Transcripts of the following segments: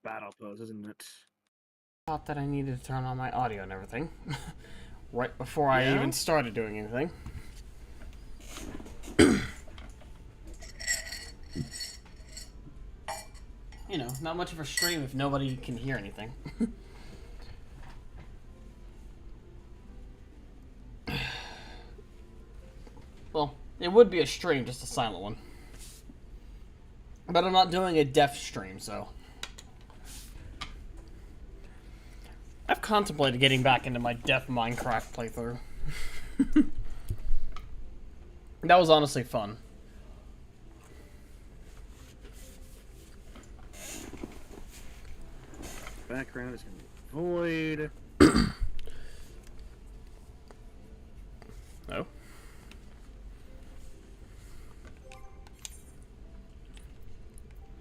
battle pose, isn't it? Thought that I needed to turn on my audio and everything right before I Yeah? even started doing anything. You know, not much of a stream if nobody can hear anything. Well, it would be a stream, just a silent one. But I'm not doing a deaf stream, so. I've contemplated getting back into my deaf Minecraft playthrough. That was honestly fun. Background is going to be void. Oh.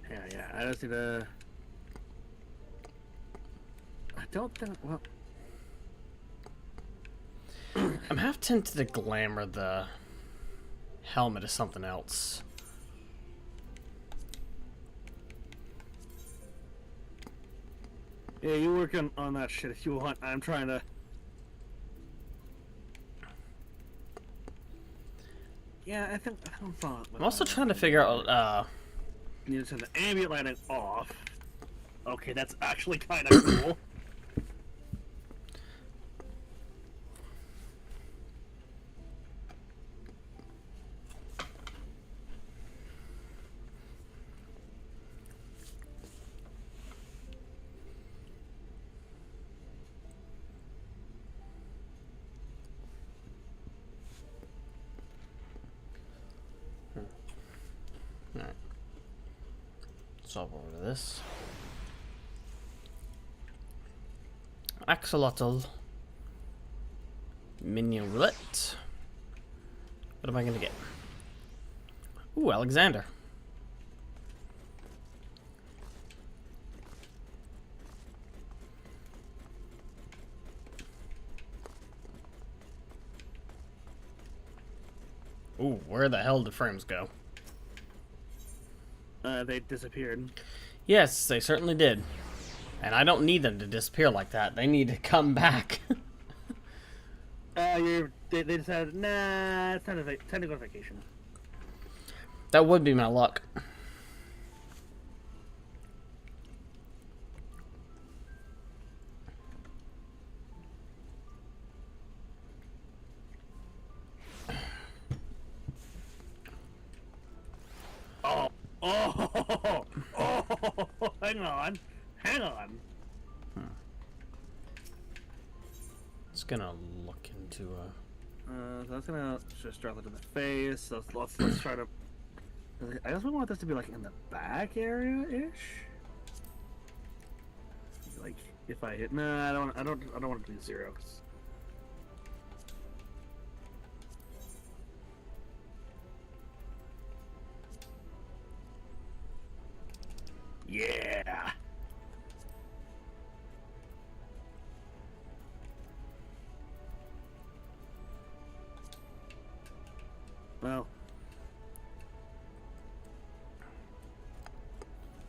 Yeah, I just need to... I don't think... Well... I'm half tempted to glamour the helmet as something else. Yeah, you work on that shit if you want. I'm trying to... Yeah, I think... I'm fine. I'm also trying to figure out, Need to turn the ambient lighting off. Okay, that's actually kind of cool. Alright. Swap over to this. Axolotl. Minion roulette. What am I gonna get? Ooh, Alexander. Ooh, where the hell did frames go? They disappeared. Yes, they certainly did. And I don't need them to disappear like that. They need to come back. They decided, nah, it's time to go on vacation. That would be my luck. Oh, hang on. It's gonna look into So that's gonna just drop it in the face. So let's try to. I guess we want this to be like in the back area-ish. Like if I hit, nah, I don't want it to be 0. Yeah. Well,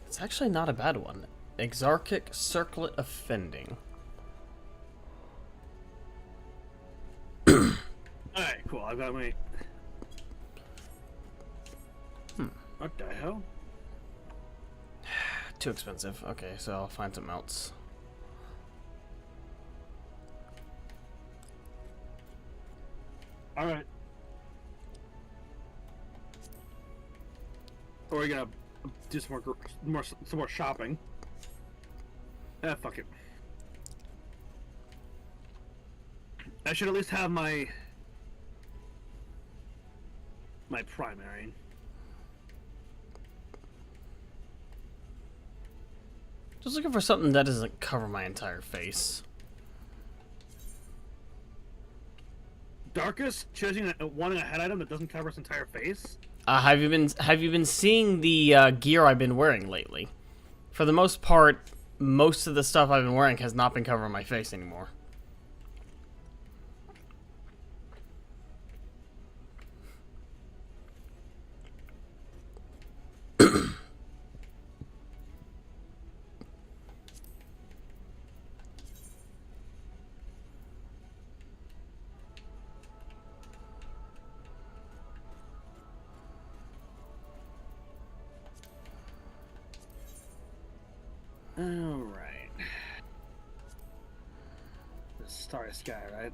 it's actually not a bad one. Exarchic Circlet Offending. alright, cool. I've got my... What the hell? Too expensive. Okay, so I'll find something else. Alright. Or we gotta do some more shopping. Ah, fuck it. I should at least have my primary. Just looking for something that doesn't cover my entire face. Darkus choosing wanting a head item that doesn't cover its entire face. Have you been seeing the gear I've been wearing lately? For the most part, most of the stuff I've been wearing has not been covering my face anymore. Alright. The starry sky, right?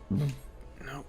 Nope.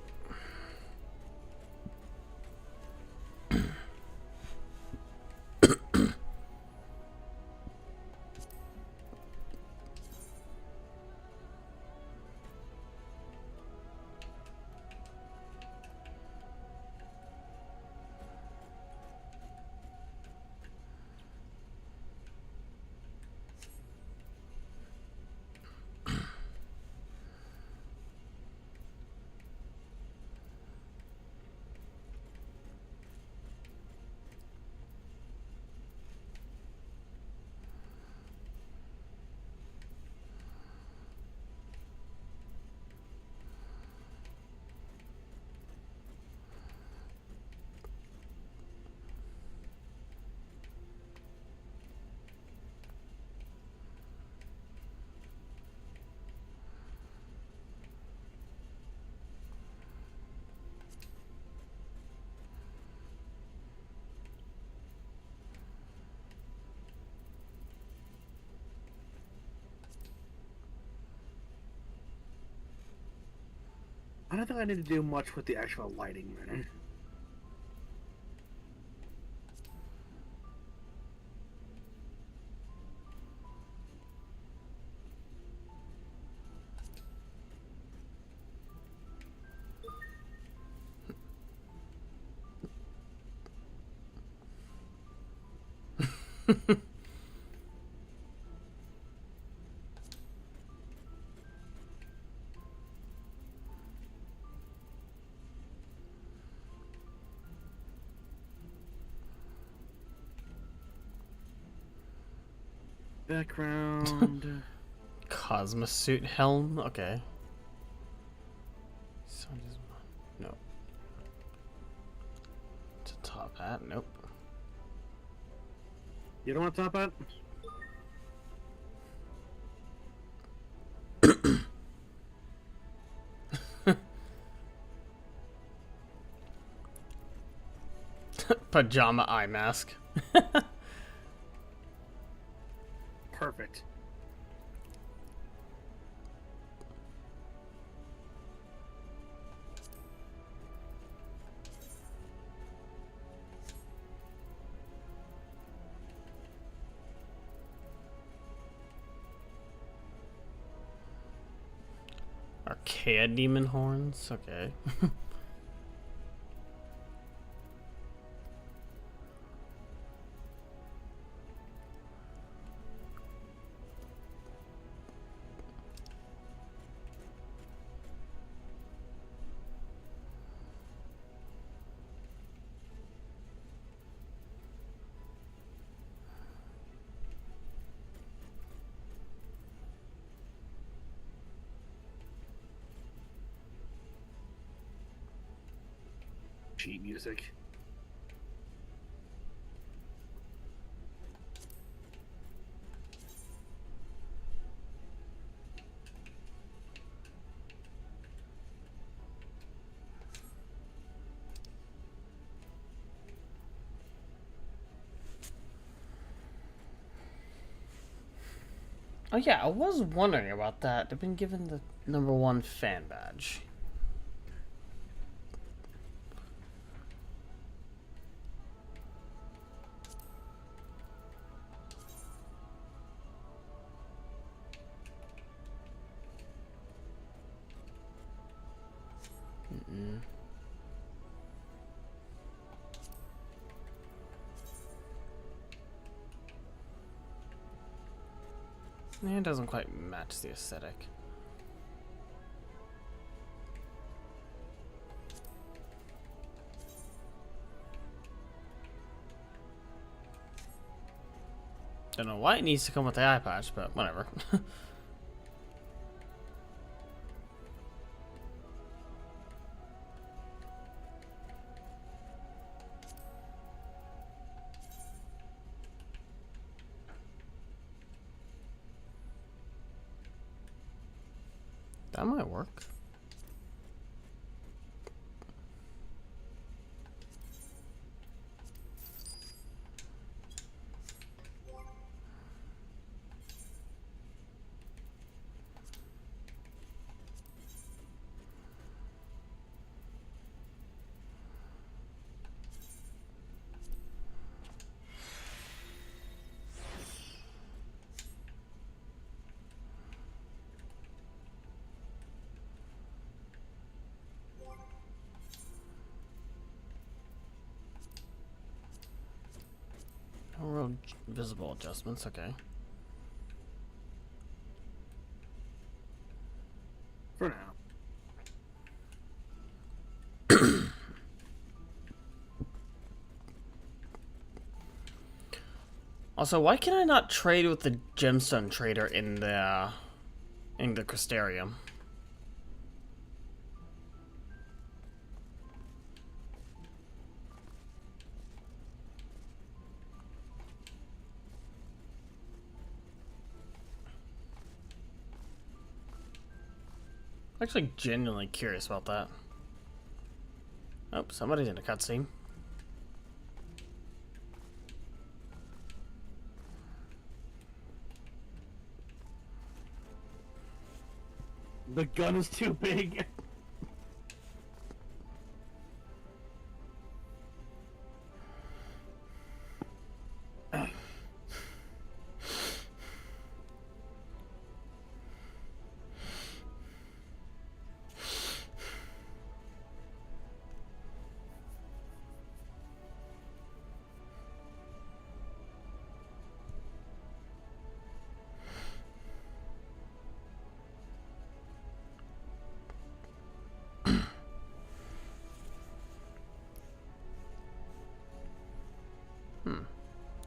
I don't think I need to do much with the actual lighting there. Background. Cosmosuit helm? Okay. So just no. To top hat? Nope. You don't want to top hat? Pajama eye mask. Perfect. Archaea demon horns? Okay. Cheat music. Oh yeah, I was wondering about that. They've been given the #1 fan badge. It doesn't quite match the aesthetic. Don't know why it needs to come with the eye patch, but whatever. That might work. No real visible adjustments, okay. For now. Also, why can I not trade with the gemstone trader in the Crystarium? I'm actually genuinely curious about that. Oh, somebody's in a cutscene. The gun is too big.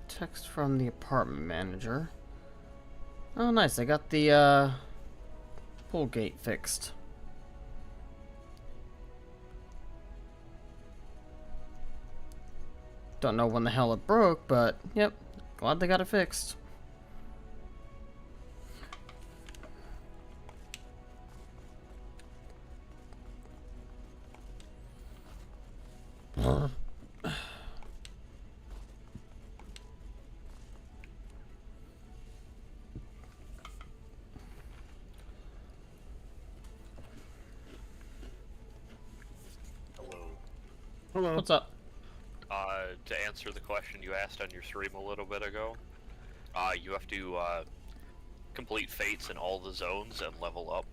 Text from the apartment manager. Oh, nice. I got the pull gate fixed. Don't know when the hell it broke, but yep, glad they got it fixed. Hello. What's up? To answer the question you asked on your stream a little bit ago, you have to complete fates in all the zones and level up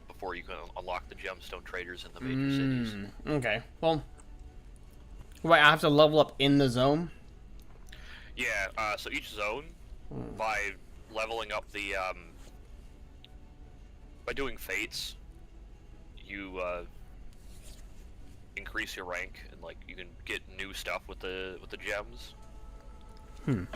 before you can unlock the gemstone traders in the major cities. Okay. Well, wait, I have to level up in the zone? Yeah, so each zone, by leveling up the, by doing fates, you, increase your rank, and, like, you can get new stuff with the gems. In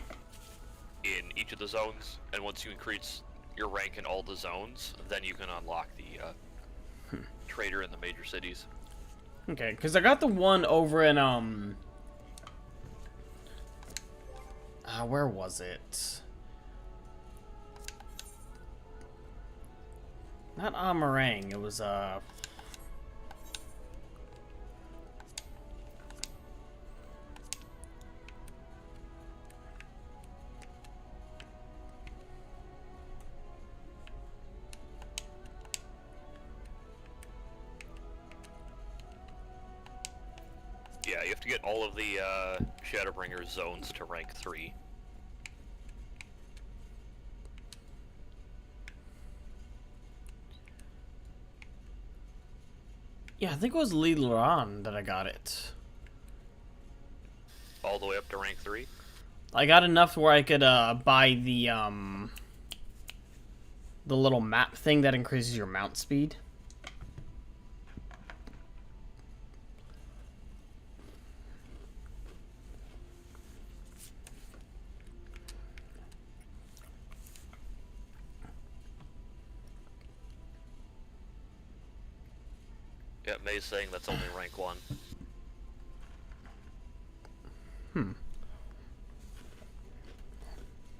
each of the zones, and once you increase your rank in all the zones, then you can unlock the, trader in the major cities. Okay, because I got the one over in, where was it? Not Amarang, it was, Yeah, you have to get all of the, Shadowbringers zones to rank 3. yeah, I think it was Lilan that I got it. All the way up to rank 3? I got enough where I could, buy the little map thing that increases your mount speed. Yeah, May's saying that's only rank 1. I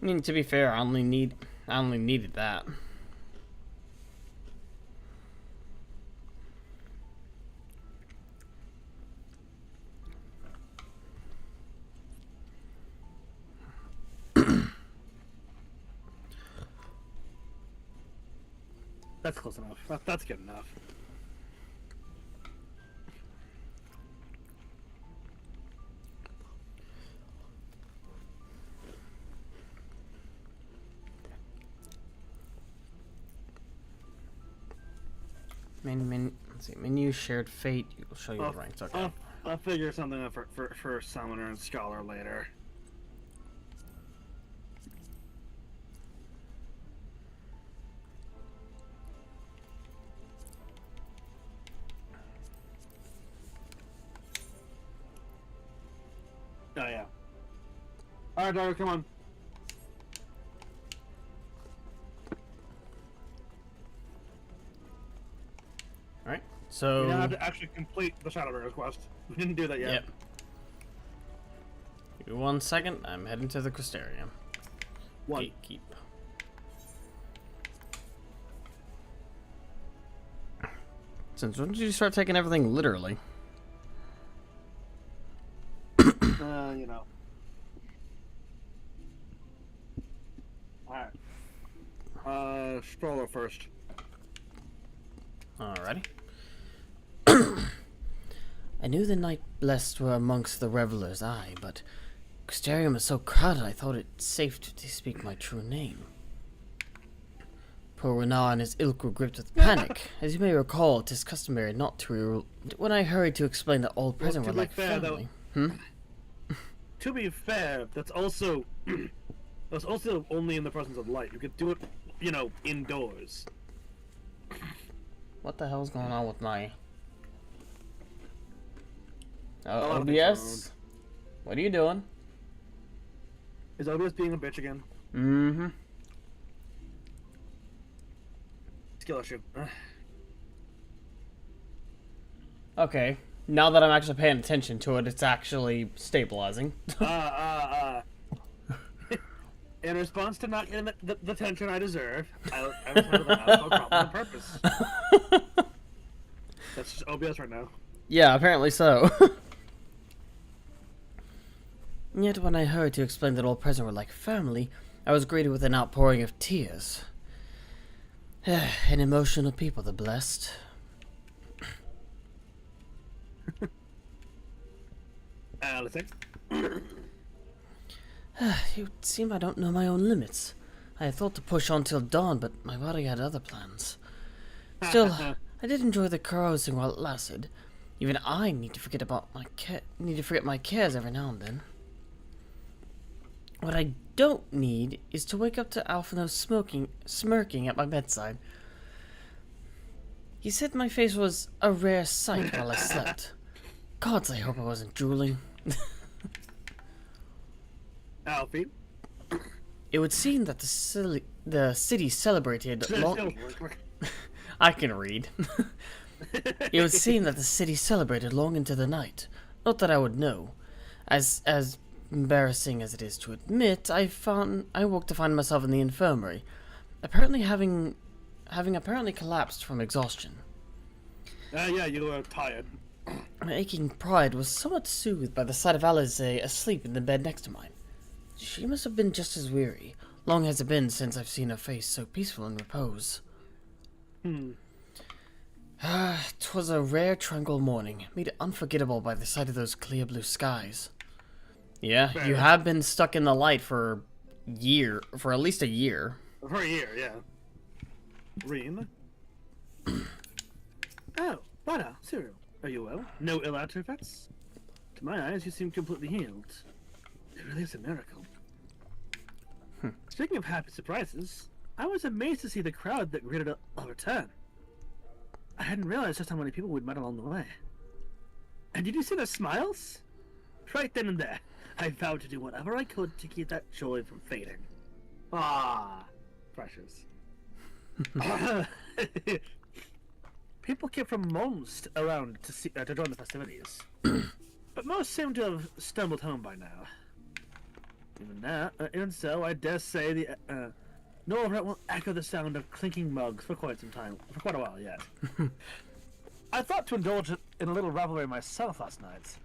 mean, to be fair, I only needed that. That's close enough. That's good enough. Let's see. Menu, shared fate. You'll show you the ranks. Okay. I'll figure something out for Summoner and Scholar later. Oh, yeah. Alright, Dario, come on. Alright, so... We now have to actually complete the Shadowbringers quest. We didn't do that yet. Yep. Give me 1 second. I'm heading to the Crystarium. Gatekeep. Since when did you start taking everything literally? You know. Alright. Stroller first. Alrighty. I knew the night blessed were amongst the revelers, aye, but Crystarium is so crowded I thought it safe to speak my true name. Poor Renar and his ilk were gripped with panic. As you may recall, 'tis customary not to when I hurried to explain that all present were like family. To be fair, that's also only in the presence of light. You could do it, you know, indoors. What the hell's going on with my lot of OBS? What are you doing? Is OBS being a bitch again? Mm-hmm. Skill issue. Okay. Now that I'm actually paying attention to it, it's actually stabilizing. In response to not getting the attention I deserve, I was handling the problem on purpose. That's just OBS right now. Yeah, apparently so. Yet when I heard to explain that all present were like family, I was greeted with an outpouring of tears. An emotional people, the blessed. Let's see. It would seem I don't know my own limits. I had thought to push on till dawn, but my body had other plans. Still, I did enjoy the carousing while it lasted. Even I need to forget my cares every now and then. What I don't need is to wake up to Alphino smirking at my bedside. He said my face was a rare sight while I slept. Gods, I hope I wasn't drooling. Alfie. It would seem that the city celebrated long... I can read. It would seem that the city celebrated long into the night. Not that I would know. As embarrassing as it is to admit, I woke to find myself in the infirmary, apparently having collapsed from exhaustion. Yeah, you were tired. My aching pride was somewhat soothed by the sight of Alize asleep in the bed next to mine. She must have been just as weary. Long has it been since I've seen her face so peaceful in repose. 'Twas a rare, tranquil morning, made unforgettable by the sight of those clear blue skies. Yeah, you have been stuck in the light for at least a year. For a year, yeah. Reem. Oh, Bada, Cyril. Are you well? No ill artifacts? To my eyes, you seem completely healed. It really is a miracle. Speaking of happy surprises, I was amazed to see the crowd that greeted our return. I hadn't realized just how many people we'd met along the way. And did you see their smiles? Right then and there, I vowed to do whatever I could to keep that joy from fading. Ah, precious. People came from most around to join the festivities, but most seem to have stumbled home by now. Even so, I dare say the Norvrandt will echo the sound of clinking mugs for quite a while yet. I thought to indulge in a little revelry myself last night,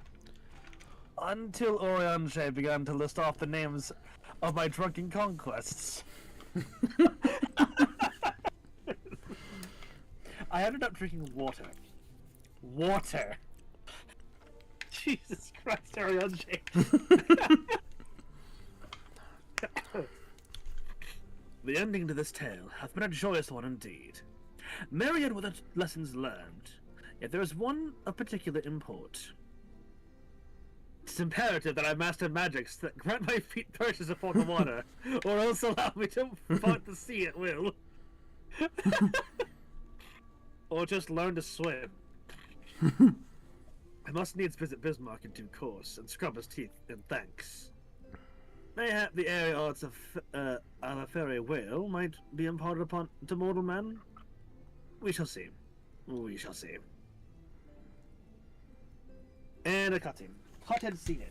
until Orianche began to list off the names of my drunken conquests. I ended up drinking water. Water. Jesus Christ, Ariel J. The ending to this tale hath been a joyous one indeed. Myriad were the lessons learned, yet there is one of particular import. It's imperative that I master magics that grant my feet purchase upon the water, or else allow me to part the sea at will. Or just learn to swim. I must needs visit Bismarck in due course, and scrub his teeth in thanks. Mayhap the airy arts of a fairy whale might be imparted upon to mortal man. We shall see. We shall see. And a cutscene. Hothead seated.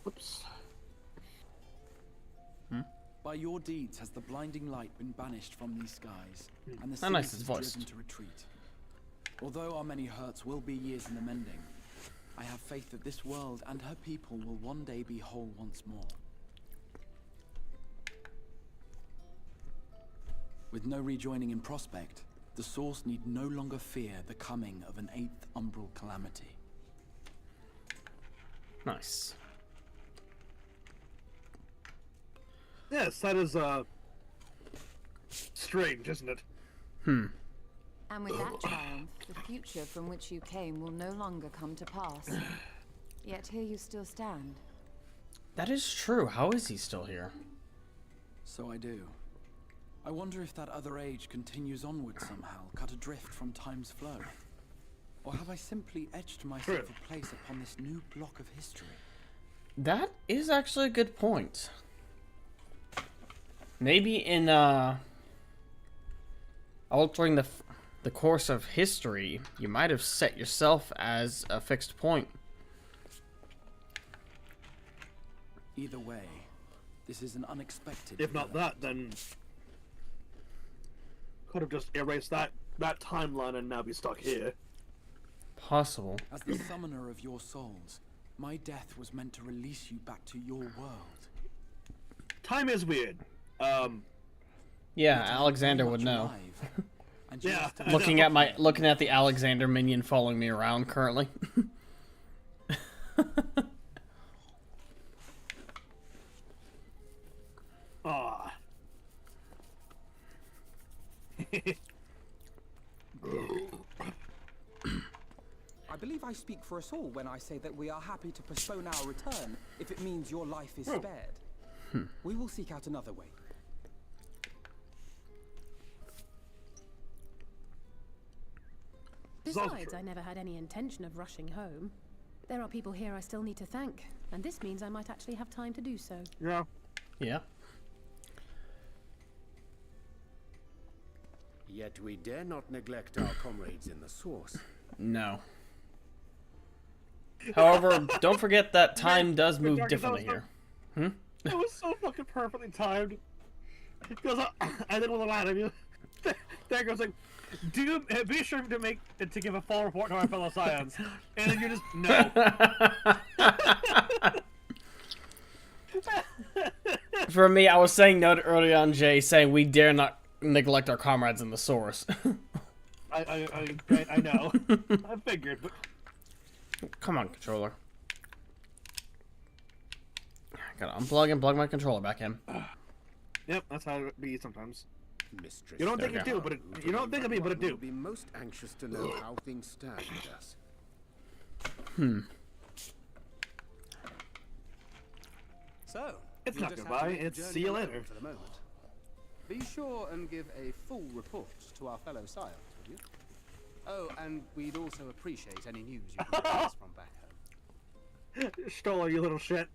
Whoops. By your deeds has the blinding light been banished from these skies, and the How nice city his is voice. driven to retreat. Although our many hurts will be years in the mending, I have faith that this world and her people will one day be whole once more. With no rejoining in prospect, the Source need no longer fear the coming of an 8th umbral calamity. Nice. Yes, that is, strange, isn't it? Hmm. And with that triumph, the future from which you came will no longer come to pass. Yet here you still stand. That is true. How is he still here? So I do. I wonder if that other age continues onward somehow, cut adrift from time's flow. Or have I simply etched myself a place upon this new block of history? That is actually a good point. Maybe in altering the course of history, you might have set yourself as a fixed point. Either way, this is an unexpected. If not that, then could have just erased that timeline and now be stuck here. Possible. As the summoner of your souls, my death was meant to release you back to your world. Time is weird. Yeah, Alexander would know. Yeah, Looking at the Alexander minion following me around currently. Ah. I believe I speak for us all when I say that we are happy to postpone our return if it means your life is spared. We will seek out another way. Besides, I never had any intention of rushing home. There are people here I still need to thank, and this means I might actually have time to do so. Yeah. Yeah. Yet we dare not neglect our comrades in the Source. No. However, don't forget that time does move differently here. It was so fucking perfectly timed. Because I didn't want to lie to you. There goes like, be sure to give a full report to our fellow scions, and then you just no. For me, I was saying no to early on Jay, saying we dare not neglect our comrades in the Source. I know. I figured, but Come on, controller. Gotta unplug and plug my controller back in. yep, that's how it be sometimes. Mistress, You don't think it do, but you don't think of me, but it will do. be most anxious to know how things stand with us. So, It's you'll not just goodbye, have to make the it's journey see you alone later. For the moment. Be sure and give a full report to our fellow scions, will you? Oh, and we'd also appreciate any news you can give us from back home. Stoller, you little shit.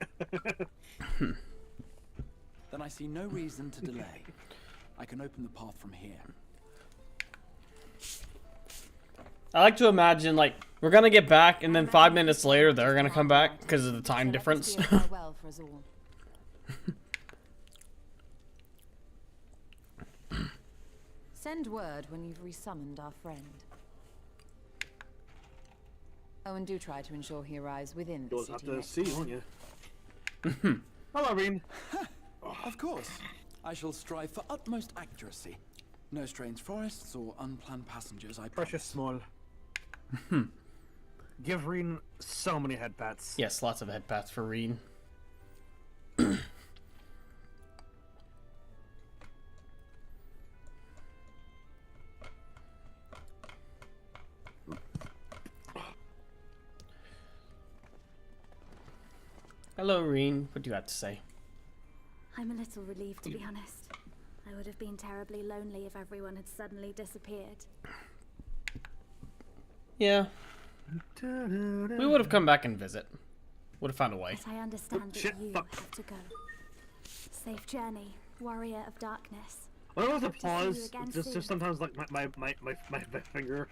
Then I see no reason to delay. I can open the path from here. I like to imagine, like, we're gonna get back, and then 5 minutes later, they're gonna come back because of the time difference. Farewell for us all. Send word when you've resummoned our friend. Oh, and do try to ensure he arrives within the You'll city have to next see, time. won't you? Hello, Reen. Of course. I shall strive for utmost accuracy. No strange forests or unplanned passengers, I Precious promise. small. Give Reen so many head pats. Yes, lots of head pats for Reen. Hello, Reen. What do you have to say? I'm a little relieved, to be honest. I would have been terribly lonely if everyone had suddenly disappeared. Yeah. We would have come back and visit. Would have found a way. But I understand that Shit, you fuck. have to go. Safe journey, warrior of darkness. When there was a Hope to see you pause, again just soon. sometimes like my finger.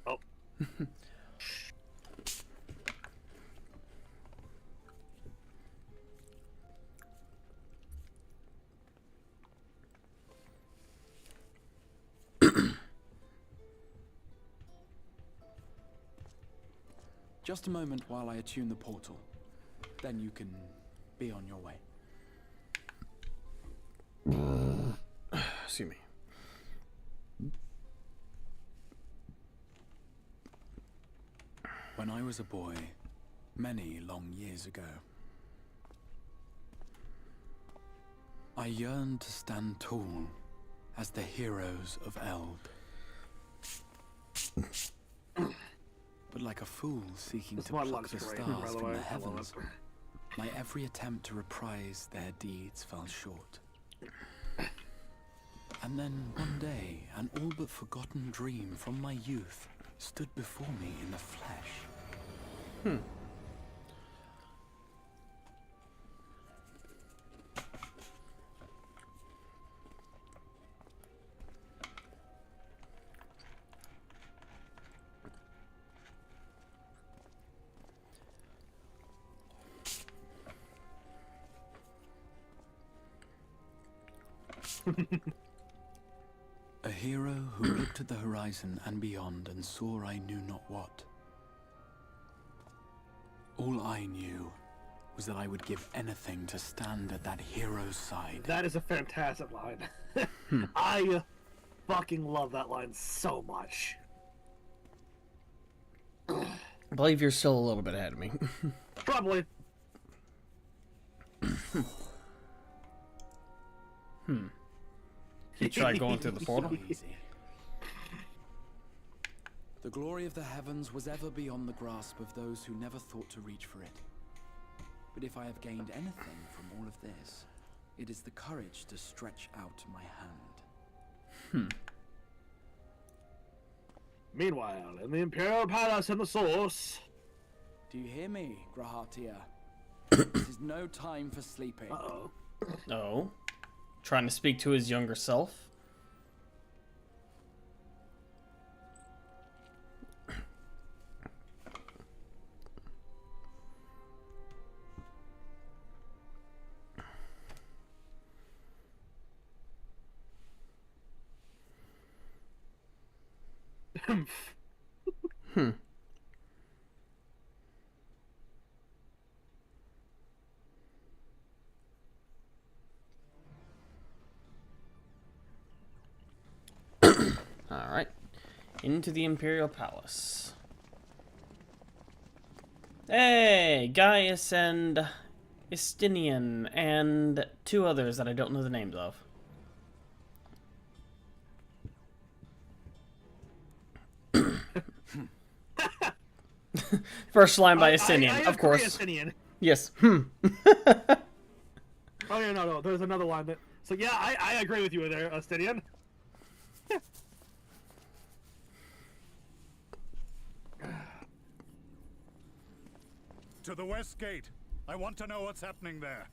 Oh. Just a moment while I attune the portal. Then you can be on your way. Excuse me. When I was a boy, many long years ago, I yearned to stand tall as the heroes of Eld. But like a fool seeking This to model pluck looks the great, by stars the from way. the I love heavens, it. my every attempt to reprise their deeds fell short. And then one day, an all but forgotten dream from my youth stood before me in the flesh. A hero who looked at the horizon and beyond and saw I knew not what. All I knew was that I would give anything to stand at that hero's side. That is a fantastic line. I fucking love that line so much. I believe you're still a little bit ahead of me. Probably. You try going through the portal? Easy. The glory of the heavens was ever beyond the grasp of those who never thought to reach for it. But if I have gained anything from all of this, it is the courage to stretch out my hand. Meanwhile, in the Imperial Palace in the Source. Do you hear me, Grahatia? This is no time for sleeping. Uh-oh. Oh. Trying to speak to his younger self. Alright. Into the Imperial Palace. Hey! Gaius and Istinian and two others that I don't know the names of. First line by Istinian, of course. Istinian. Yes. Oh yeah, no. There's another line that. So yeah, I agree with you there, Istinian. To the west gate. I want to know what's happening there.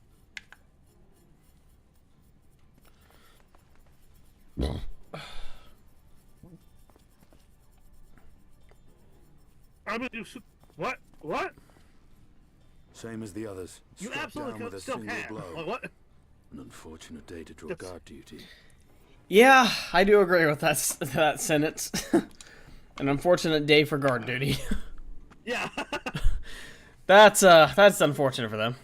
I mean, what? What? Same as the others. You Struck absolutely down with a still single can. blow. What? An unfortunate day to draw That's- guard duty. Yeah, I do agree with that sentence. An unfortunate day for guard duty. Yeah. That's unfortunate for them.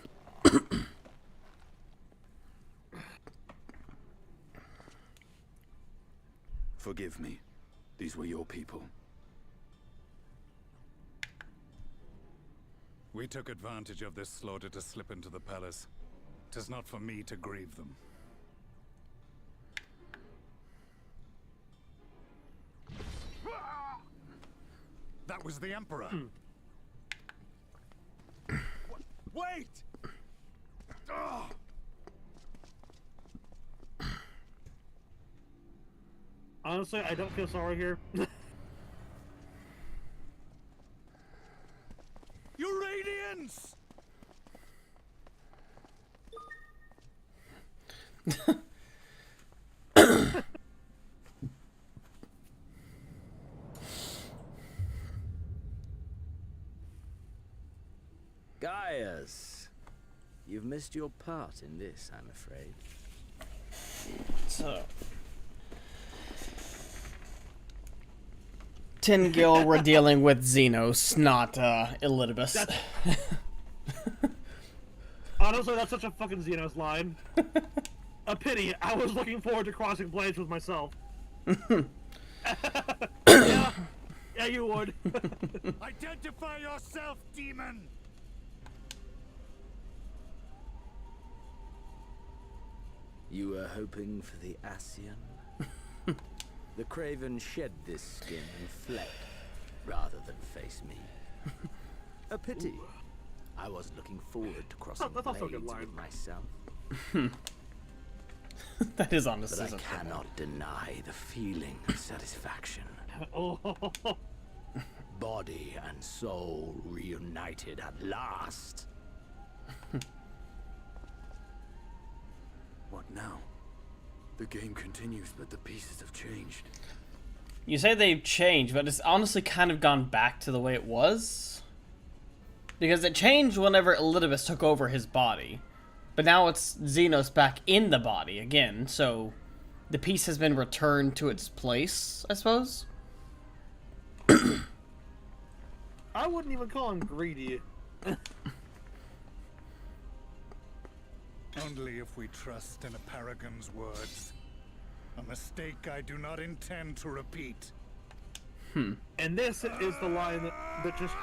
Forgive me. These were your people. We took advantage of this slaughter to slip into the palace. 'Tis not for me to grieve them. That was the Emperor. Wait! Ugh. Honestly, I don't feel sorry here. You Radiants! Gaius, you've missed your part in this, I'm afraid. So, Tingil, we're dealing with Xenos, not Elidibus. Honestly, that's such a fucking Xenos line. A pity. I was looking forward to crossing blades with myself. Yeah, you would. Identify yourself, demon! You were hoping for the Ascian? The Craven shed this skin and fled, rather than face me. A pity. Ooh. I was looking forward to crossing that's also a blades good line. with myself. That is honest. But I cannot deny the feeling of satisfaction. Oh. Body and soul reunited at last. What now? The game continues, but the pieces have changed. You say they've changed, but it's honestly kind of gone back to the way it was. Because it changed whenever Elidibus took over his body. But now it's Xenos back in the body again, so the piece has been returned to its place, I suppose? I wouldn't even call him greedy. Only if we trust in a paragon's words. A mistake I do not intend to repeat. And this is the line that just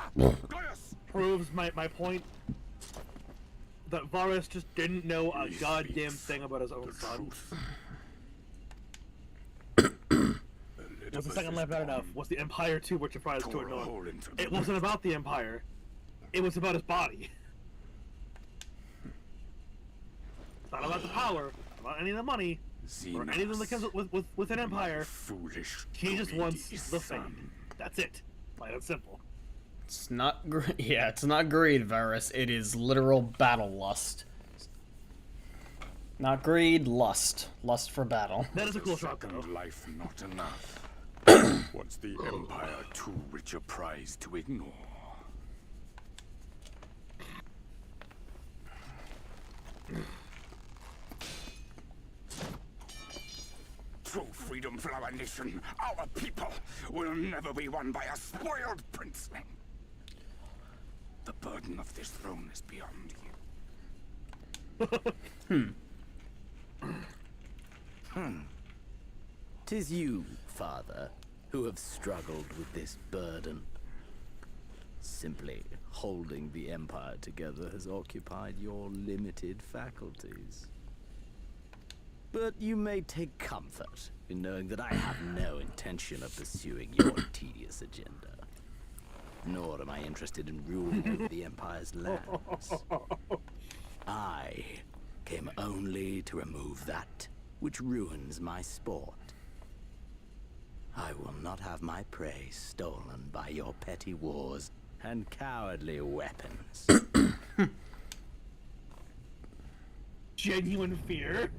proves my point. That Varus just didn't know a goddamn thing about his own son. Was the second life bad enough? Was the Empire too much of prize to ignore? It wasn't about the Empire. It was about his body. It's not about the power, about any of the money, or anything that comes with an Empire. He just wants the fame. That's it. Plain and simple. It's not it's not greed, Varus. It is literal battle lust. Not greed, lust. Lust for battle. That is a cool shot, though. Life not enough. Was the Empire too rich a prize to ignore? True freedom for our nation, our people, will never be won by a spoiled princeling. The burden of this throne is beyond you. 'Tis you, father, who have struggled with this burden. Simply holding the Empire together has occupied your limited faculties. But you may take comfort in knowing that I have no intention of pursuing your tedious agenda. Nor am I interested in ruling over the Empire's lands. I came only to remove that which ruins my sport. I will not have my prey stolen by your petty wars and cowardly weapons. Genuine fear.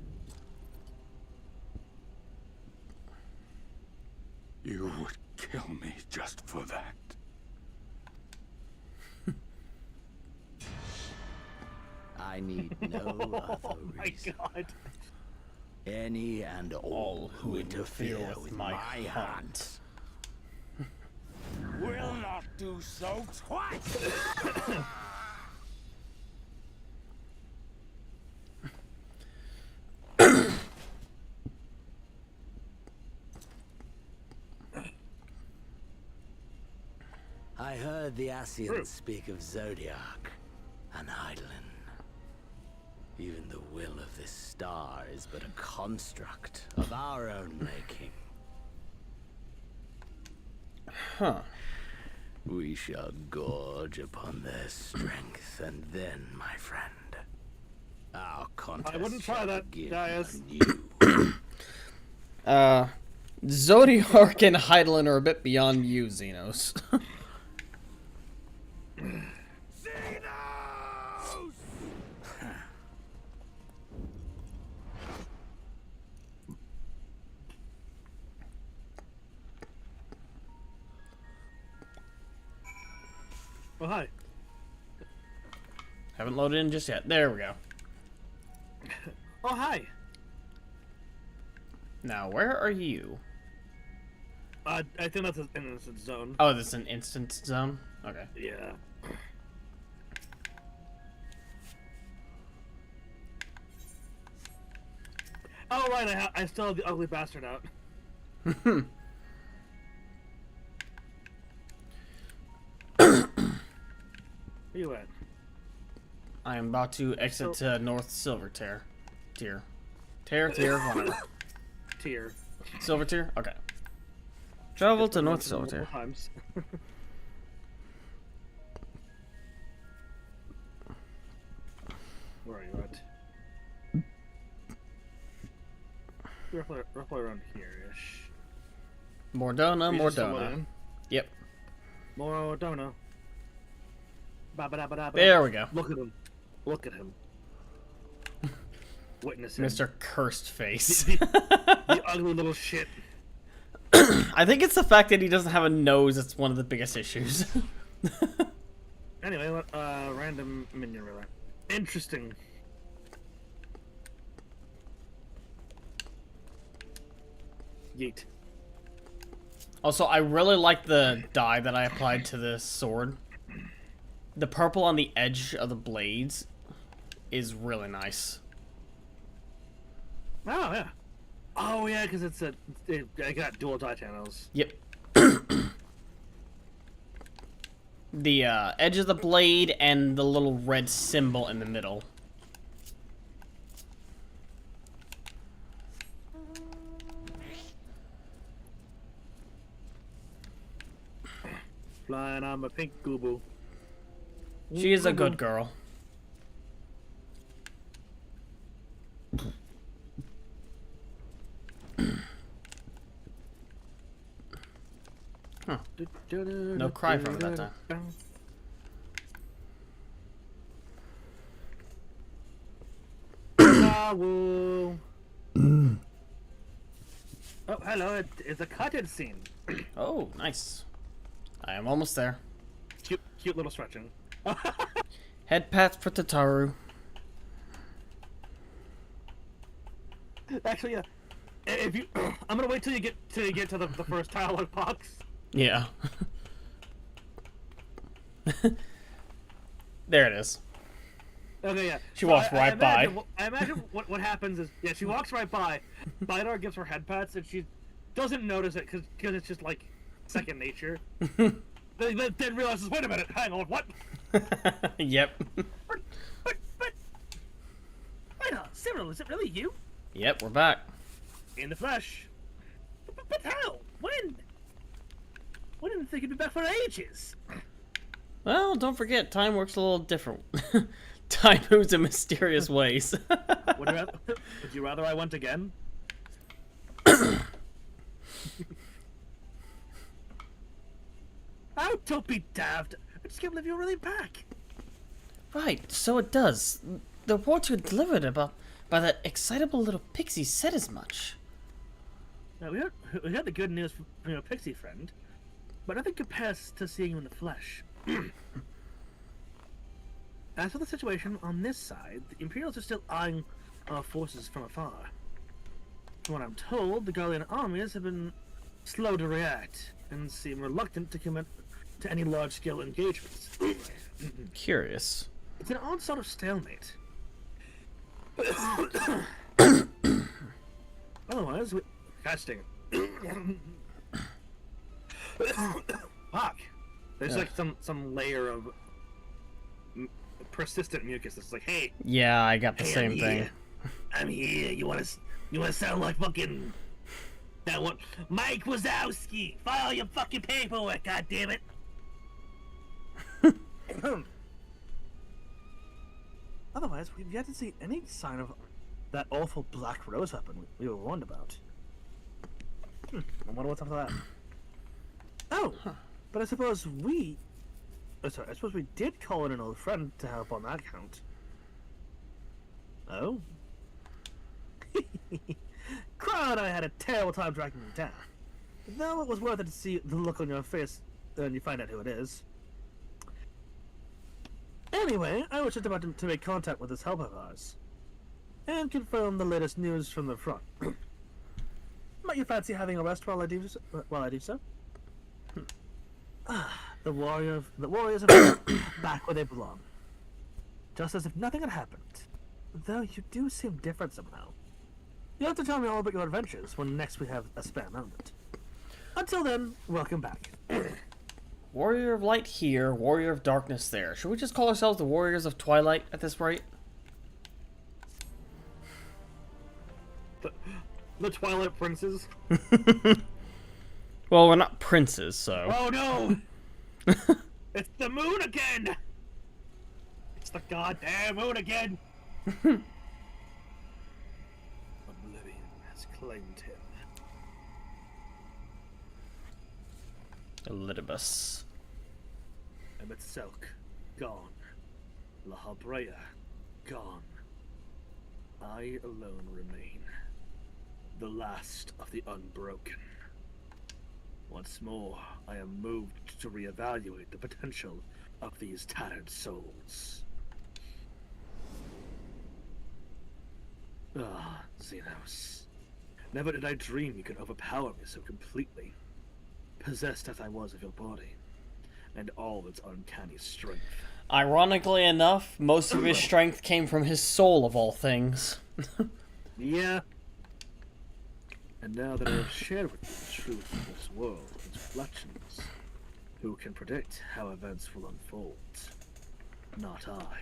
You would kill me just for that. I need no other Oh my reason. god. Any and all who interfere with my hunt will not do so twice. I heard the Ascians speak of Zodiac and Eidolon. Even the will of this star is but a construct of our own making. Huh. We shall gorge upon their strength, and then, my friend, our contest I wouldn't try that, guys. Zodiac and Eidolon are a bit beyond you, Xenos. Oh, hi. Haven't loaded in just yet. There we go. Oh, hi. Now, where are you? I think that's an innocent zone. Oh, this is an instance zone? Okay. Yeah. Oh, right, I still have the ugly bastard out. Where you at? I am about to exit to North Silver Tier. Tier, whatever. Tier. Silver Tier? Okay. Travel to North Silver Tier. Times. Where are you at? Roughly around here-ish. Mordona. Yep. Mordona. There we go. Look at him. Look at him. Witness him. Mr. Cursed Face. The ugly little shit. I think it's the fact that he doesn't have a nose that's one of the biggest issues. Anyway, random minion relay. Interesting. Yeet. Also, I really like the dye that I applied to this sword. The purple on the edge of the blades is really nice. Oh, yeah. Oh, yeah, because I got dual dye channels. Yep. The edge of the blade and the little red symbol in the middle. Flying on my pink goo-boo. She is a good girl. Huh. No cry from it that time. Oh, hello, it's a cottage scene. Oh, nice. I am almost there. Cute little stretching. Head pats for Tataru. Actually, yeah. If you, I'm gonna wait till you get to the first dialogue box. Yeah. There it is. Okay, yeah. She walks right by. I imagine what happens is, yeah, she walks right by. Bidar gives her head pats, and she doesn't notice it because it's just like second nature. then realizes, wait a minute, hang on, what? Yep. But wait a Cyril, is it really you? Yep, we're back. In the flesh. But how? When? We didn't think you'd be back for ages. Well, don't forget, time works a little different. Time moves in mysterious ways. Would you rather I went again? Oh, don't be daft. I just can't believe you're really back. Right, so it does. The reports you delivered by that excitable little pixie said as much. Now, we heard the good news from your pixie friend, but nothing compares to seeing you in the flesh. As for the situation on this side, the Imperials are still eyeing our forces from afar. From what I'm told, the Guardian armies have been slow to react and seem reluctant to commit to any large-scale engagements. Curious. It's an odd sort of stalemate. Otherwise, casting. Fuck. There's like some layer of persistent mucus that's like, hey. Yeah, I got the same I'm thing. here. I'm here. You wanna sound like fucking that one, Mike Wazowski? File your fucking paperwork, goddammit. Otherwise, we've yet to see any sign of that awful black rose weapon we were warned about. I wonder what's up with that. Oh, but I suppose we did call in an old friend to help on that count. Oh? Crow and I had a terrible time tracking you down. Though it was worth it to see the look on your face when you find out who it is. Anyway, I was just about to make contact with this helper of ours. And confirm the latest news from the front. Might you fancy having a rest while I do so? The warriors are back where they belong. Just as if nothing had happened. Though you do seem different somehow. You'll have to tell me all about your adventures when next we have a spare moment. Until then, welcome back. Warrior of Light here, Warrior of Darkness there. Should we just call ourselves the Warriors of Twilight at this rate? The Twilight Princes? Well, we're not princes, so... Oh no! It's the moon again! It's the goddamn moon again! Oblivion has claimed him. Elidibus. Emet-Selch, gone. La Habrea, gone. I alone remain. The last of the unbroken. Once more, I am moved to reevaluate the potential of these tattered souls. Ah, Xenos. Never did I dream you could overpower me so completely. Possessed as I was of your body, and all its uncanny strength. Ironically enough, most of his strength came from his soul, of all things. Yeah. And now that I have shared with you the truth of this world and its reflections, who can predict how events will unfold? Not I.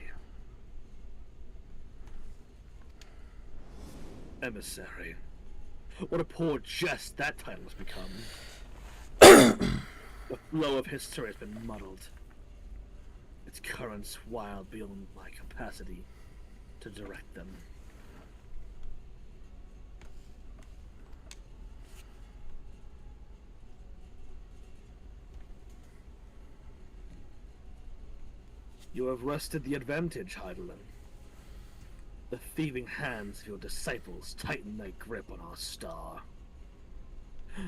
Emissary. What a poor jest that title has become. The flow of history has been muddled. Its currents wild beyond my capacity to direct them. You have wrested the advantage, Heidelin. The thieving hands of your disciples tighten their grip on our star.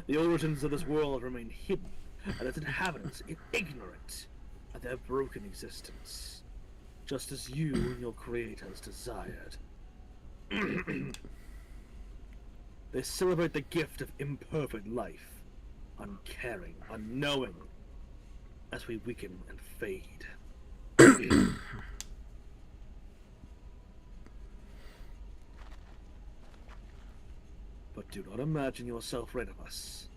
The origins of this world remain hidden, and its inhabitants ignorant of their broken existence, just as you and your creators desired. They celebrate the gift of imperfect life, uncaring, unknowing, as we weaken and fade. But do not imagine yourself rid of us.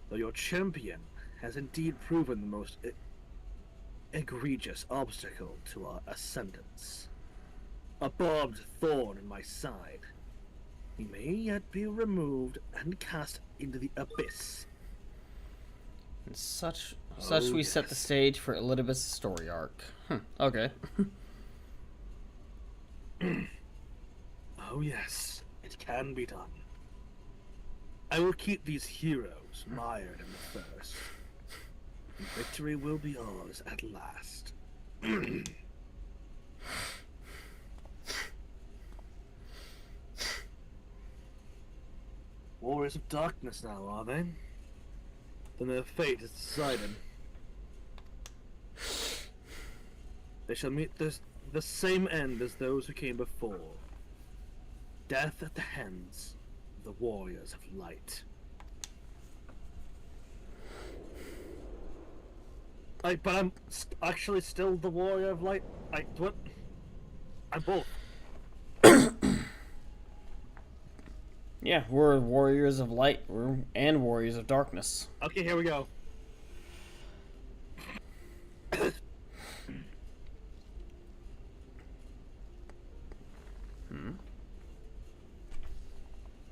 Though your champion has indeed proven the most egregious obstacle to our ascendance, a barbed thorn in my side, he may yet be removed and cast into the abyss. And such we set the stage for Elidibus' story arc. Okay. Oh yes, it can be done. I will keep these heroes mired in the thirst. And victory will be ours at last. Warriors of Darkness now, are they? Then their fate is decided. They shall meet the same end as those who came before. death at the hands of the warriors of light. But I'm actually still the warrior of light. What? I'm both. Yeah, we're warriors of light and warriors of darkness. Okay, here we go.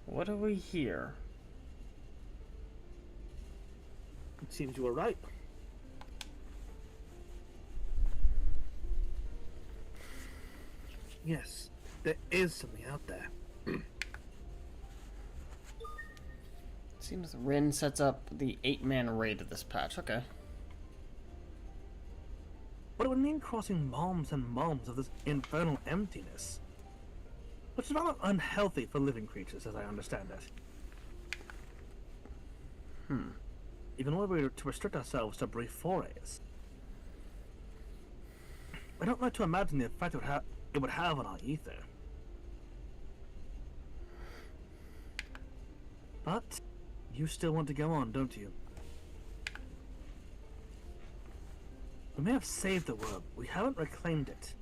What do we hear? It seems you were right. Yes, there is something out there. Seems Rin sets up the 8-man raid of this patch. Okay. What it would mean crossing moms and moms of this infernal emptiness. Which is rather unhealthy for living creatures, as I understand it. Even were we to restrict ourselves to brief forays. I don't like to imagine the effect it would have on our ether. But you still want to go on, don't you? We may have saved the world, we haven't reclaimed it.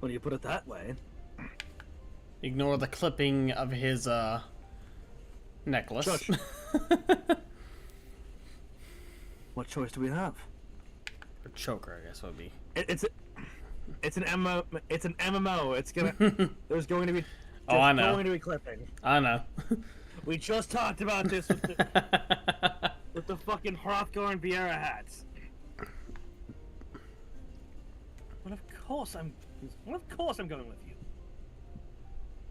When you put it that way. Ignore the clipping of his necklace. Judge. What choice do we have? Or choker, I guess would be. It's an MMO. It's an MMO. It's gonna. There's going to be. Oh, I know. Going to be clipping. I know. We just talked about this with the fucking Hrothgar and Vieira hats. Well, of course I'm going with you.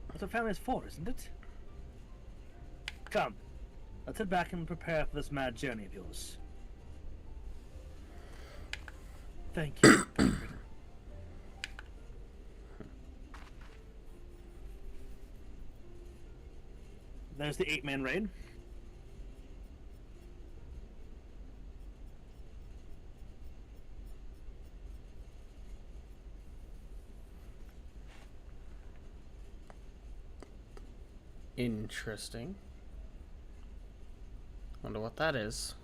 That's what family is for, isn't it? Come, let's head back and prepare for this mad journey of yours. Thank you. There's the 8-man raid. Interesting. Wonder what that is.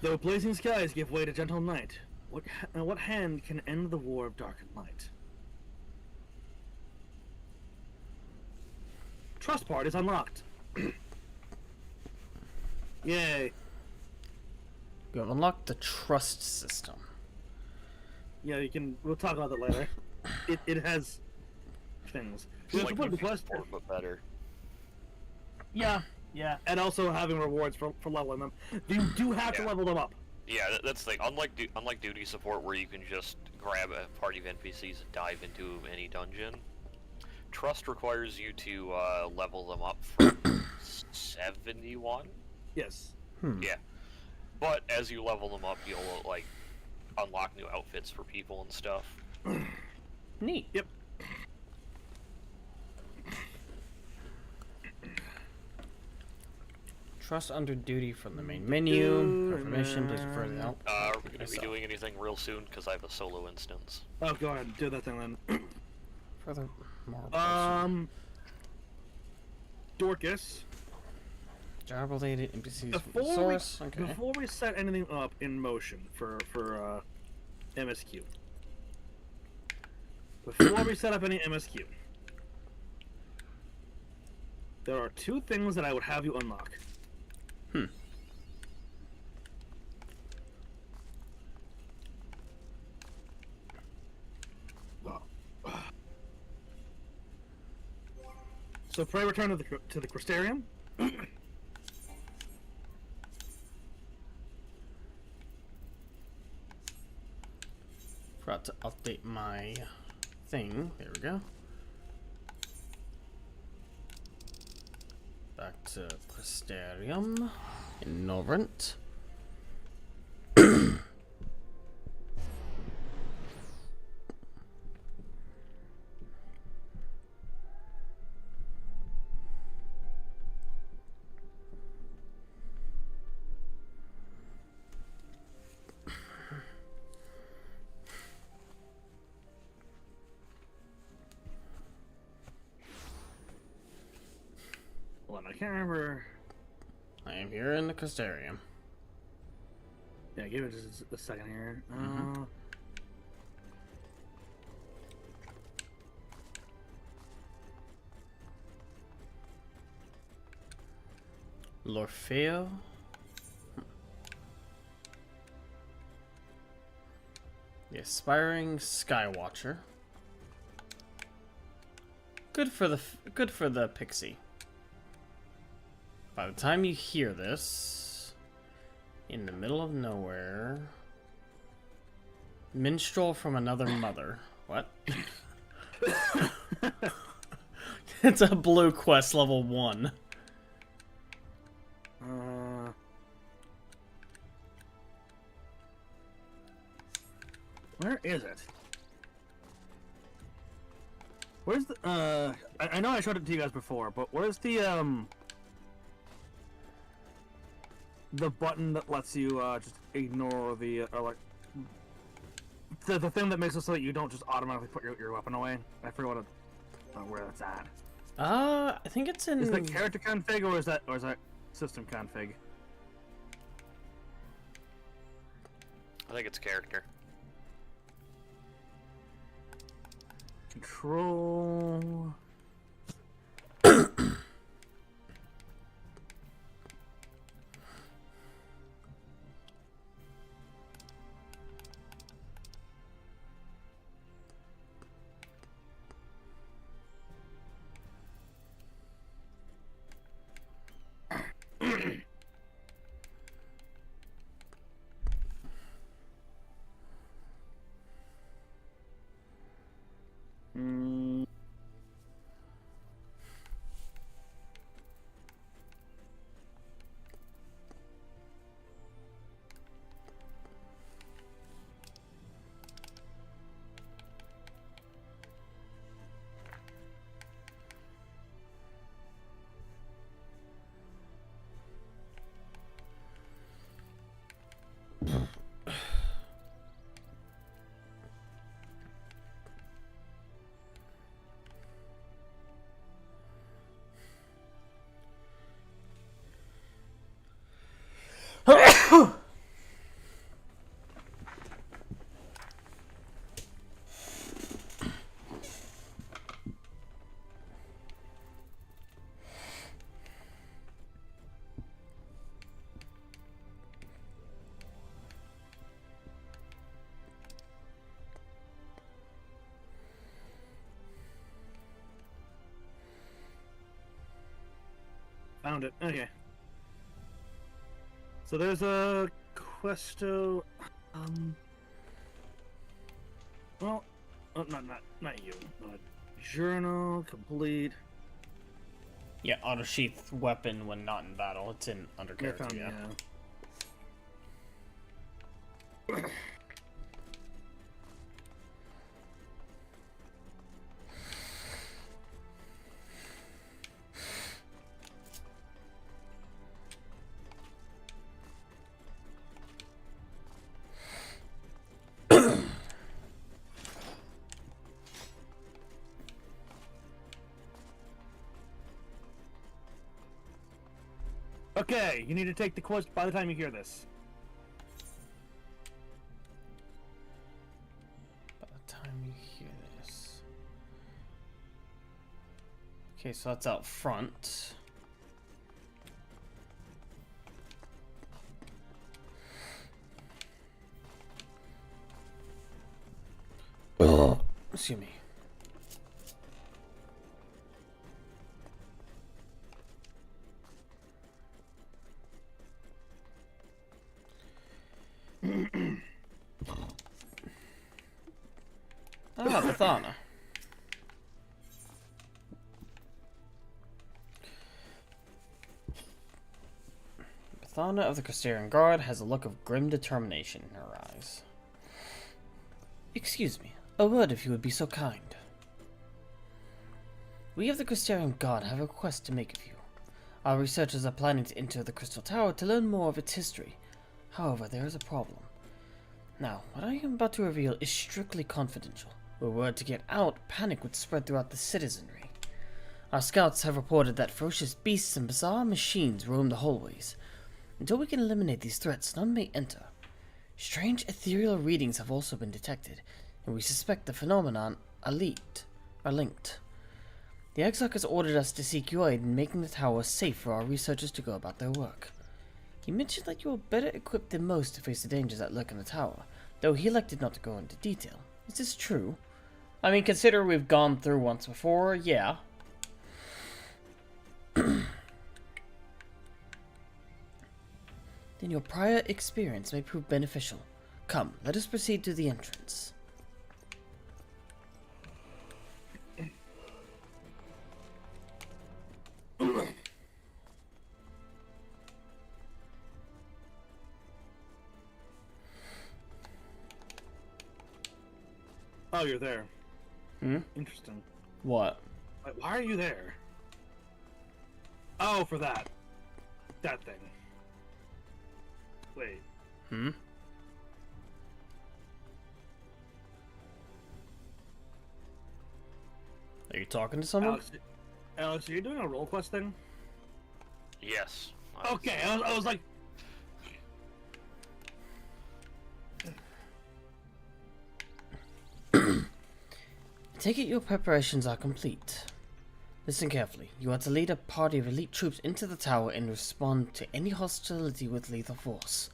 Though blazing skies give way to gentle night, what hand can end the war of dark and light? Trust part is unlocked. Yay. You have unlocked the trust system. Yeah, you can. We'll talk about that later. It has things. Like support, but better. Yeah, and also having rewards for leveling them. You do have to level them up. Yeah, that's the thing. Unlike duty support, where you can just grab a party of NPCs and dive into any dungeon, Trust requires you to level them up from 71. Yes. Yeah, but as you level them up, you'll like unlock new outfits for people and stuff. Neat. Yep. Trust under duty from the main menu. Information, please refer to the help. Are we going to be doing anything real soon? Because I have a solo instance. Oh, go ahead. Do that thing then. Further more. Dorcas. Job related NPCs Before source. We, before we set anything up in motion for MSQ. Before we set up any MSQ. There are two things that I would have you unlock. So pray return to the Crystarium. Forgot to update my thing. There we go. Back to Crystarium in Norvrandt. I can't remember. I am here in the Custarium. Yeah, give it just a second here. Lorfeo. The aspiring Skywatcher. Good for the pixie. By the time you hear this, in the middle of nowhere, minstrel from another mother. What? It's a blue quest level 1. Where is it? Where's the, I know I showed it to you guys before, but where's the button that lets you, just ignore the, or like, the thing that makes it so that you don't just automatically put your weapon away? I forget where that's at. I think it's in... Is that character config, or is that system config? I think it's character. Control. Found it. Okay. So there's a questo. Well, oh, not you. Journal complete. Yeah, auto sheath weapon when not in battle. It's in under character. Yeah. Okay, you need to take the quest by the time you hear this. By the time you hear this. Okay, so that's out front. Excuse me. Bethana. Bethana of the Custarian Guard has a look of grim determination in her eyes. Excuse me, a word if you would be so kind. We of the Custarian Guard have a request to make of you. Our researchers are planning to enter the Crystal Tower to learn more of its history. However, there is a problem. Now, what I am about to reveal is strictly confidential. Were word to get out, panic would spread throughout the citizenry. Our scouts have reported that ferocious beasts and bizarre machines roam the hallways. Until we can eliminate these threats, none may enter. Strange ethereal readings have also been detected, and we suspect the phenomenon are linked. The Exarch has ordered us to seek your aid in making the tower safe for our researchers to go about their work. He mentioned that you are better equipped than most to face the dangers that lurk in the tower, though he elected not to go into detail. Is this true? I mean, consider we've gone through once before, yeah. Then your prior experience may prove beneficial. Come, let us proceed to the entrance. Oh, you're there. Hmm? Interesting. What? Why are you there? Oh, for that. That thing. Wait. Hmm? Are you talking to someone? Alex, are you doing a role quest thing? Yes. Okay, I was like... Take it your preparations are complete. Listen carefully. You are to lead a party of elite troops into the tower and respond to any hostility with lethal force.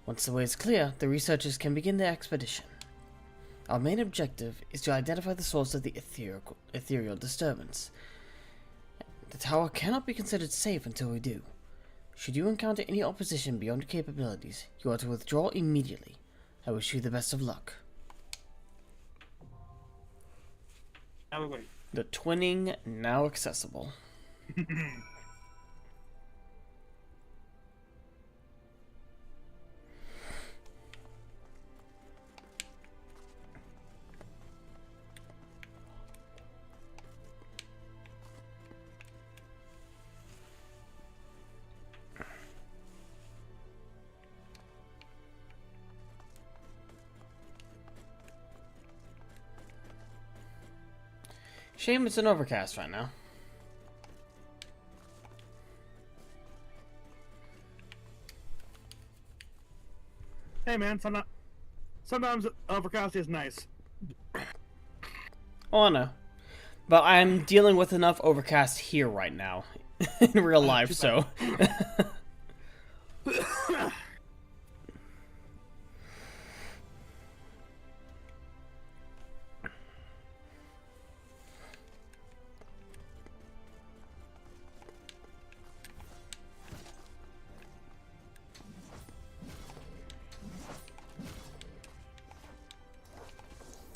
Once the way is clear, the researchers can begin their expedition. Our main objective is to identify the source of the ethereal disturbance. The tower cannot be considered safe until we do. Should you encounter any opposition beyond your capabilities, you are to withdraw immediately. I wish you the best of luck. The twinning now accessible. Shame it's an overcast right now. Hey man, sometimes overcast is nice. Oh, I know. But I'm dealing with enough overcast here right now. In real life, so...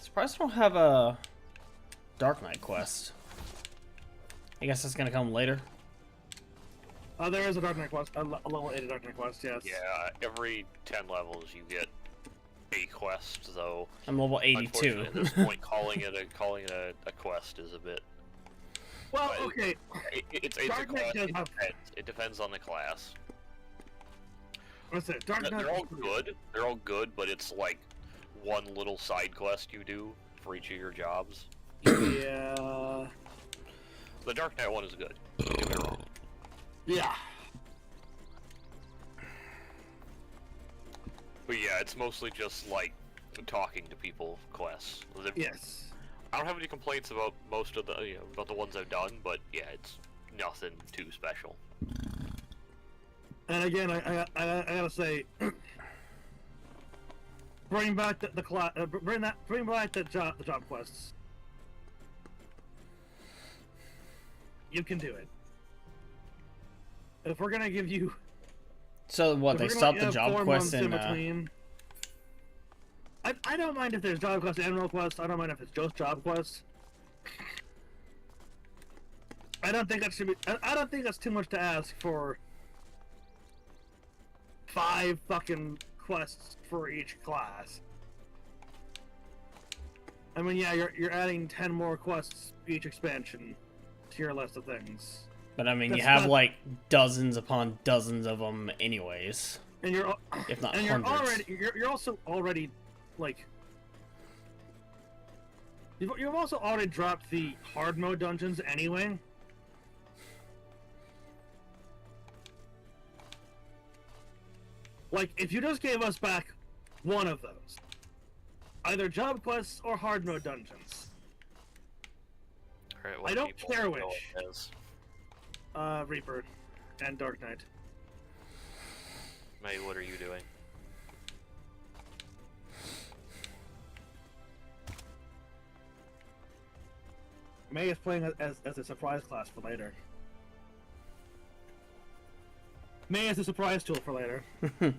Surprised I don't have a Dark Knight quest. I guess that's gonna come later. There is a Dark Knight quest, a level 8 Dark Knight quest, yes. Yeah, every 10 levels you get a quest, though. I'm level 82. At this point, calling it a quest is a bit. Well, okay. It's a quest. It depends on the class. What's it? Dark Knight. They're all good. They're all good, but it's like one little side quest you do for each of your jobs. Yeah. The Dark Knight one is good. Don't get me wrong. Yeah. But yeah, it's mostly just like talking to people quests. Yes. I don't have any complaints about most of the about the ones I've done, but yeah, it's nothing too special. And again, I gotta say, bring back the class, bring back the job quests. You can do it. If we're gonna give you, so what? They stopped the job quest in between. I don't mind if there's job quests and role quests. I don't mind if it's just job quests. I don't think that should be. I don't think that's too much to ask for 5 fucking quests for each class. I mean, yeah, you're adding 10 more quests each expansion to your list of things. But I mean, you have like dozens upon dozens of them, anyways. And you're, if not and hundreds. you're also already like. You've also already dropped the hard mode dungeons anyway. Like, if you just gave us back one of those, either job quests or hard mode dungeons. Alright, what I do don't people care know which. it is? Reaper and Dark Knight. May, what are you doing? May is playing as a surprise class for later. May is a surprise tool for later. I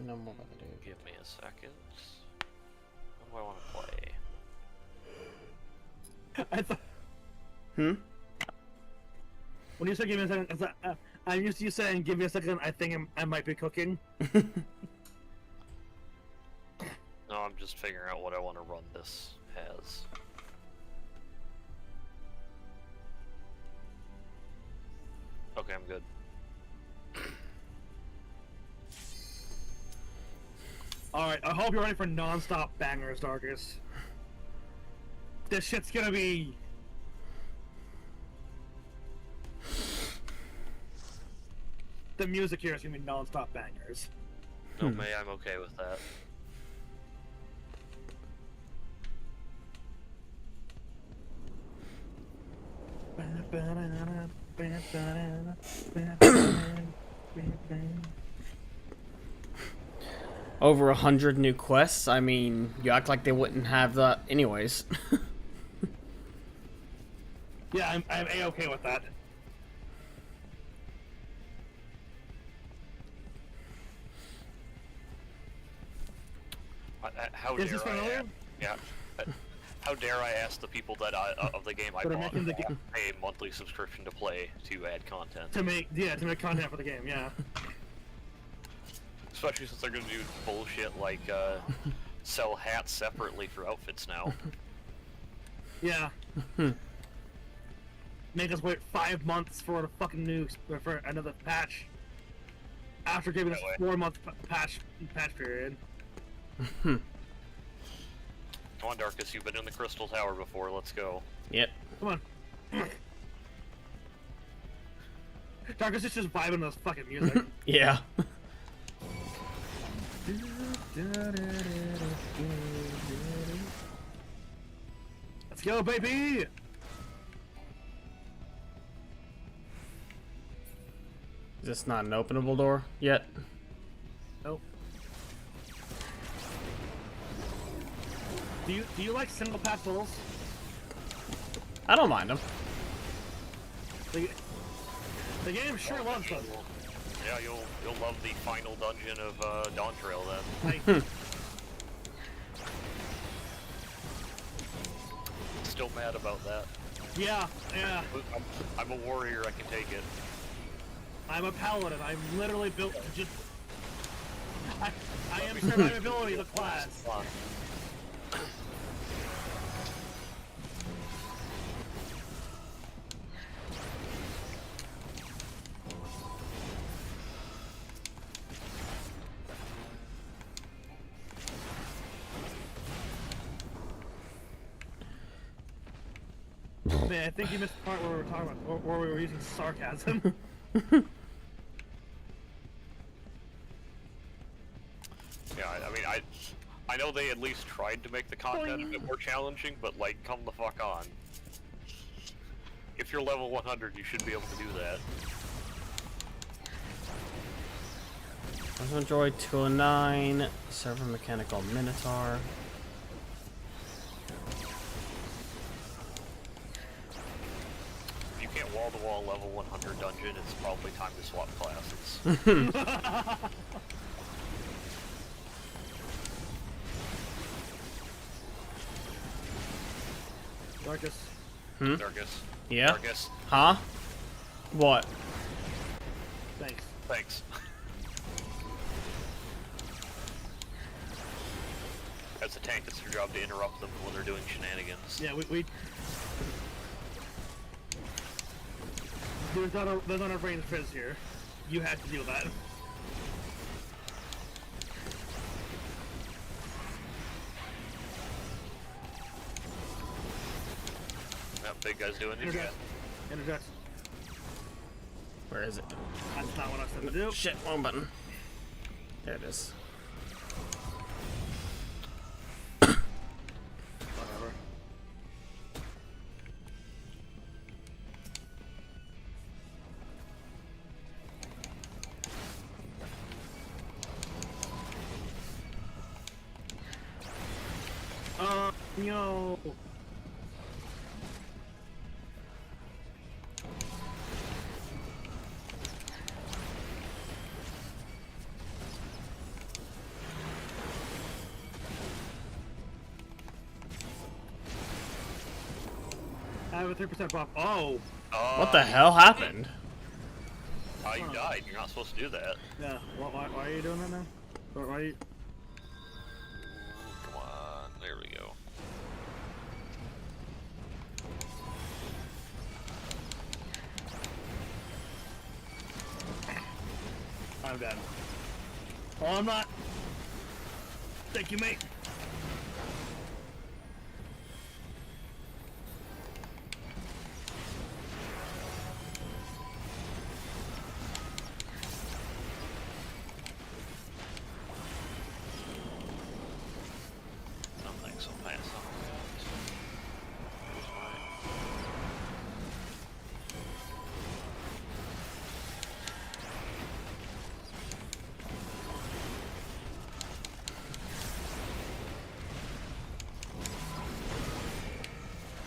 know more about the dude. Give me a second. What do I want to play? I thought. When you said give me a second, I'm used to you saying give me a second. I think I might be cooking. No, I'm just figuring out what I want to run this as. Okay, I'm good. Alright, I hope you're ready for non-stop bangers, Darkus. This shit's gonna be... The music here is gonna be non-stop bangers. No, May, I'm okay with that. Over 100 new quests? I mean, you act like they wouldn't have that anyways. Yeah, I'm A-okay with that. How Is dare this familiar? How dare I ask the people that of the game I That are bought making the game pay a monthly subscription to play to add content. to make content for the game, yeah. Especially since they're gonna do bullshit like sell hats separately for outfits now. Yeah. Make us wait 5 months for a fucking new for another patch. After giving us a 4-month patch period. Come on, Darkus, you've been in the Crystal Tower before. Let's go. Yep. Come on. Darkus is just vibing those fucking music. Yeah. Let's go, baby! Is this not an openable door yet? Nope. Do you like single path pulls? I don't mind them. The game sure loves them. Yeah, you'll love the final dungeon of Dawn Trail then. Like, Still mad about that. yeah. I'm a warrior. I can take it. I'm a paladin. I'm literally built to just. I am survivability of the class. Man, I think you missed the part where we were talking about, where we were using sarcasm. Yeah, I mean, I know they at least tried to make the content a bit more challenging, but like, come the fuck on. If you're level 100, you should be able to do that. Cosmo Droid 209, Server Mechanical Minotaur. If you can't wall-to-wall level 100 dungeon, it's probably time to swap classes. Darkus. Darkus. Yeah? Darkus. Huh? What? Thanks. Thanks. As a tank, it's your job to interrupt them when they're doing shenanigans. Yeah, we there's not a range fizz here. You had to deal with that. That big guy's doing it again. Interject. Where is it? That's not what I said to do. Shit, wrong button. There it is. Whatever. No. I have a 3% buff. Oh! What the hell happened? Oh, you died. You're not supposed to do that. Yeah, why are you doing that now? Why are you... Come on, there we go. I'm dead. Oh, I'm not. Thank you, mate. Something's a pass on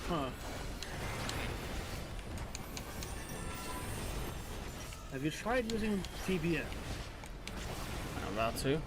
Huh. Have you tried using TBN? I'm about to.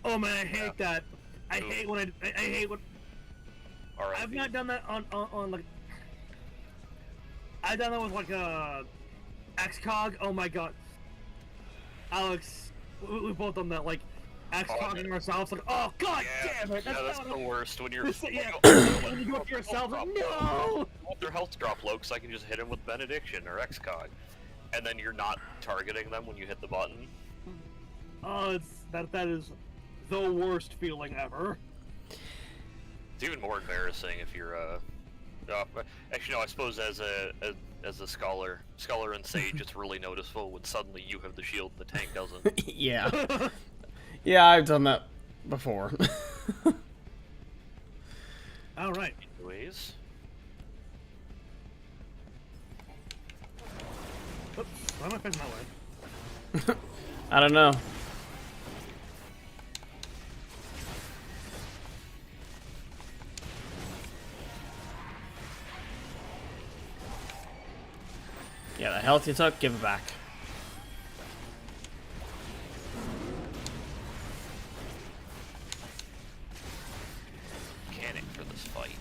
Oh man, I hate that. I hate when I hate when. Alright. I've not done that on like. I've done that with like XCOG. Oh my god. Alex, we both done that like XCOGing ourselves. Like, oh god damn it! That's the worst when you're. Yeah. When you go to yourself, like, no. Want their health drop low, because I can just hit them with Benediction or XCOG, and then you're not targeting them when you hit the button. Oh, that is the worst feeling ever. It's even more embarrassing if you're actually no, I suppose as a scholar and sage, it's really noticeable when suddenly you have the shield and the tank doesn't. Yeah. Yeah, I've done that before. All right. Anyways. Oops, why am I facing that way? I don't know. Yeah, the health you took, give it back. Mechanic for this fight.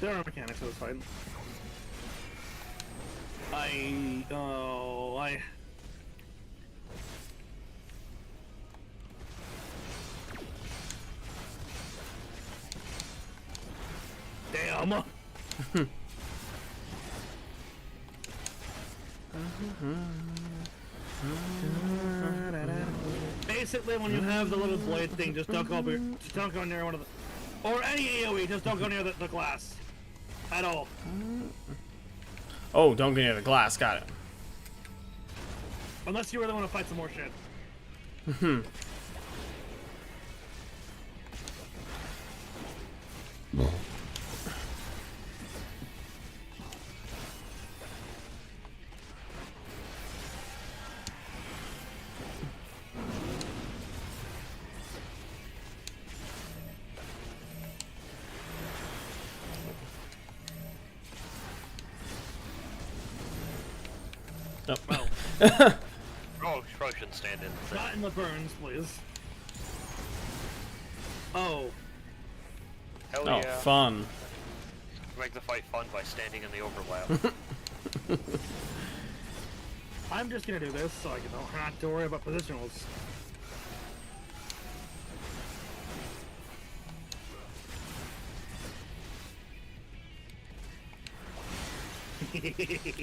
There are mechanics for this fight. Damn. Basically, when you have the little blade thing, just don't go near one of the, or any AOE, just don't go near the glass, at all. Oh, don't go near the glass. Got it. Unless you really want to fight some more shit. Nope. Well. Oh, you probably shouldn't stand in the thing. Not in the burns, please. Oh. Hell Oh, yeah. fun. Make the fight fun by standing in the overlap. I'm just gonna do this so I don't have to worry about positionals.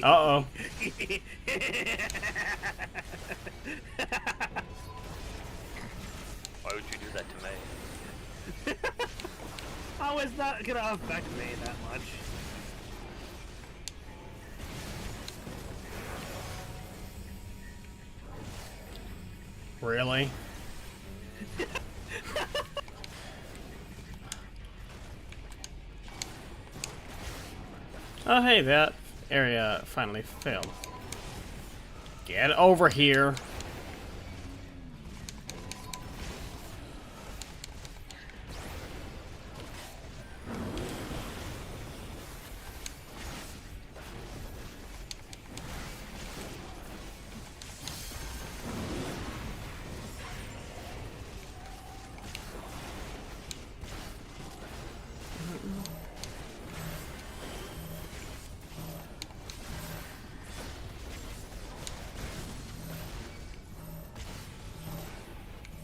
Uh-oh. Why would you do that to me? Oh, it's not gonna affect me that much. Really? Oh, hey, that area finally failed. Get over here.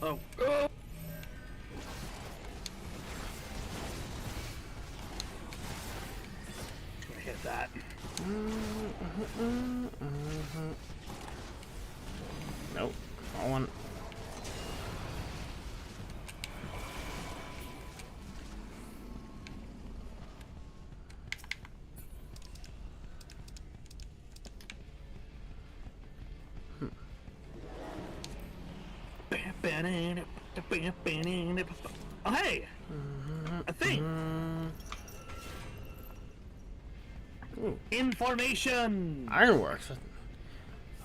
Oh. Gonna hit that. Nope. I want. Oh, hey! A thing! Ooh. Information! Ironworks.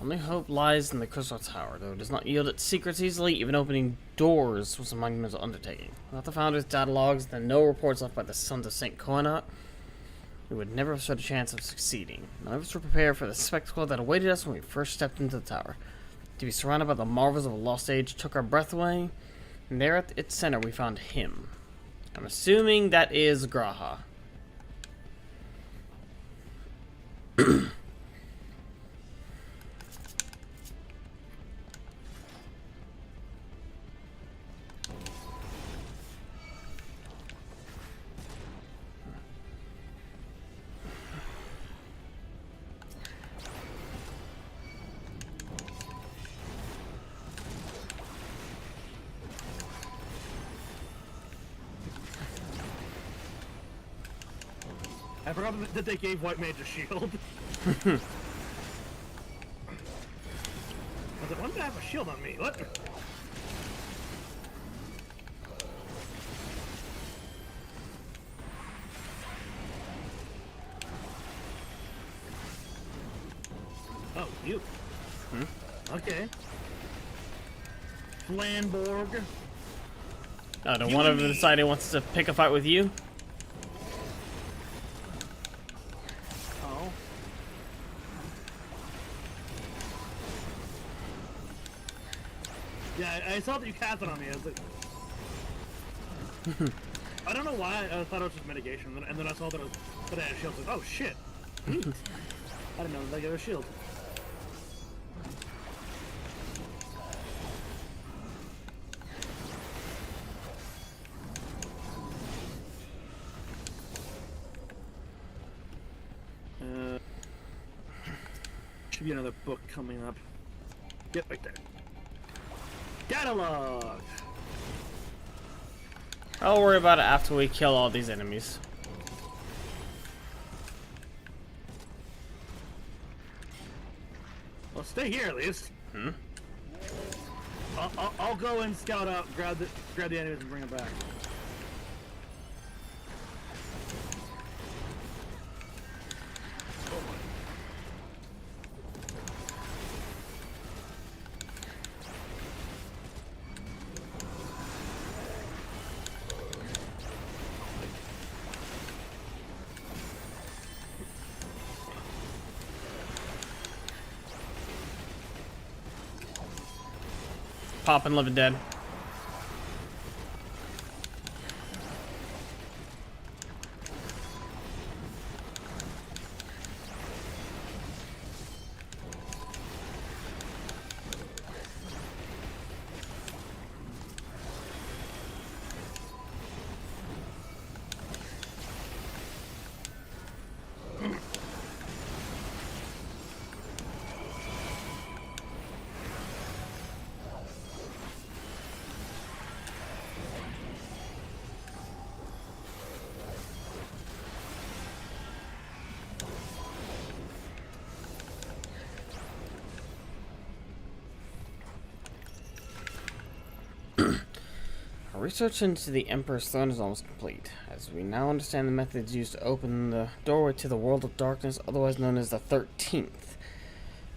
Only hope lies in the Crystal Tower, though it does not yield its secrets easily. Even opening doors was a monumental undertaking. Without the Founder's data logs and no reports left by the Sons of St. Coinot, we would never have stood a chance of succeeding. None of us were prepared for the spectacle that awaited us when we first stepped into the tower. To be surrounded by the marvels of a lost age took our breath away, and there at its center we found him. I'm assuming that is Graha. I forgot that they gave White Mage a shield. I was like, when did I have a shield on me? What? Oh, you. Okay. Flanborg. Oh, the one of them decided wants to pick a fight with you? Oh. Yeah, I saw that you cast it on me. I was like... I don't know why I thought it was just mitigation, and then I saw that I had a shield. I was like, oh shit. Neat. I didn't know that I got a shield. Should be another book coming up. Yep, right there. Catalog! I'll worry about it after we kill all these enemies. Well, stay here at least. I'll go and scout out, grab the enemies and bring them back. Poppin' Living Dead. research into the Emperor's Throne is almost complete, as we now understand the methods used to open the doorway to the World of Darkness, otherwise known as the 13th.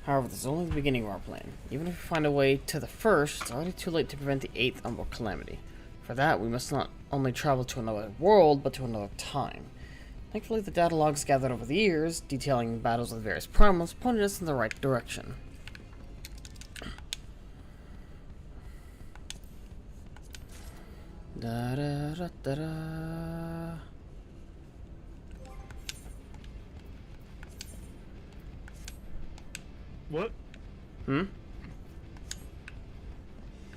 However, this is only the beginning of our plan. Even if we find a way to the first, it's already too late to prevent the 8th Umbral Calamity. For that, we must not only travel to another world, but to another time. Thankfully, the data logs gathered over the years, detailing battles with various primals, pointed us in the right direction. Da da da da da. What?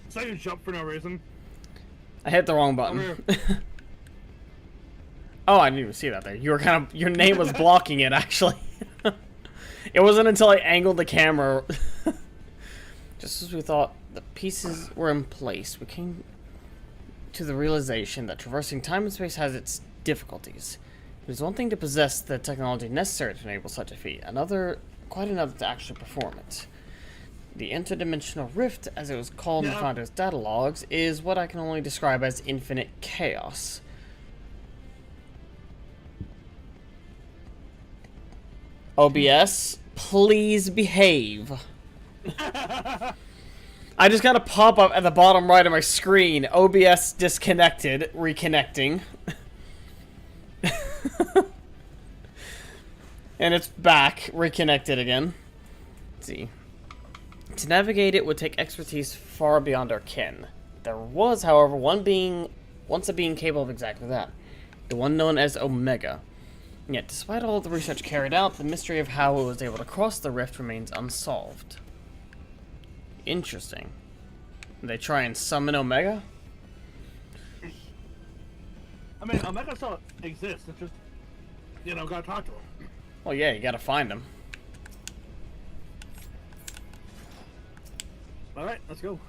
So you jump for no reason? I hit the wrong button. Oh, I didn't even see that there. You were kind of, your name was blocking it, actually. It wasn't until I angled the camera. Just as we thought the pieces were in place, we came to the realization that traversing time and space has its difficulties. It is one thing to possess the technology necessary to enable such a feat, quite another to actually perform it. The interdimensional rift, as it was called in the Founder's data logs, is what I can only describe as infinite chaos. OBS, please behave. I just got a pop-up at the bottom right of my screen. OBS disconnected, reconnecting. And it's back, reconnected again. Let's see. To navigate it would take expertise far beyond our ken. There was, however, once a being capable of exactly that. The one known as Omega. Yet, despite all the research carried out, the mystery of how it was able to cross the rift remains unsolved. Interesting. They try and summon Omega? I mean, Omega still exists. It's just, gotta talk to him. Well, yeah, you gotta find him. Alright, let's go.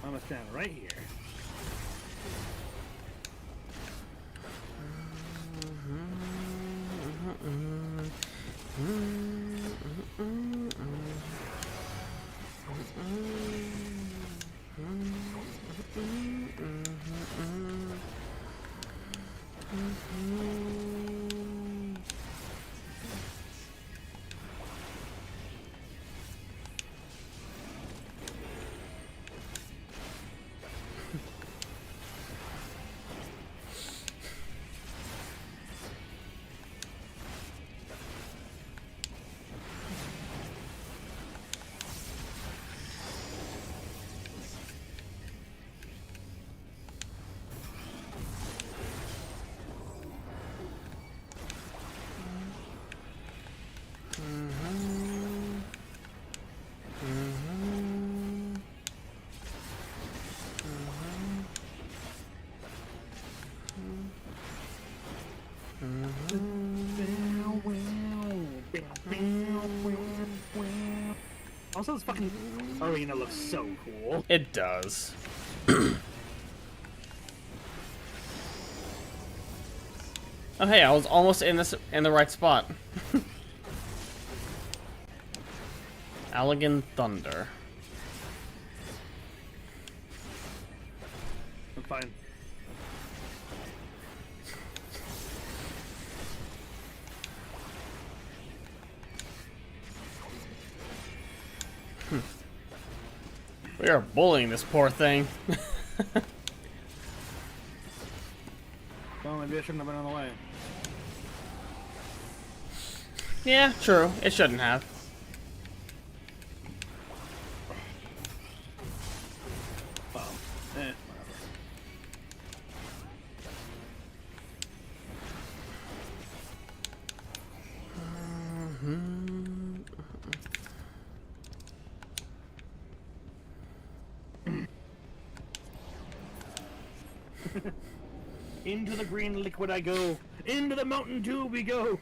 I'm gonna stand right here. Also, this fucking arena looks so cool. It does. Oh hey, I was almost in the right spot. Allegan Thunder. I'm fine. We are bullying this poor thing. Well, maybe I shouldn't have been on the way. Yeah, true. It shouldn't have. Well, Into the green liquid I go. Into the mountain dew we go.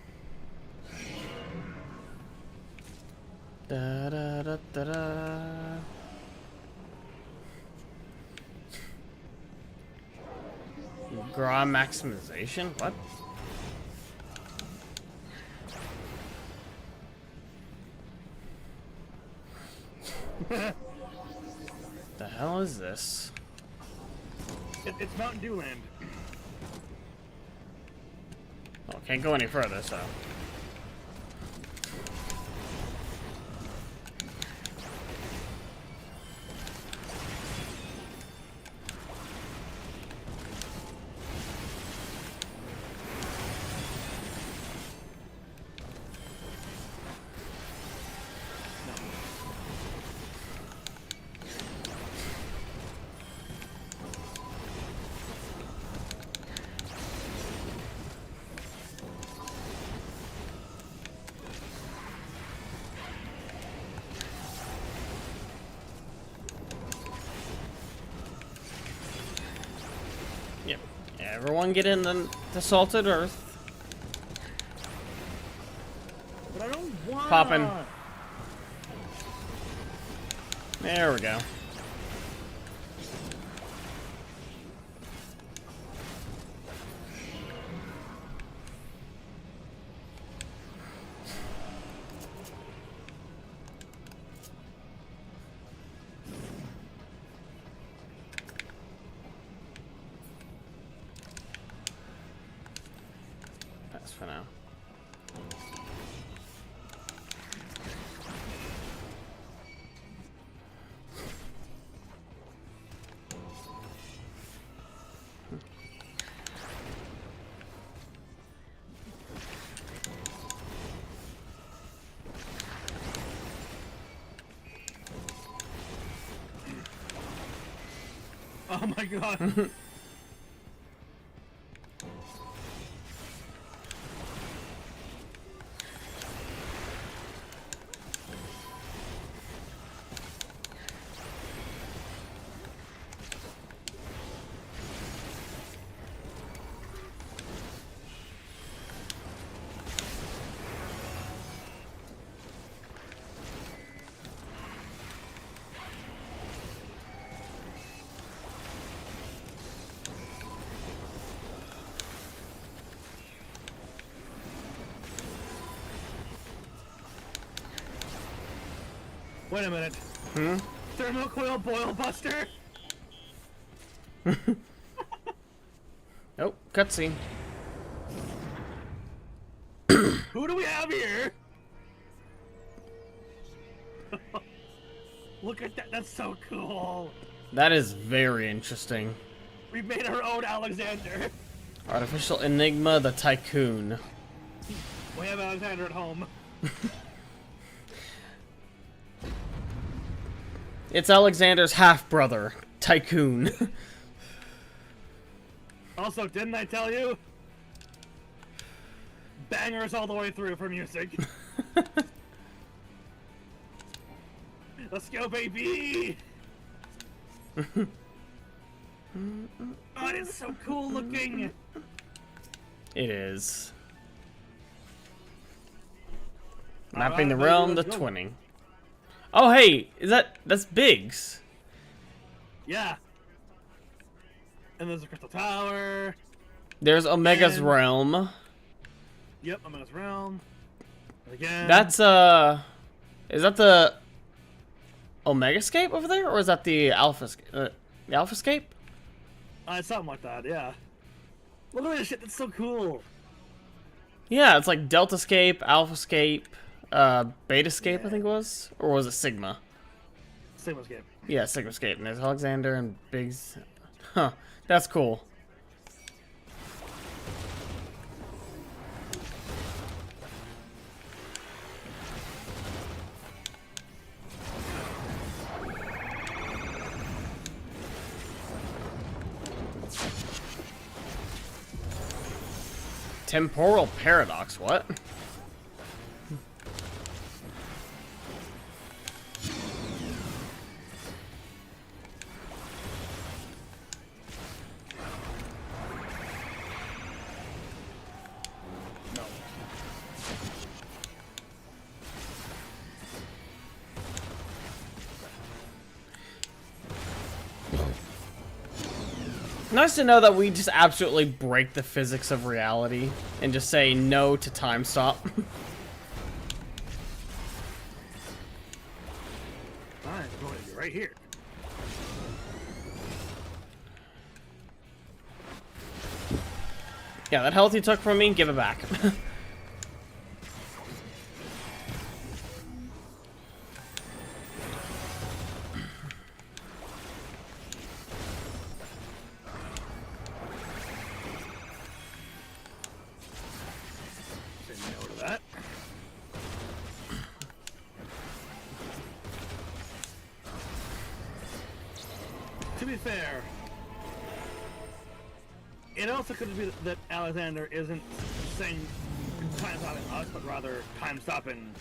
Da da da da da. Gra maximization? What? The hell is this? It's Mountain Dew Land. Oh, can't go any further, so. Yep. Everyone get in the salted earth. But I don't want. Poppin'. There we go. Pass for now. Oh my god. Wait a minute. Hmm? Thermocoil boil buster? Oh, cutscene. Who do we have here? Look at that, that's so cool. That is very interesting. We made our own Alexander. Artificial Enigma the Tycoon. We have Alexander at home. It's Alexander's half-brother, Tycoon. Also, didn't I tell you? Bangers all the way through for music. Let's go, baby! Oh, it's so cool looking! It is. Mapping the realm, the twinning. Oh, hey, that's Biggs? Yeah. And there's a crystal tower. There's Omega's and... realm. Yep, Omega's realm. Again. That's is that the Omegascape over there, or is that the Alphascape? It's something like that, yeah. Look at this shit, that's so cool. Yeah, it's like Deltascape, Alphascape, Betascape, I think it was, or was it Sigma? Sigmascape. Yeah, Sigmascape. And there's Alexander and Biggs. Huh, that's cool. Temporal paradox, what? Nice to know that we just absolutely break the physics of reality and just say no to time stop. Fine, I'm going to be right here. Yeah, that health you took from me, give it back. Say no to that. To be fair, it also could be that Alexander isn't saying time stopping us, but rather time stopping.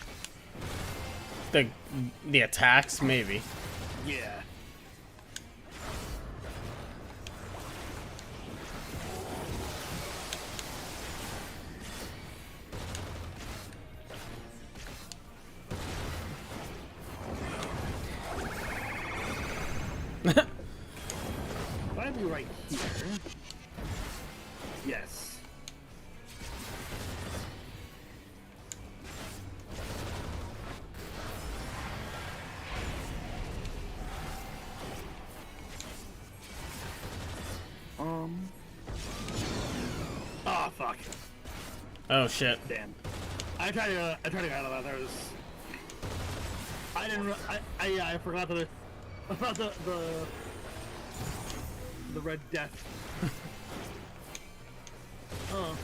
The attacks, maybe. Yeah. Might be right here. Yes. Oh fuck. Oh shit. Damn. I tried to get out of that. There was. I didn't. I forgot about the Red Death. Oh.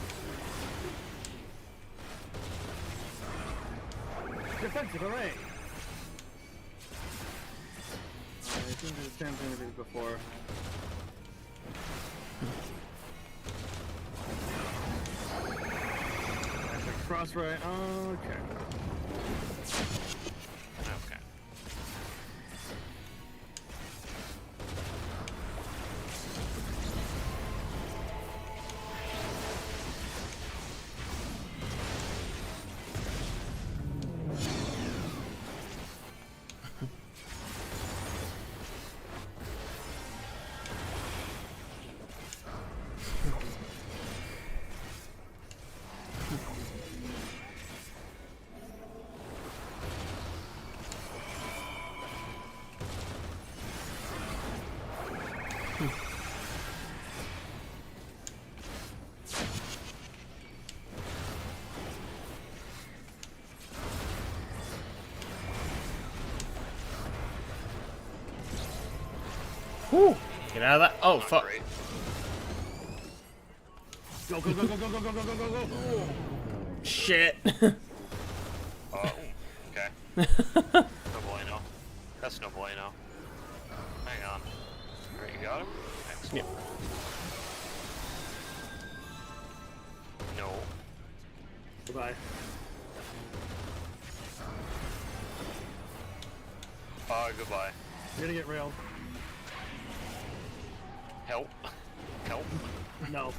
Defensive array. I think it's the same thing we did before. Cross right. Okay. Okay. Whew. Get out of that. Oh, fuck. Great. Go, go, go, go, go, go, go, go, go, go, go. Shit. Okay. No bueno. That's no bueno. Hang on. Alright, you got him? Excellent. Yep. No. Goodbye. Goodbye. You're gonna get railed. Help. Help. No.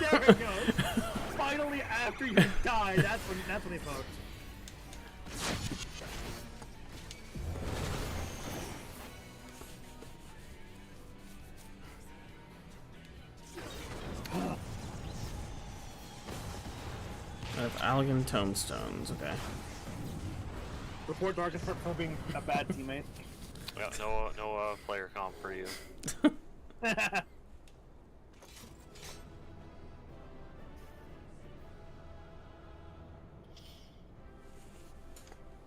There it goes. Finally, after you die, that's when he poked. Allegan tombstones, okay. Report Darkus for being a bad teammate. Yeah, no player comp for you.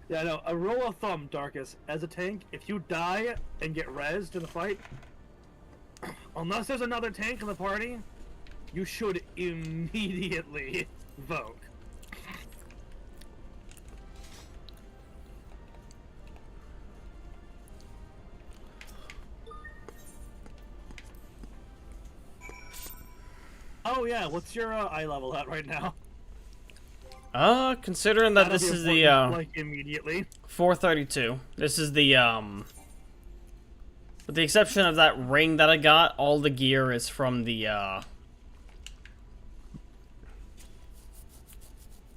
Yeah, no, a rule of thumb, Darkus, as a tank, if you die and get rezzed in the fight, unless there's another tank in the party, you should immediately vote. Oh yeah, what's your eye level at right now? Considering that That'll this be is the, important, like, immediately. 432. This is the, with the exception of that ring that I got, all the gear is from the,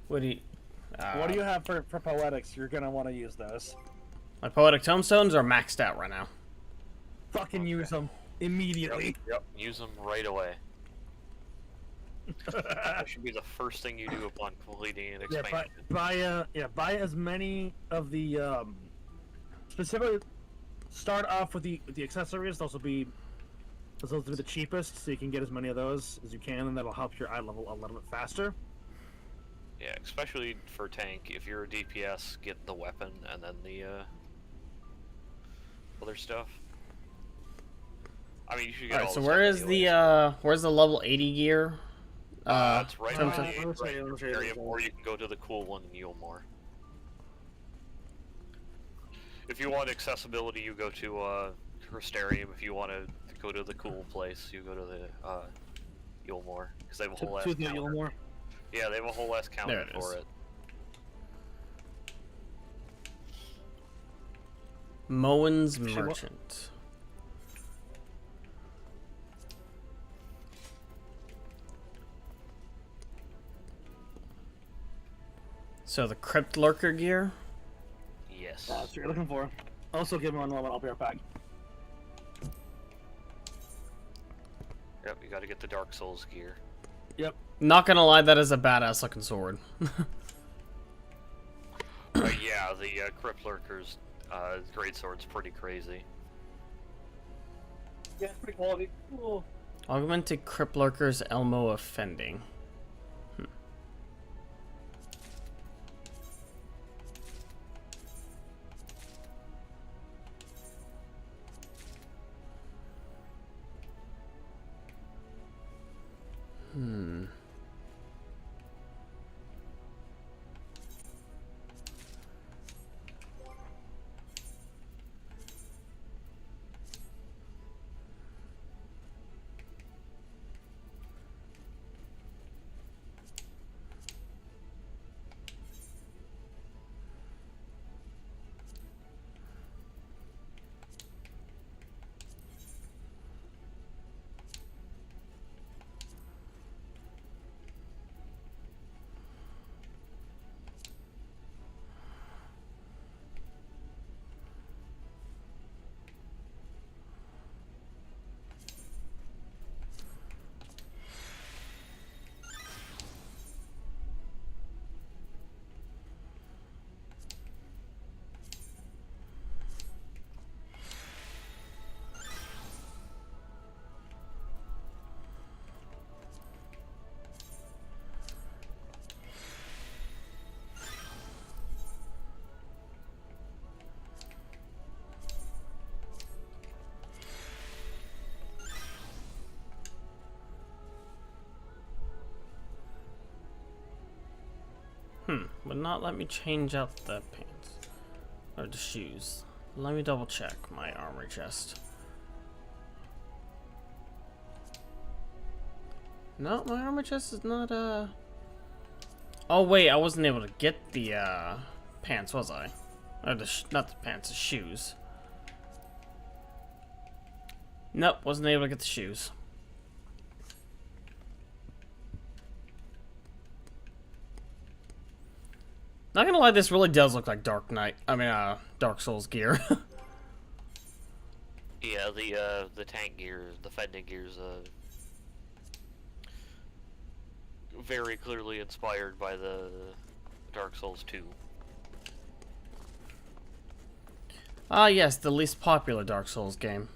what do you have for poetics? You're gonna want to use those. My poetic tombstones are maxed out right now. Fucking use them. immediately. Yep. Use them right away. That should be the first thing you do upon completing an expansion. Buy as many of the specifically start off with the accessories. Those will be the cheapest, so you can get as many of those as you can, and that'll help your eye level a little bit faster. Yeah, especially for tank. If you're a DPS, get the weapon and then the other stuff. I mean, you should get all so the where stuff is anyways. where's the level 80 gear? It's right Tom, on Tom? the area, or you can go to the cool one in Yulmore. If you want accessibility, you go to Crystarium. If you want to go to the cool place, you go to the Yulmore, because they have a whole ass counter. Yulmore. Yeah, they have a whole ass counter for it. Moen's Merchant. So the Crypt Lurker gear? Yes. That's what you're looking for. Also, give me one moment. I'll be right back. Yep, you gotta get the Dark Souls gear. Yep. Not gonna lie, that is a badass looking sword. Yeah, the Crypt Lurker's greatsword's pretty crazy. Yeah, it's pretty quality. Cool. Augmented Crypt Lurker's Elmo Offending. Would not let me change out the pants. Or the shoes. Let me double check my armor chest. No, my armor chest is not, Oh wait, I wasn't able to get the, pants, was I? Or not the pants, the shoes. Nope, wasn't able to get the shoes. Not gonna lie, this really does look like Dark Souls gear. Yeah, the tank gear, the fending gear's very clearly inspired by the Dark Souls 2. Ah, yes, the least popular Dark Souls game.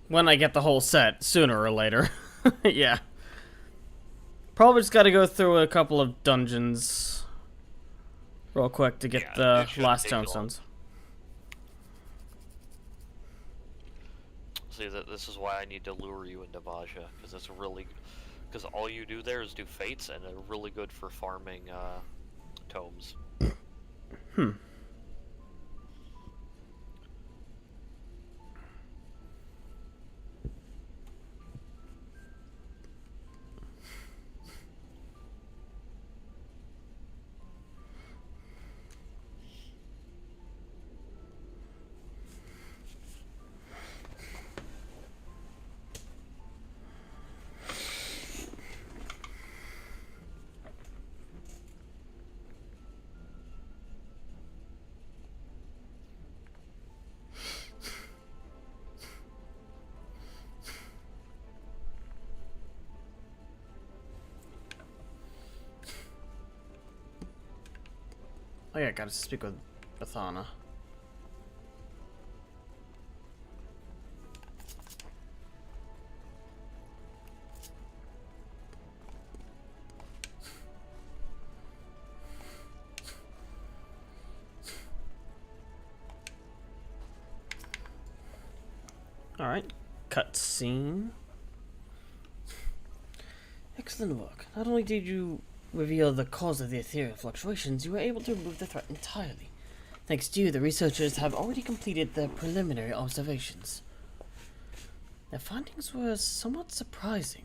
When I get the whole set, sooner or later. Yeah. Probably just gotta go through a couple of dungeons real quick to get the last tombstones. See, this is why I need to lure you into Vaja, because it's really... Because all you do there is do fates, and they're really good for farming tomes. Oh yeah, gotta speak with Bathana. Alright, cutscene. Excellent work. Not only did you reveal the cause of the ethereal fluctuations, you were able to remove the threat entirely. Thanks to you, the researchers have already completed their preliminary observations. Their findings were somewhat surprising.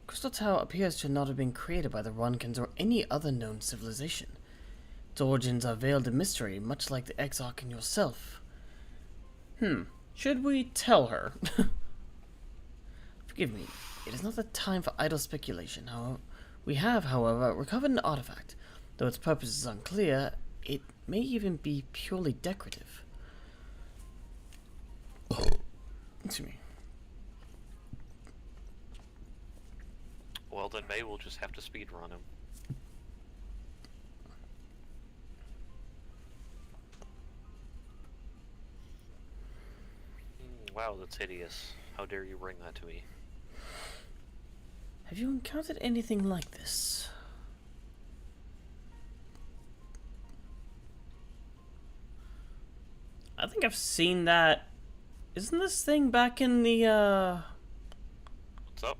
Crystal Tower appears to not have been created by the Runkins or any other known civilization. Its origins are veiled in mystery, much like the Exarch and yourself. Should we tell her? Forgive me, it is not the time for idle speculation. We have, however, recovered an artifact. Though its purpose is unclear, it may even be purely decorative. Excuse me. Well, then May will just have to speedrun him. Wow, that's hideous. How dare you bring that to me? Have you encountered anything like this? I think I've seen that. Isn't this thing back in the, What's up?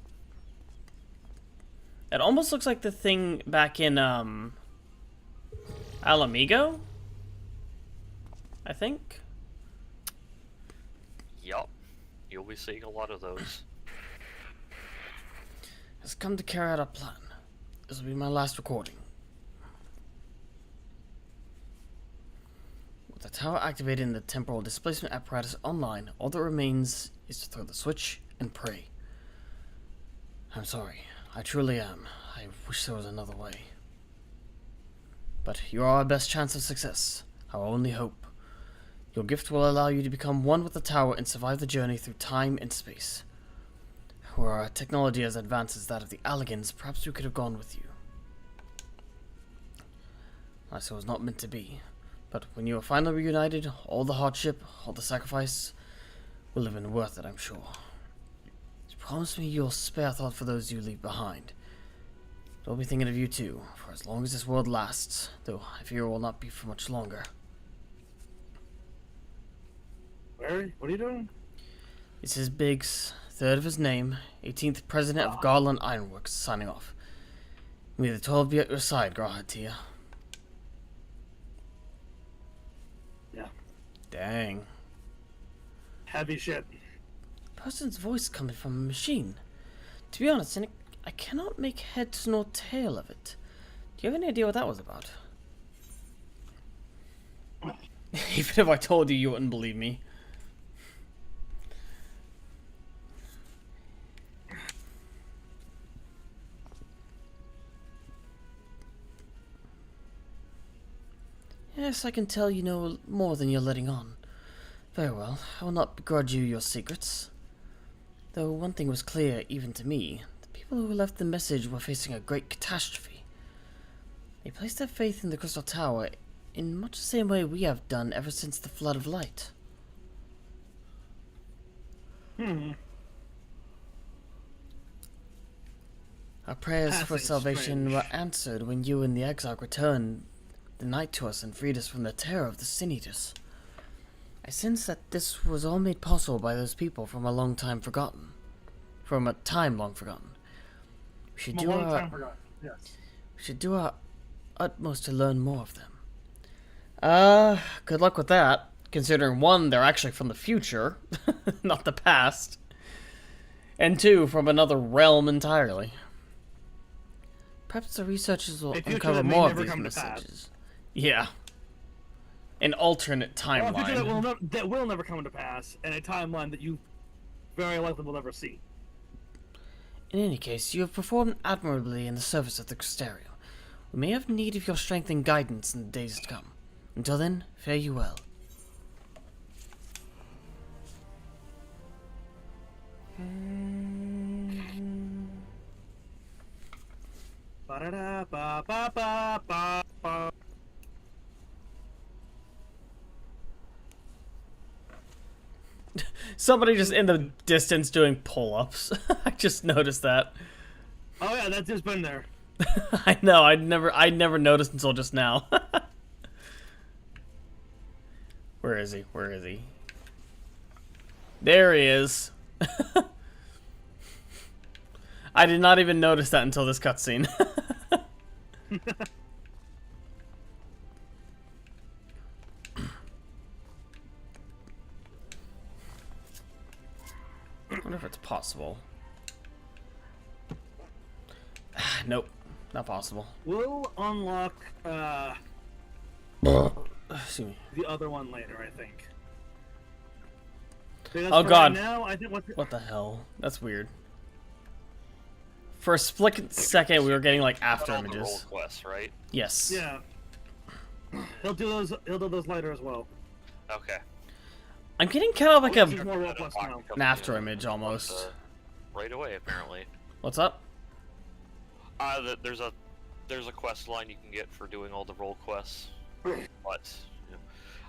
It almost looks like the thing back in, Alamigo? I think? Yup. You'll be seeing a lot of those. Has come to carry out our plan. This will be my last recording. With the tower activated and the temporal displacement apparatus online, all that remains is to throw the switch and pray. I'm sorry. I truly am. I wish there was another way. But you are our best chance of success. Our only hope. Your gift will allow you to become one with the tower and survive the journey through time and space. Were our technology as advanced as that of the Alligans, perhaps we could have gone with you. Alas, it was not meant to be. But when you are finally reunited, all the hardship, all the sacrifice, will have been worth it, I'm sure. So promise me you'll spare thought for those you leave behind. I'll be thinking of you too, for as long as this world lasts, though I fear it will not be for much longer. Barry, what are you doing? This is Biggs, third of his name, 18th President of Garland Ironworks, signing off. May the 12 be at your side, Grahatia. Yeah. Dang. Heavy shit. Person's voice coming from a machine. To be honest, I cannot make head nor tail of it. Do you have any idea what that was about? Even if I told you, you wouldn't believe me. Yes, I can tell you know more than you're letting on. Very well, I will not begrudge you your secrets. Though one thing was clear even to me, the people who left the message were facing a great catastrophe. They placed their faith in the Crystal Tower in much the same way we have done ever since the Flood of Light. Our prayers for salvation were answered when you and the Exarch returned the night to us and freed us from the terror of the Sin Eaters. I sense that this was all made possible by those people from a long time forgotten. From a time long forgotten. We should do our utmost to learn more of them. Good luck with that. Considering one, they're actually from the future, not the past. And two, from another realm entirely. Perhaps the researchers will uncover more of these messages. Yeah. An alternate timeline. Well, a future that will never come to pass, and a timeline that you very likely will never see. In any case, you have performed admirably in the service of the Crystarium. We may have need of your strength and guidance in the days to come. Until then, fare you well. Somebody just in the distance doing pull-ups. I just noticed that. Oh yeah, that's just been there. I know. I never noticed until just now. Where is he? Where is he? There he is. I did not even notice that until this cutscene. I wonder if it's possible. Nope, not possible. We'll unlock Excuse me. the other one later, I think. Oh god. Now, I think what the hell? That's weird. For a split second, we were getting like after images. Roll quests, right? Yes. Yeah. He'll do those. He'll do those later as well. Okay. I'm getting kind of like More role quests now. an after image almost. Right away, apparently. What's up? There's a quest line you can get for doing all the role quests, but you know,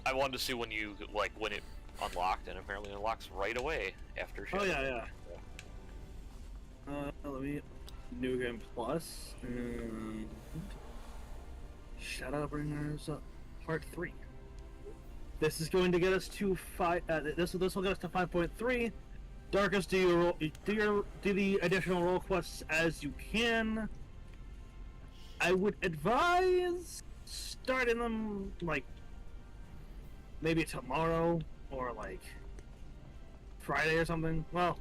I wanted to see when it unlocked, and apparently it unlocks right away after. Oh yeah. Let me New Game Plus and Shadowbringers Part 3. This is going to get us to this will get us to 5.3. Darkus, do the additional role quests as you can. I would advise starting them like maybe tomorrow or like Friday or something. Well,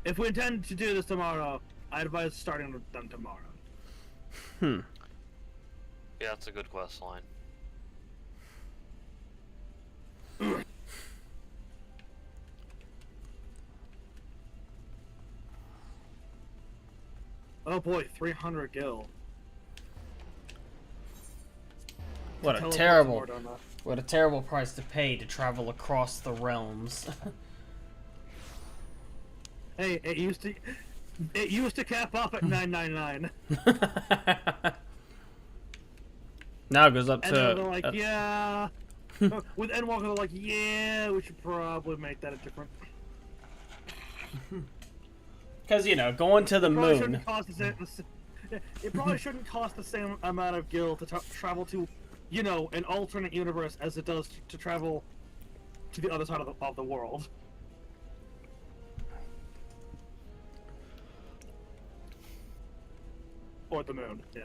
if we intend to do this tomorrow, I advise starting them tomorrow. Yeah, that's a good quest line. Oh boy, 300 gil. What a terrible price to pay to travel across the realms. Hey, it used to cap off at 999. Now it goes up and to. they're like, yeah. With Endwalker, they're like, yeah, we should probably make that a different. Because going to the moon. It probably shouldn't cost the same amount of gil to travel to, an alternate universe as it does to travel to the other side of the world. Or the moon, yeah.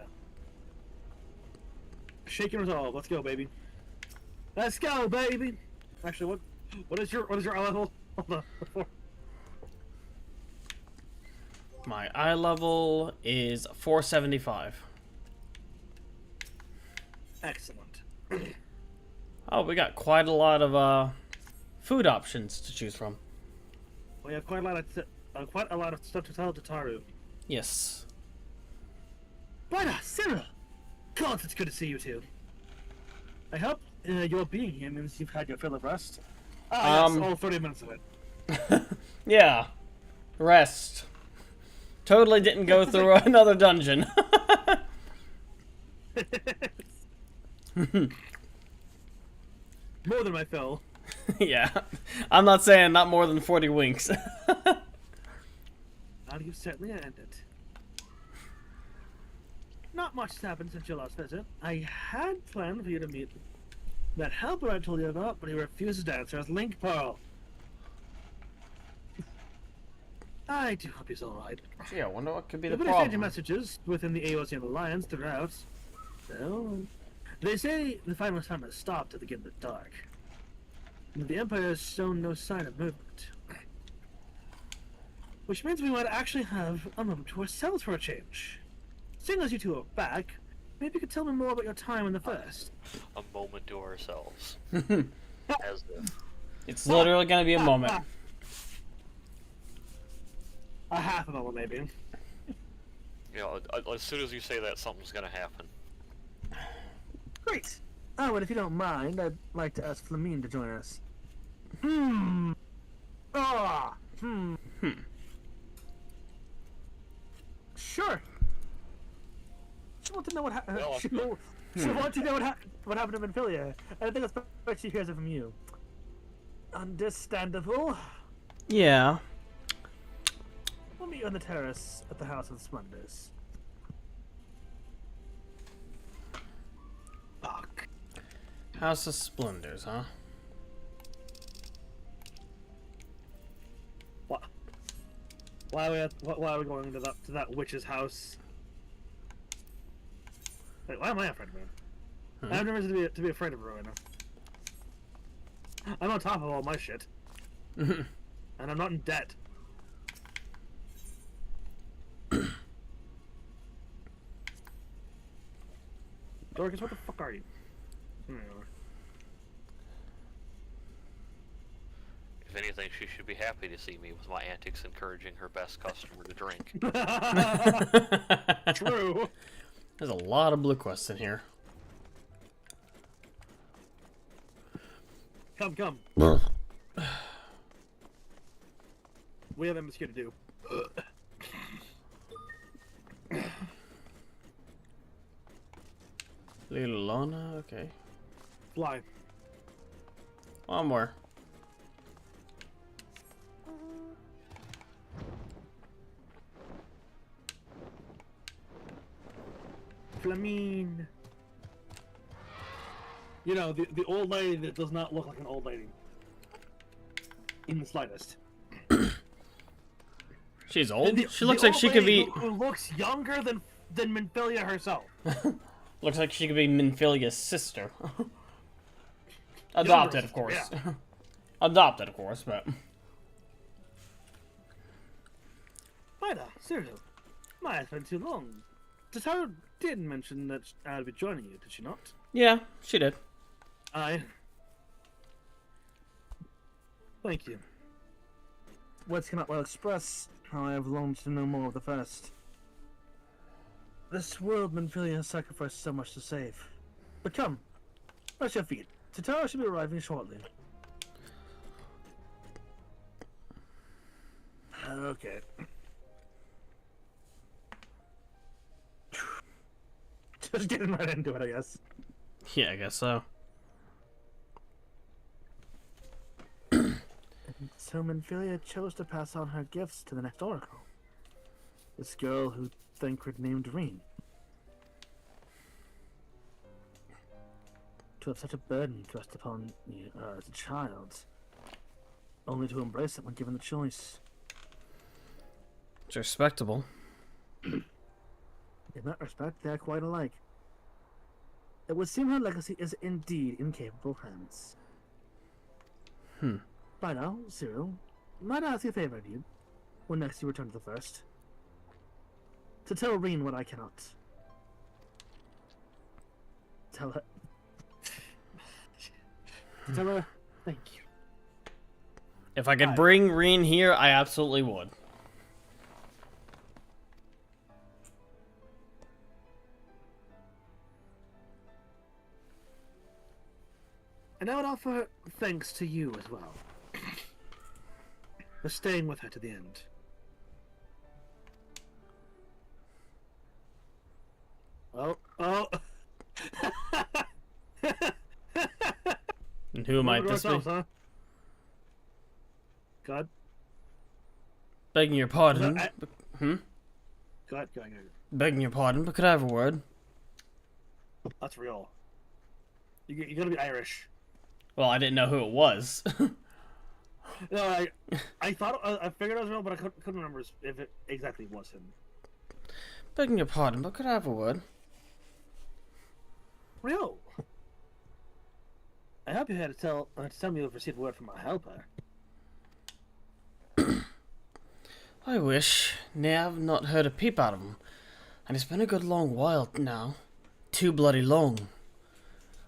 Shake and resolve. Let's go, baby. Let's go, baby. Actually, what is your eye level? Hold on. My eye level is 475. Excellent. Oh, we got quite a lot of food options to choose from. We have quite a lot of stuff to tell to Taru. Yes. Brother, Cyril! God, it's good to see you two. I hope your being here means you've had your fill of rest. Yes, all 30 minutes of it. Yeah. Rest. Totally didn't go through another dungeon. More than my fill. Yeah. I'm not saying not more than 40 winks. Now you've certainly earned it. Not much has happened since your last visit. I had planned for you to meet that helper I told you about, but he refuses to answer as Link Pearl. I do hope he's alright. Gee, I wonder what could be the I've been problem. exchanging messages within the Aosian Alliance throughout. So, they say the final time has stopped at the Gimlet Dark. The Empire has shown no sign of movement. Which means we might actually have a moment to ourselves for a change. Seeing as you two are back, maybe you could tell me more about your time in the First. A moment to ourselves. As if. It's literally gonna be a moment. A half a moment, maybe. As soon as you say that, something's gonna happen. Great! Oh, and if you don't mind, I'd like to ask Flamine to join us. Sure. She will want to know what happened. Well, She'll want to know what happened to Minfilia. I think it's better she hears it from you. Understandable. Yeah. We'll meet you on the terrace at the House of Splendors. Fuck. House of Splendors, huh? What? Why are we going to that witch's house? Wait, why am I afraid of her? I have no reason to be afraid of her right now. I'm on top of all my shit. And I'm not in debt. Dorcas, what the fuck are you? If anything, she should be happy to see me with my antics encouraging her best customer to drink. True. There's a lot of blue quests in here. Come. We have MSQ to do. Little Lana, okay. Fly. One more. Flamine. You know, the old lady that does not look like an old lady. In the slightest. She's old? She looks like she could be... Who looks younger than Minfilia herself. Looks like she could be Minfilia's sister. Adopted, of course. Yeah. Adopted, of course, but... Maida, Cyril. Maya's been too long. Tataro did mention that I would be joining you, did she not? Yeah, she did. Thank you. Words cannot well express how I have longed to know more of the first. This world Minfilia has sacrificed so much to save. But come, rest your feet. Tataro should be arriving shortly. Okay. Just getting right into it, I guess. Yeah, I guess so. So Minfilia chose to pass on her gifts to the next oracle. This girl who Thancred named Reen. To have such a burden thrust upon you as a child, only to embrace it when given the choice. It's respectable. In that respect, they are quite alike. It would seem her legacy is indeed in capable hands. By now, Cyril, might I ask you a favor of you, when next you return to the first? To tell Reen what I cannot. Tell her... Tell her, thank you. If I could bring Reen here, I absolutely would. And I would offer thanks to you as well. For staying with her to the end. Oh. And who might this be? Huh? God? Begging your pardon. Go. Begging your pardon, but could I have a word? That's real. You gotta be Irish. Well, I didn't know who it was. No, I thought I figured it was real, but I couldn't remember if it exactly was him. Begging your pardon, but could I have a word? Real. I hope you had to tell me you've received word from my helper. I wish. Nay, I've not heard a peep out of him, and it's been a good long while now. Too bloody long.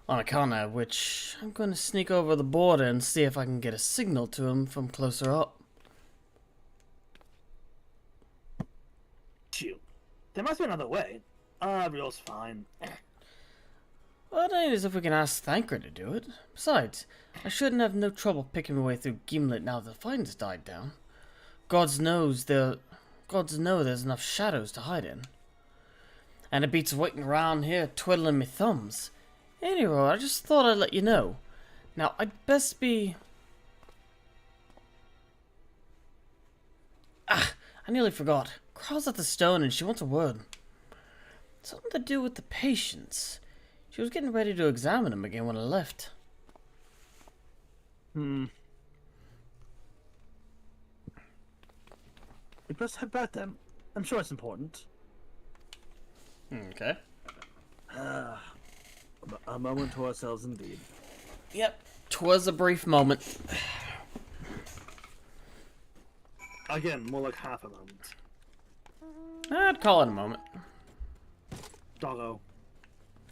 On account of which, I'm going to sneak over the border and see if I can get a signal to him from closer up. Shoot. There must be another way. Real's fine. Well, it ain't as if we can ask Thancred to do it. Besides, I shouldn't have no trouble picking my way through Gimlet now the fighting's died down. Gods know there's enough shadows to hide in. And it beats waiting around here twiddling me thumbs. Anyway, I just thought I'd let you know. Now, I'd best be... Ah, I nearly forgot. Crawls at the stone and she wants a word. Something to do with the patients. She was getting ready to examine him again when I left. We best head back then. I'm sure it's important. Okay. A moment to ourselves indeed. Yep. 'Twas a brief moment. Again, more like half a moment. I'd call it a moment. Doggo.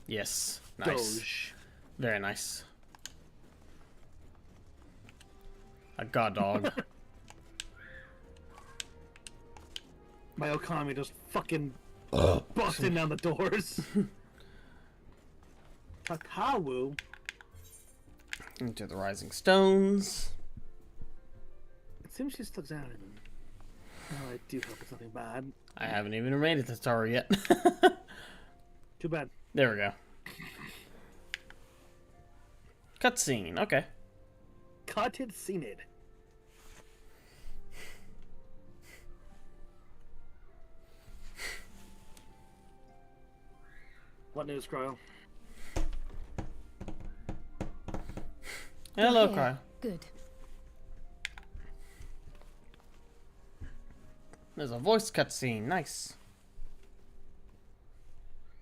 Yes. Nice. Doge. Very nice. A god dog. My Okami just fucking busting down the doors. Takawu. Into the rising stones. It seems she's still examining them. Oh, I do hope it's nothing bad. I haven't even made it to Taru yet. Too bad. There we go. Cutscene, okay. Cotted seen it. What news, Cryo? Hello, Here. Cryo. Good. There's a voice cutscene, nice.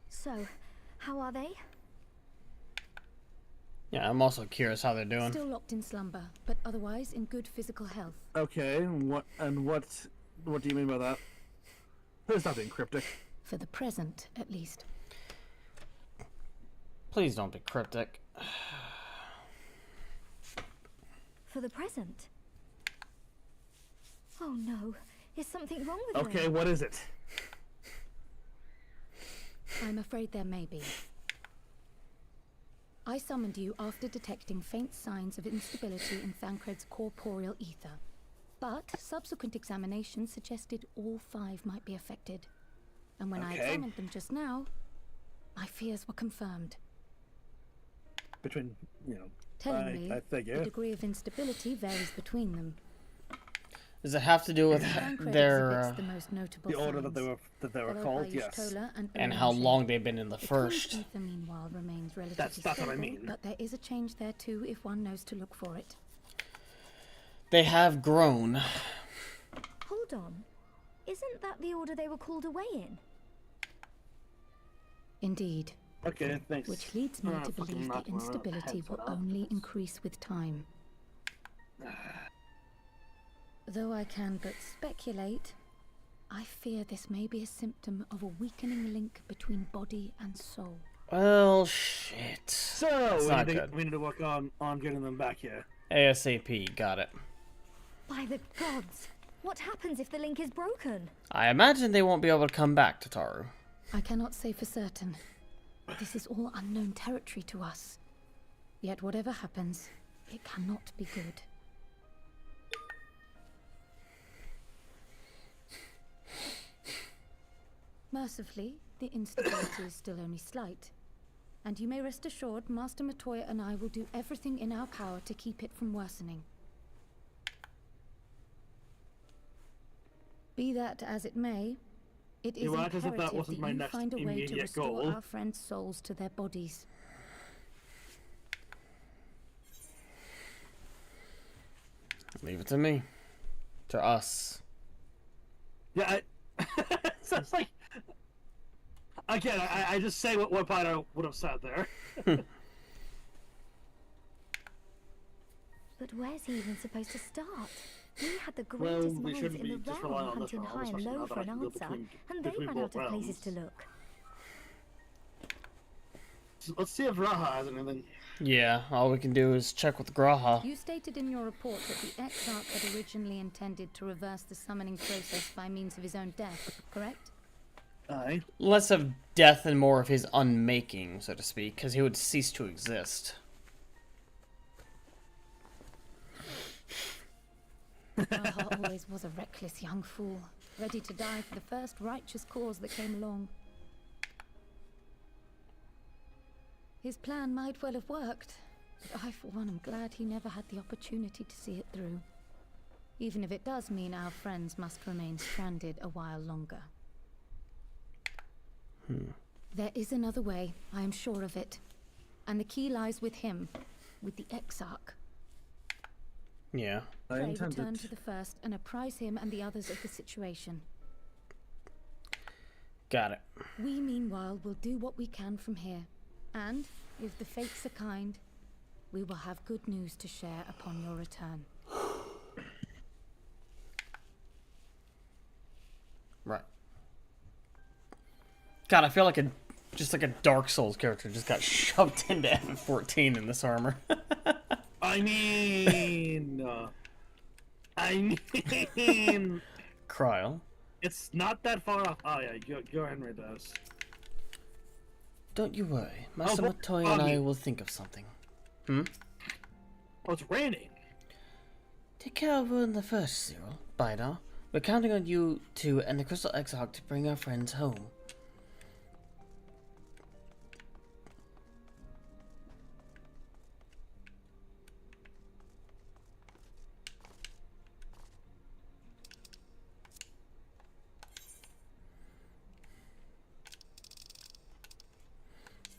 So, how are they? Yeah, I'm also curious how they're doing. Still locked in slumber, but otherwise in good physical health. Okay, what do you mean by that? There's nothing cryptic. For the present, at least. Please don't be cryptic. For the present? Oh no, is something wrong with Okay, them? what is it? I'm afraid there may be. I summoned you after detecting faint signs of instability in Thancred's corporeal ether. But subsequent examination suggested all 5 might be affected. And when I examined them just now, my fears were confirmed. Between, you know, Telling me, I figure. the degree of instability varies between them. Does it have to do with Thancred their exhibits the most notable The order signs, that they were followed called, by yes. Y'shtola and how Uranshe. long they've been in the The first? current ether, meanwhile, remains relatively That's stable, what I mean. but there is a change there too if one knows to look for it. They have grown. Hold on. Isn't that the order they were called away in? Indeed. Okay, thanks. Which leads me to fucking believe knock the one on the instability head will for that. only increase with time. Though I can but speculate, I fear this may be a symptom of a weakening link between body and soul. Well, shit. So It's not good. we need to work on getting them back here. ASAP, got it. By the gods! What happens if the link is broken? I imagine they won't be able to come back to Taru. I cannot say for certain. This is all unknown territory to us. Yet whatever happens, it cannot be good. Mercifully, the instability is still only slight. And you may rest assured Master Matoya and I will do everything in our power to keep it from worsening. Be that as it may, it is You're right, as if imperative that wasn't my you next find a way to immediate restore goal. our friends' souls to their bodies. Leave it to me. To us. Yeah, so it's like again, I just say what part I would have said there. But where's he even supposed to start? We had the Well, greatest we minds shouldn't in be the just realm relying on this hunting realm, high and especially low now for that I an can go answer, between and they ran both out of places realms. to look. Let's see if Raha has anything. Yeah, all we can do is check with Graha. You stated in your report that the Exarch had originally intended to reverse the summoning process by means of his own death, correct? Aye. Less of death and more of his unmaking, so to speak, because he would cease to exist. Raha always was a reckless young fool, ready to die for the first righteous cause that came along. His plan might well have worked, but I, for one, am glad he never had the opportunity to see it through. Even if it does mean our friends must remain stranded a while longer. There is another way, I am sure of it. And the key lies with him, with the Exarch. Yeah. Pray return to the first and apprise him and the others of the situation. Got it. We, meanwhile, will do what we can from here. And, if the fates are kind, we will have good news to share upon your return. Right. God, I feel like just like a Dark Souls character just got shoved into F14 in this armor. I mean... Kryl. It's not that far off. Oh yeah, your Henry does. Don't you worry. Master Matoy and I will think of something. Oh, it's raining. Take care of her in the first, Cyril. Bidar. We're counting on you two and the Crystal Exarch to bring our friends home.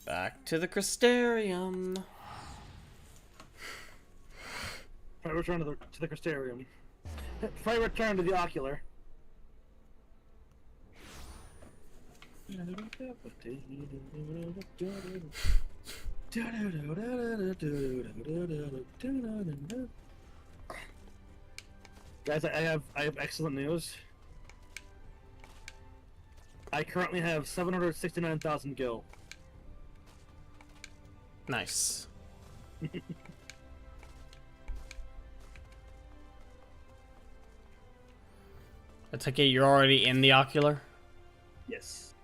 Back to the Crystarium. Right, return to the Crystarium. Try return to the Ocular. Guys, I have excellent news. I currently have 769,000 gil. Nice. I take it you're already in the Ocular? Yes.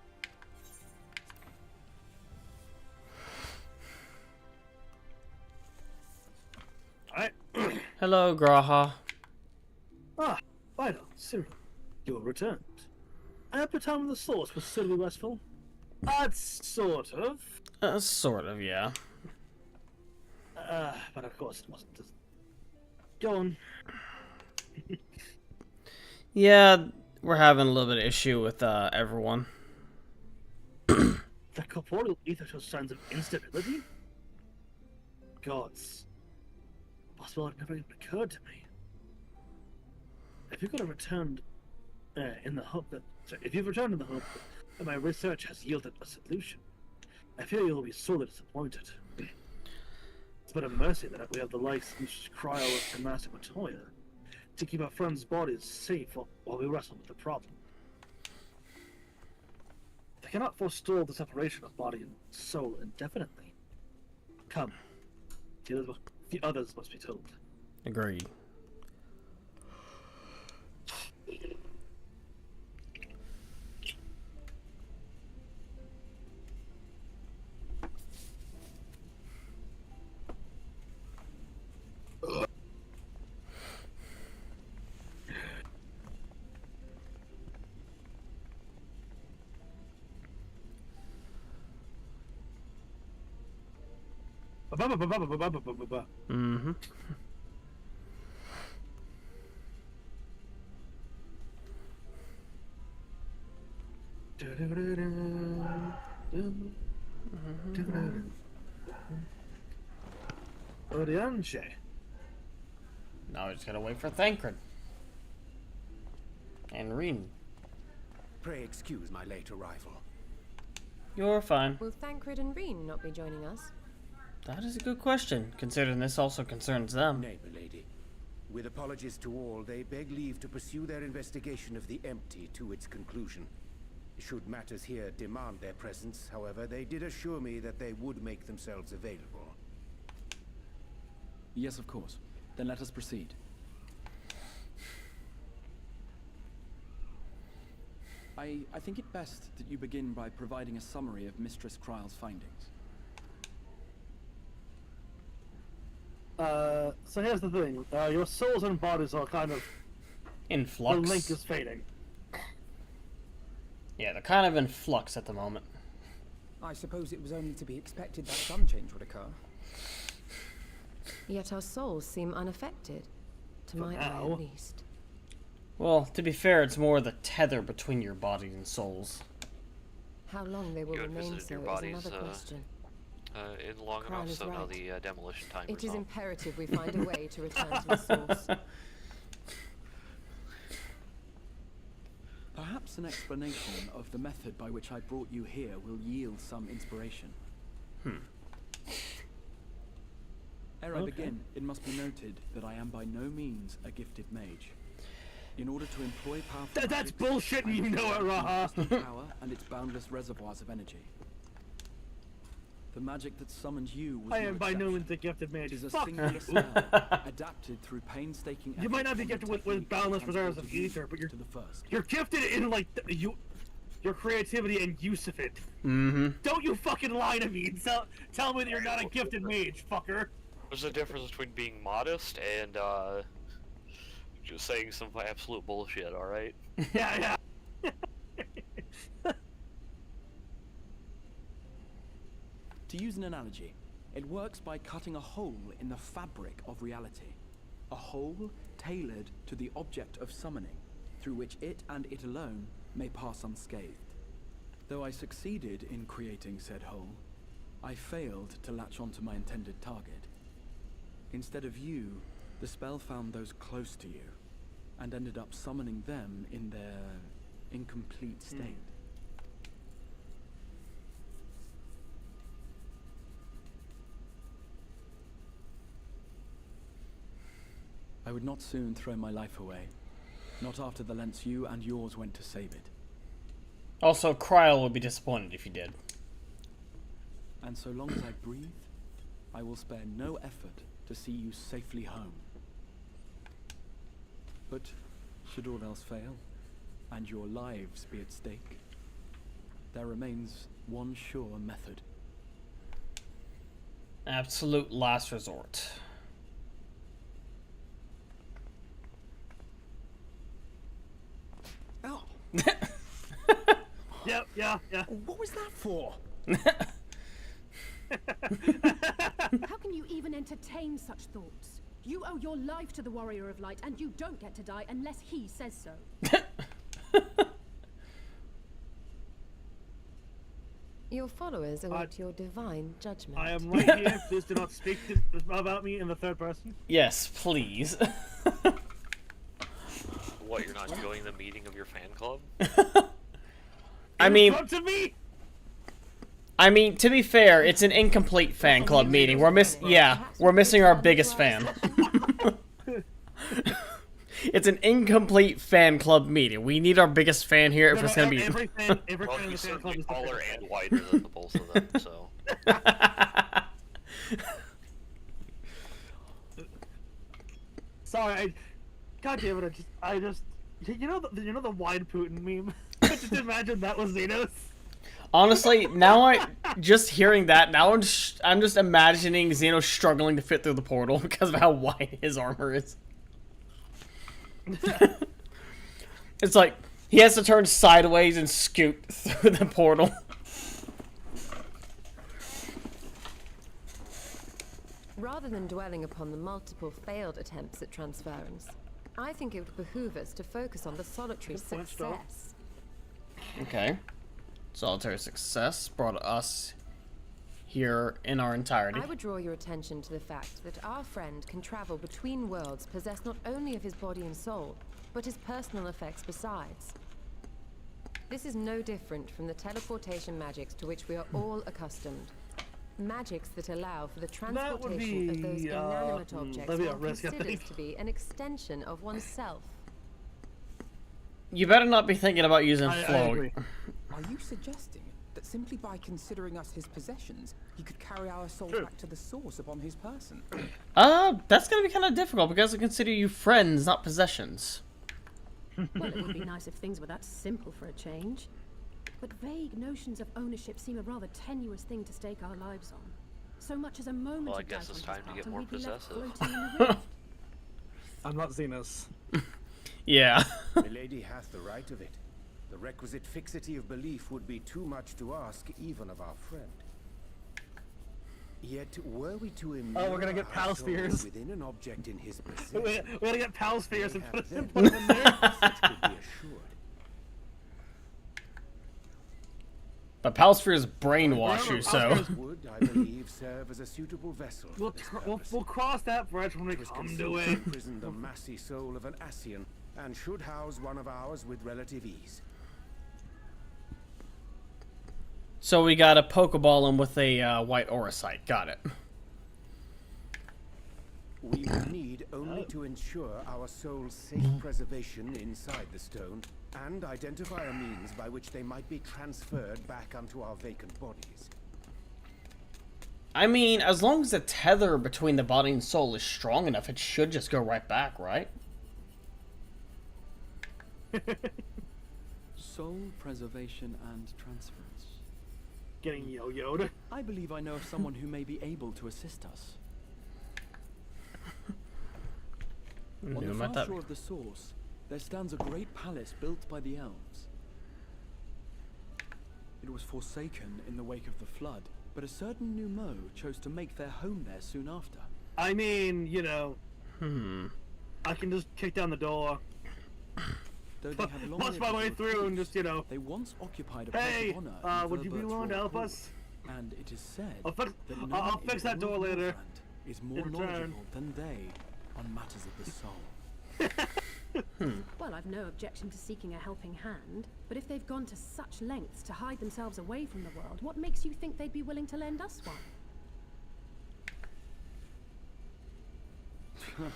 Alright. Hello, Graha. Ah, Vital, Cyril. You have returned. I hope your time with the source was suitably restful. Sort of. Sort of, yeah. But of course it wasn't. Go on. Yeah, we're having a little bit of issue with everyone. The corporeal ether shows signs of instability? Gods. Possible it never even occurred to me. If you could have returned in the hope that... Sorry, if you've returned in the hope that my research has yielded a solution, I fear you'll be sorely disappointed. It's but a mercy that we have the likes of Mrs. Kryl and Master Matoya to keep our friends' bodies safe while we wrestle with the problem. They cannot forestall the separation of body and soul indefinitely. Come. The others must be told. Agreed. Mm-hmm. Now we just gotta wait for Thancred. And Reen. Pray excuse my late arrival. You're fine. Will Thancred and Reen not be joining us? That is a good question, considering this also concerns them. Nay, milady. With apologies to all, they beg leave to pursue their investigation of the empty to its conclusion. Should matters here demand their presence, however, they did assure me that they would make themselves available. Yes, of course. Then let us proceed. I think it best that you begin by providing a summary of Mistress Kryl's findings. So here's the thing. Your souls and bodies are kind of... in flux. The link is fading. Yeah, they're kind of in flux at the moment. I suppose it was only to be expected that some change would occur. Yet our souls seem unaffected. To my eye, at least. Well, to be fair, it's more the tether between your bodies and souls. How long they will remain so is another question. In long Crown enough, is so now right. the demolition time It is is up. imperative we find a way to return to the source. Perhaps an explanation of the method by which I brought you here will yield some inspiration. Ere I begin, it must be noted that I am by no means a gifted mage. In order to employ powerful That's magics, bullshit and I you know it, utilize Raha. the crystal power and its boundless reservoirs of energy. The magic that summoned you was I am by no exception. means a gifted mage. It is a Fuck singular you. spell, adapted through painstaking You might effort not be from the gifted with technique boundless that reserves of transported ether, but you to the first. you're gifted in like your creativity and use of it. Mm-hmm. Don't you fucking lie to me and tell me that you're not a gifted mage, fucker. There's a difference between being modest and just saying some absolute bullshit. All right. Yeah. To use an analogy, it works by cutting a hole in the fabric of reality. A hole tailored to the object of summoning, through which it and it alone may pass unscathed. Though I succeeded in creating said hole, I failed to latch onto my intended target. Instead of you, the spell found those close to you, and ended up summoning them in their incomplete state. I would not soon throw my life away. Not after the lengths you and yours went to save it. Also, Kryl would be disappointed if you did. And so long as I breathe, I will spare no effort to see you safely home. But should all else fail, and your lives be at stake, there remains one sure method. Absolute last resort. Oh. Yeah. What was that for? How can you even entertain such thoughts? You owe your life to the Warrior of Light, and you don't get to die unless he says so. Your followers await your divine judgment. I am right here. Please do not speak about me in the third person. Yes, please. What, you're not joining the meeting of your fan club? I mean, to be fair, it's an incomplete fan club meeting. We're missing our biggest fan. It's an incomplete fan club meeting. We need our biggest fan here if it's gonna be. Every fan in the fan club is taller and wider than the both of them. So. Sorry, God damn it! I just, you know the wide Putin meme. I just imagine that was Xenos. Honestly, now just hearing that, now I'm just imagining Xeno struggling to fit through the portal because of how wide his armor is. It's like he has to turn sideways and scoot through the portal. Rather than dwelling upon the multiple failed attempts at transference, I think it would behoove us to focus on the solitary success. Okay. Solitary success brought us here in our entirety. I would draw your attention to the fact that our friend can travel between worlds possessed not only of his body and soul, but his personal effects besides. This is no different from the teleportation magics to which we are all accustomed. Magics that allow for the transportation of those inanimate objects one considers to be an extension of oneself. You better not be thinking about using flow. Are you suggesting that simply by considering us his possessions, he could carry our souls back to the source upon his person? That's gonna be kind of difficult because I consider you friends, not possessions. Well, it would be nice if things were that simple for a change. But vague notions of ownership seem a rather tenuous thing to stake our lives on. So much as a moment Well, I of doubt guess it's on his time to part, get and more we'd be left possessive. floating in the rift. I'm not Xenos. Yeah. The lady hath the right of it. The requisite fixity of belief would be too much to ask even of our friend. Yet, were we to immure we're gonna get our pal soul spheres. within an object in his possession, we gotta get pal spheres and put them then in there. such could be assured. But Palspheres brainwash you, so. Would, I believe, serve as a suitable vessel. We'll cross that bridge when we come to it. Imprison the massy soul of an Ascian, and should house one of ours with relative ease. So we gotta Pokeball him with a white Auracite. Got it. We would need only to ensure our soul's safe preservation inside the stone, and identify a means by which they might be transferred back onto our vacant bodies. I mean, as long as the tether between the body and soul is strong enough, it should just go right back, right? Soul preservation and transference. Getting yo-yoed. I believe I know of someone who may be able to assist us. On the far shore of the source, there stands a great palace built by the elves. It was forsaken in the wake of the flood, but a certain Numo chose to make their home there soon after. I mean, you know, I can just kick down the door, bust my way through, and just, you know, they once occupied a place of honor. Hey, would you be willing to help us? And it is said I'll fix that door later. Is more knowledgeable than they on matters of the soul. Well, I've no objection to seeking a helping hand, but if they've gone to such lengths to hide themselves away from the world, what makes you think they'd be willing to lend us one?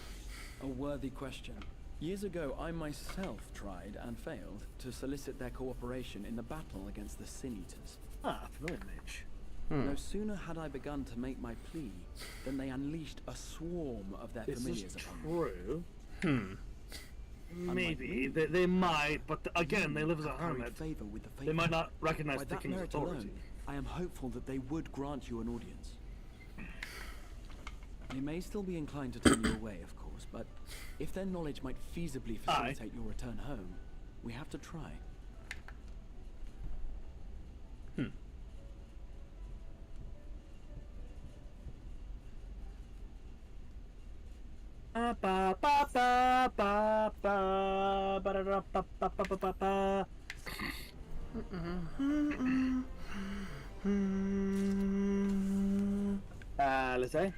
A worthy question. Years ago, I myself tried and failed to solicit their cooperation in the battle against the Sin Eaters. Familiar mage. No sooner had I begun to make my plea than they unleashed a swarm of their familiars upon me. True. Maybe they might, but again, they live as a hermit. They might not recognize the king's authority. I am hopeful that they would grant you an audience. They may still be inclined to turn you away, of course, but if their knowledge might feasibly facilitate your return home, we have to try. Let's say.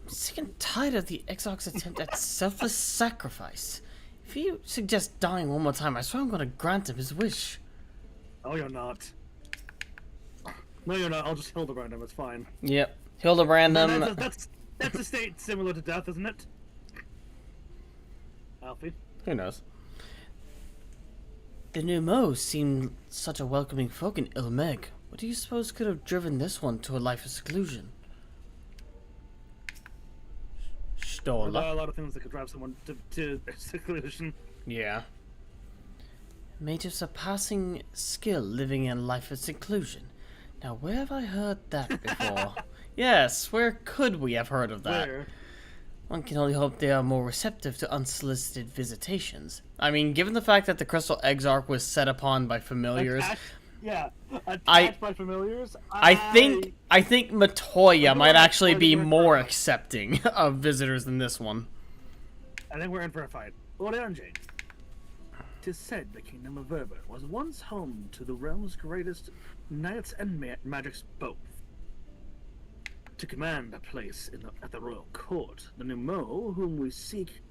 I'm sick and tired of the Exarch's attempt at selfless sacrifice. If you suggest dying one more time, I swear I'm going to grant him his wish. Oh, you're not. No, you're not. I'll just Hildebrand him. It's fine. Yep. Hildebrand him. That's a state similar to death, isn't it? Alfie? Who knows? The Numo seemed such a welcoming folk in Ilmeg. What do you suppose could have driven this one to a life of seclusion? Stola. There are a lot of things that could drive someone to seclusion. Yeah. Mage of surpassing skill living in life of seclusion. Now, where have I heard that before? Yes, where could we have heard of that? Where? One can only hope they are more receptive to unsolicited visitations. I mean, given the fact that the Crystal Exarch was set upon by familiars... Attacked by familiars? I think Matoya might actually be more accepting of visitors than this one. I think we're in for a fight. Lord Anjay. 'Tis said the kingdom of Verber was once home to the realm's greatest knights and magics both. To command a place at the royal court, the Numo whom we seek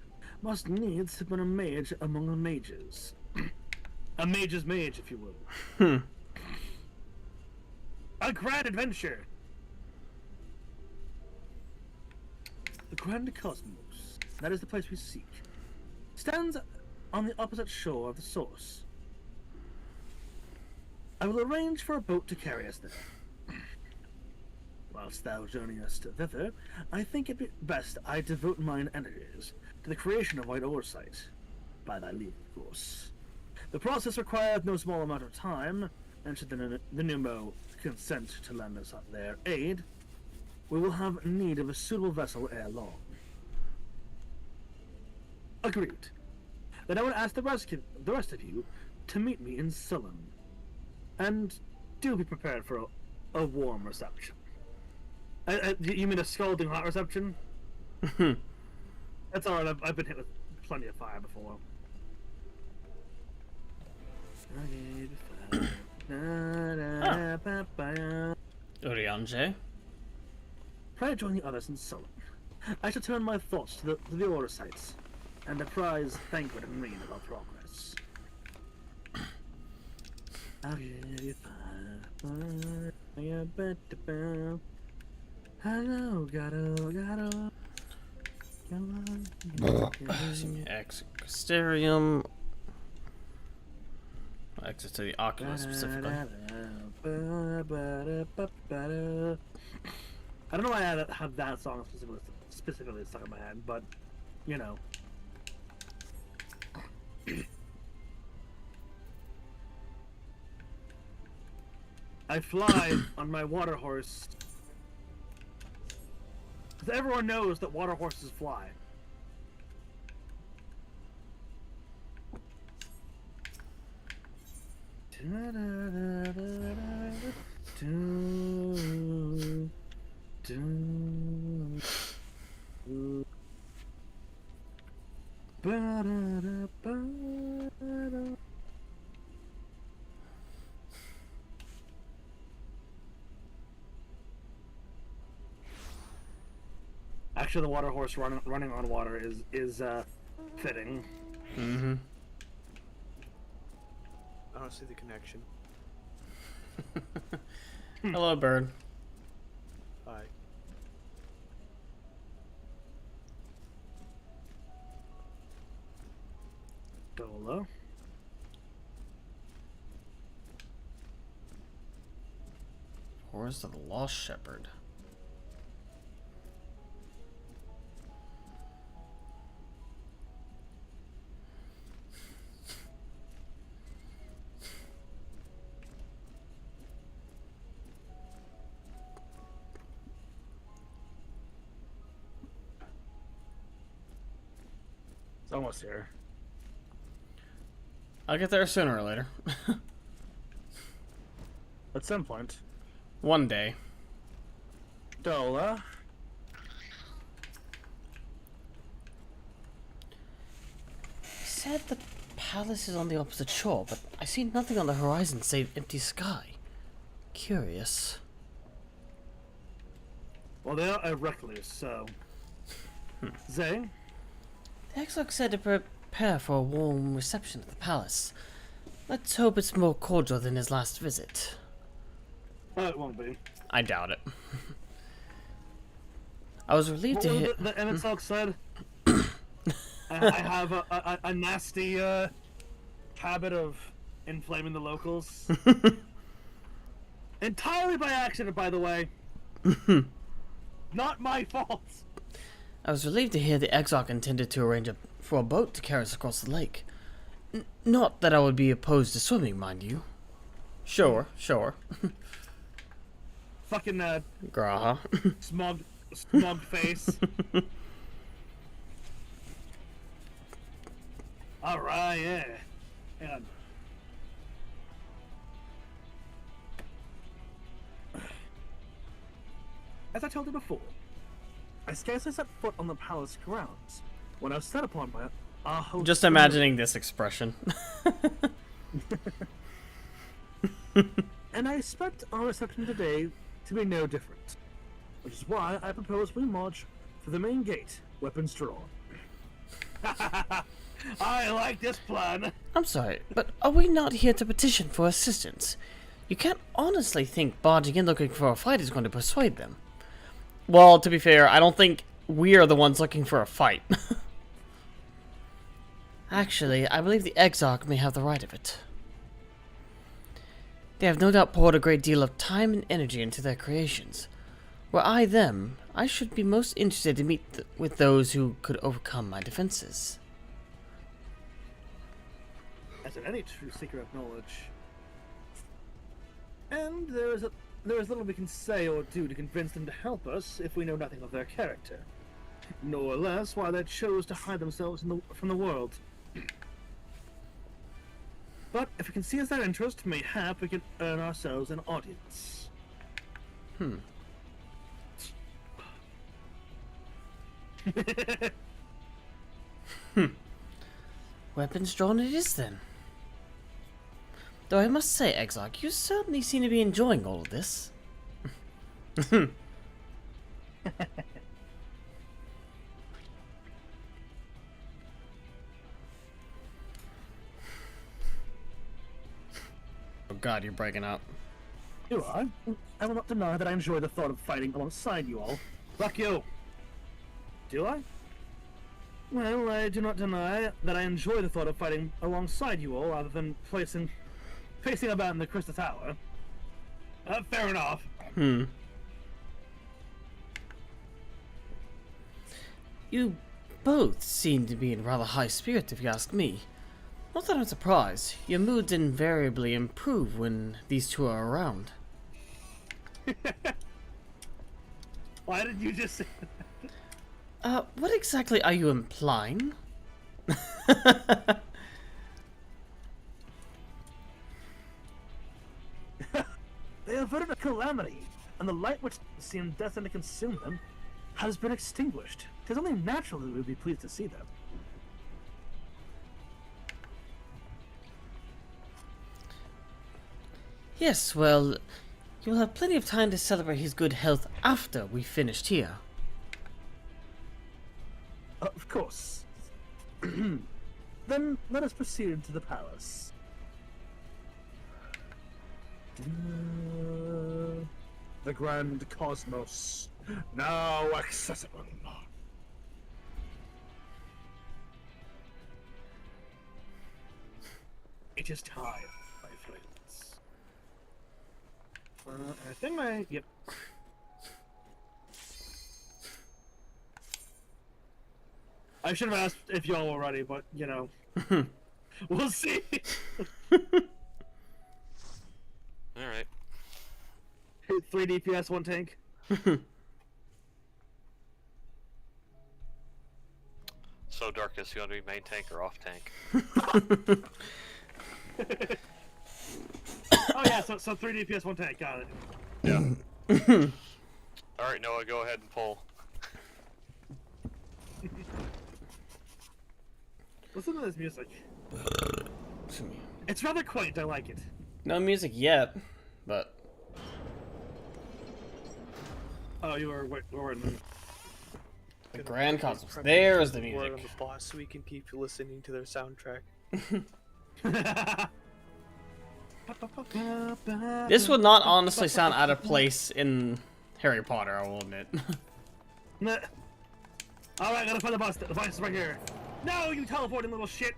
must needs have been a mage among the mages. A mage's mage, if you will. A grand adventure! The Grand Cosmos, that is the place we seek, stands on the opposite shore of the source. I will arrange for a boat to carry us there. Whilst thou journeyest thither, I think it be best I devote mine energies to the creation of white oversight, by thy leave, of course. The process requires no small amount of time, and should the Numo consent to lend us their aid, we will have need of a suitable vessel ere long. Agreed. then I would ask the rest of you to meet me in Sullen. And do be prepared for a warm reception. You mean a scalding hot reception? That's alright, I've been hit with plenty of fire before. Oriange? Try to join the others in Sullen. I shall turn my thoughts to the order sites and apprise banquet and read of our progress. Hello, gato. Exterium. Exit to the Oculus specifically. I don't know why I have that song specifically stuck in my head, but you know. I fly on my water horse. Because everyone knows that water horses fly. Actually, the water horse running on water is fitting. Mm-hmm. I don't see the connection. Hello, bird. Hi. Dolo. Horse of the Lost Shepherd. It's almost here. I'll get there sooner or later. At some point. One day. Dola. He said the palace is on the opposite shore, but I see nothing on the horizon save empty sky. Curious. Well, they are a recluse, so. Zay? The Exarch said to prepare for a warm reception at the palace. Let's hope it's more cordial than his last visit. It won't be. I doubt it. I was relieved to hear... The Exarch said, I have a nasty habit of inflaming the locals. Entirely by accident, by the way. Not my fault. I was relieved to hear the Exarch intended to arrange for a boat to carry us across the lake. Not that I would be opposed to swimming, mind you. Sure. Fucking Graha. smug face. Alright, yeah. Hang on. As I told you before, I scarcely set foot on the palace grounds when I was set upon by our host. Just imagining this expression. And I expect our reception today to be no different. Which is why I propose we march for the main gate, weapons drawn. I like this plan. I'm sorry, but are we not here to petition for assistance? You can't honestly think barging in looking for a fight is going to persuade them. Well, to be fair, I don't think we are the ones looking for a fight. Actually, I believe the Exarch may have the right of it. They have no doubt poured a great deal of time and energy into their creations. Were I them, I should be most interested to meet with those who could overcome my defenses. As in any true seeker of knowledge. And there is little we can say or do to convince them to help us if we know nothing of their character. Nor less why they chose to hide themselves from the world. But if we can seize that interest, mayhap we can earn ourselves an audience. Weapons drawn it is then. Though I must say, Exarch, you certainly seem to be enjoying all of this. Oh god, you're breaking up. Do I? I will not deny that I enjoy the thought of fighting alongside you all. Fuck you! Do I? Well, I do not deny that I enjoy the thought of fighting alongside you all rather than facing about in the Crystal Tower. Fair enough. You both seem to be in rather high spirit, if you ask me. Not that I'm surprised. Your moods invariably improve when these two are around. Why did you just say that? What exactly are you implying? They averted a calamity, and the light which seemed destined to consume them has been extinguished. 'Tis only natural that we would be pleased to see them. Yes, well, you'll have plenty of time to celebrate his good health after we've finished here. Of course. Then let us proceed to the palace. The grand cosmos, now accessible. It is time, my friends. I think yep. I should have asked if y'all were ready, but, you know. We'll see. Alright. 3 DPS, 1 tank. So, Darkus, you want to be main tank or off tank? Oh yeah, so 3 DPS, 1 tank, got it. Yeah. Alright, Noah, go ahead and pull. Listen to this music. It's rather quaint, I like it. No music yet, but... Oh, you were in the grand cosmos. There's the music. On the boss, so we can keep listening to their soundtrack. This would not honestly sound out of place in Harry Potter, I will admit. Alright, gotta find the boss. The boss is right here. No, you teleporting little shit!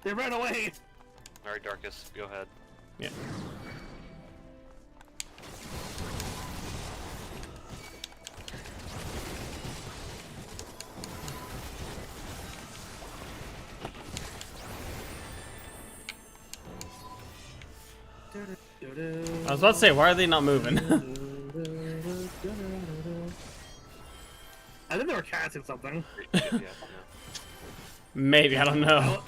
They ran away! Alright, Darkus, go ahead. Yeah. I was about to say, why are they not moving? I think they were casting something. Maybe, I don't know.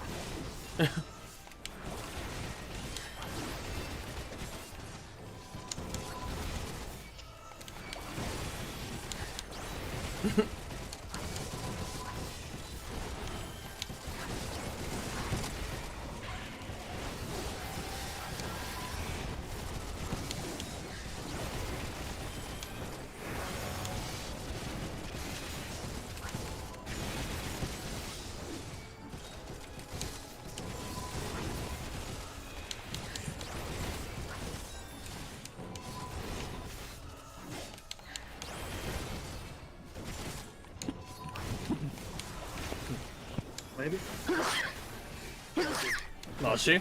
Maybe. Lost you?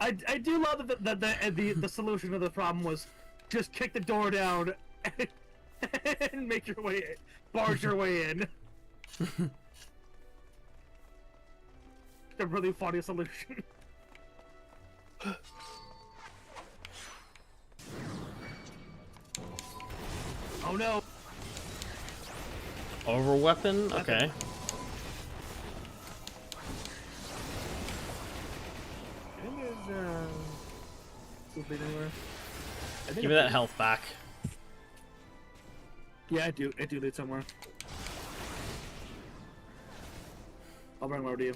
I do love that the solution to the problem was just kick the door down and make your way in, barge your way in. A really funny solution. Oh no. Over weapon? Okay. Give me that health back. Yeah, I do. I do need somewhere. I'll bring them over to you.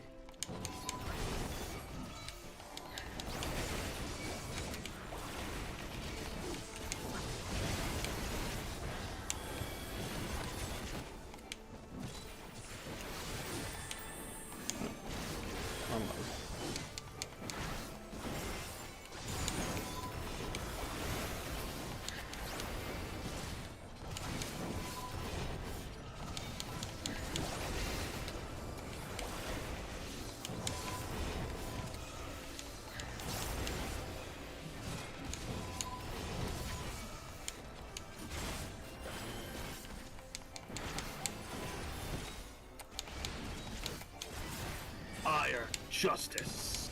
Iron Justice.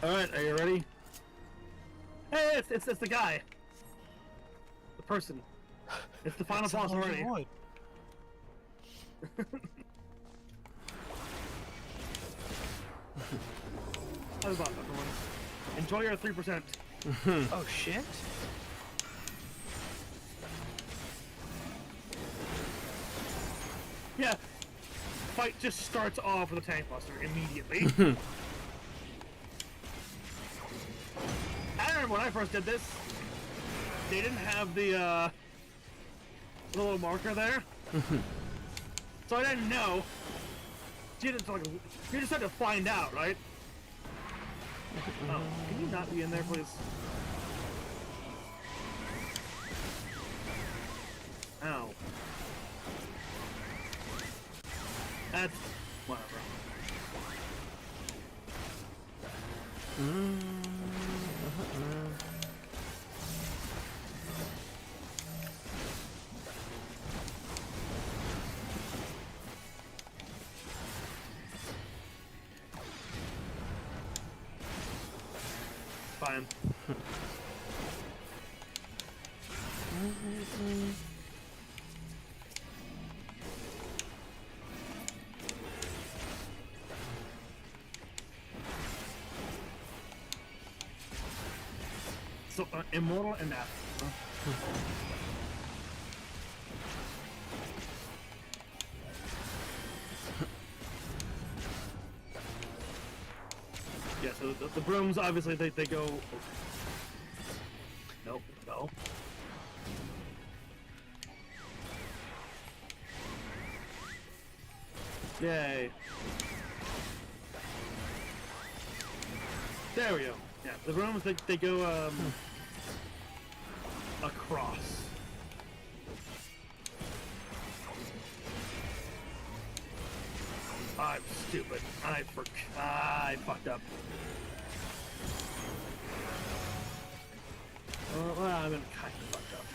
All right, are you ready? Hey, it's the guy. The person. It's the final boss already. How's that, everyone? Enjoy your 3%. Oh shit. Yeah. Fight just starts off with a tank buster immediately. I remember when I first did this, they didn't have the little marker there. So I didn't know. You just had to find out, right? Oh, can you not be in there, please? Ow. That's whatever. Fine. So, immortal and that. Yeah, so the brooms, obviously, they go... Nope, no. Yay. There we go. Yeah, the brooms, they go, across. I'm stupid. I fucked up. Well, I'm kind of fucked up.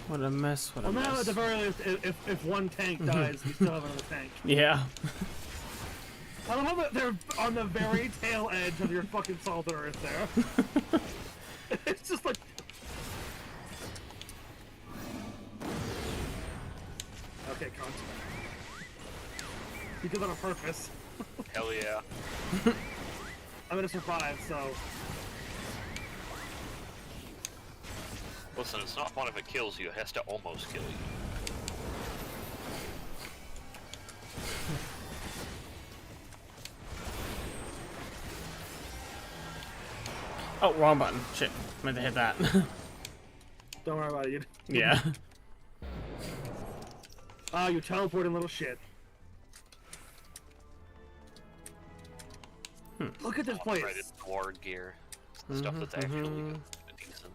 What a mess, what a mess. Well, now at the very least, if one tank dies, we still have another tank. Yeah. I love that they're on the very tail edge of your fucking salt earth there. It's just like... Okay, cunt. You did that on purpose. Hell yeah. I'm gonna survive, so... Listen, it's not fun if it kills you, it has to almost kill you. Oh, wrong button. Shit. Meant to hit that. Don't worry about it. Yeah. Ah, you teleporting little shit. Look at this place. Right, it's Lord gear. Stuff that's actually decent.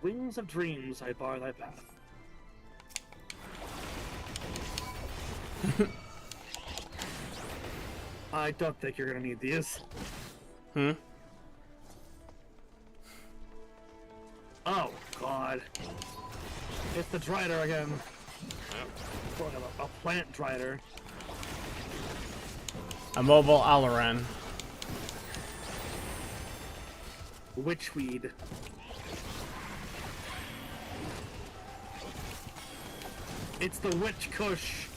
Wings of dreams, I bar thy path. I don't think you're gonna need these. Oh, God. It's the Drider again. A plant Drider. A mobile Alaran. Witchweed. It's the Witch Kush.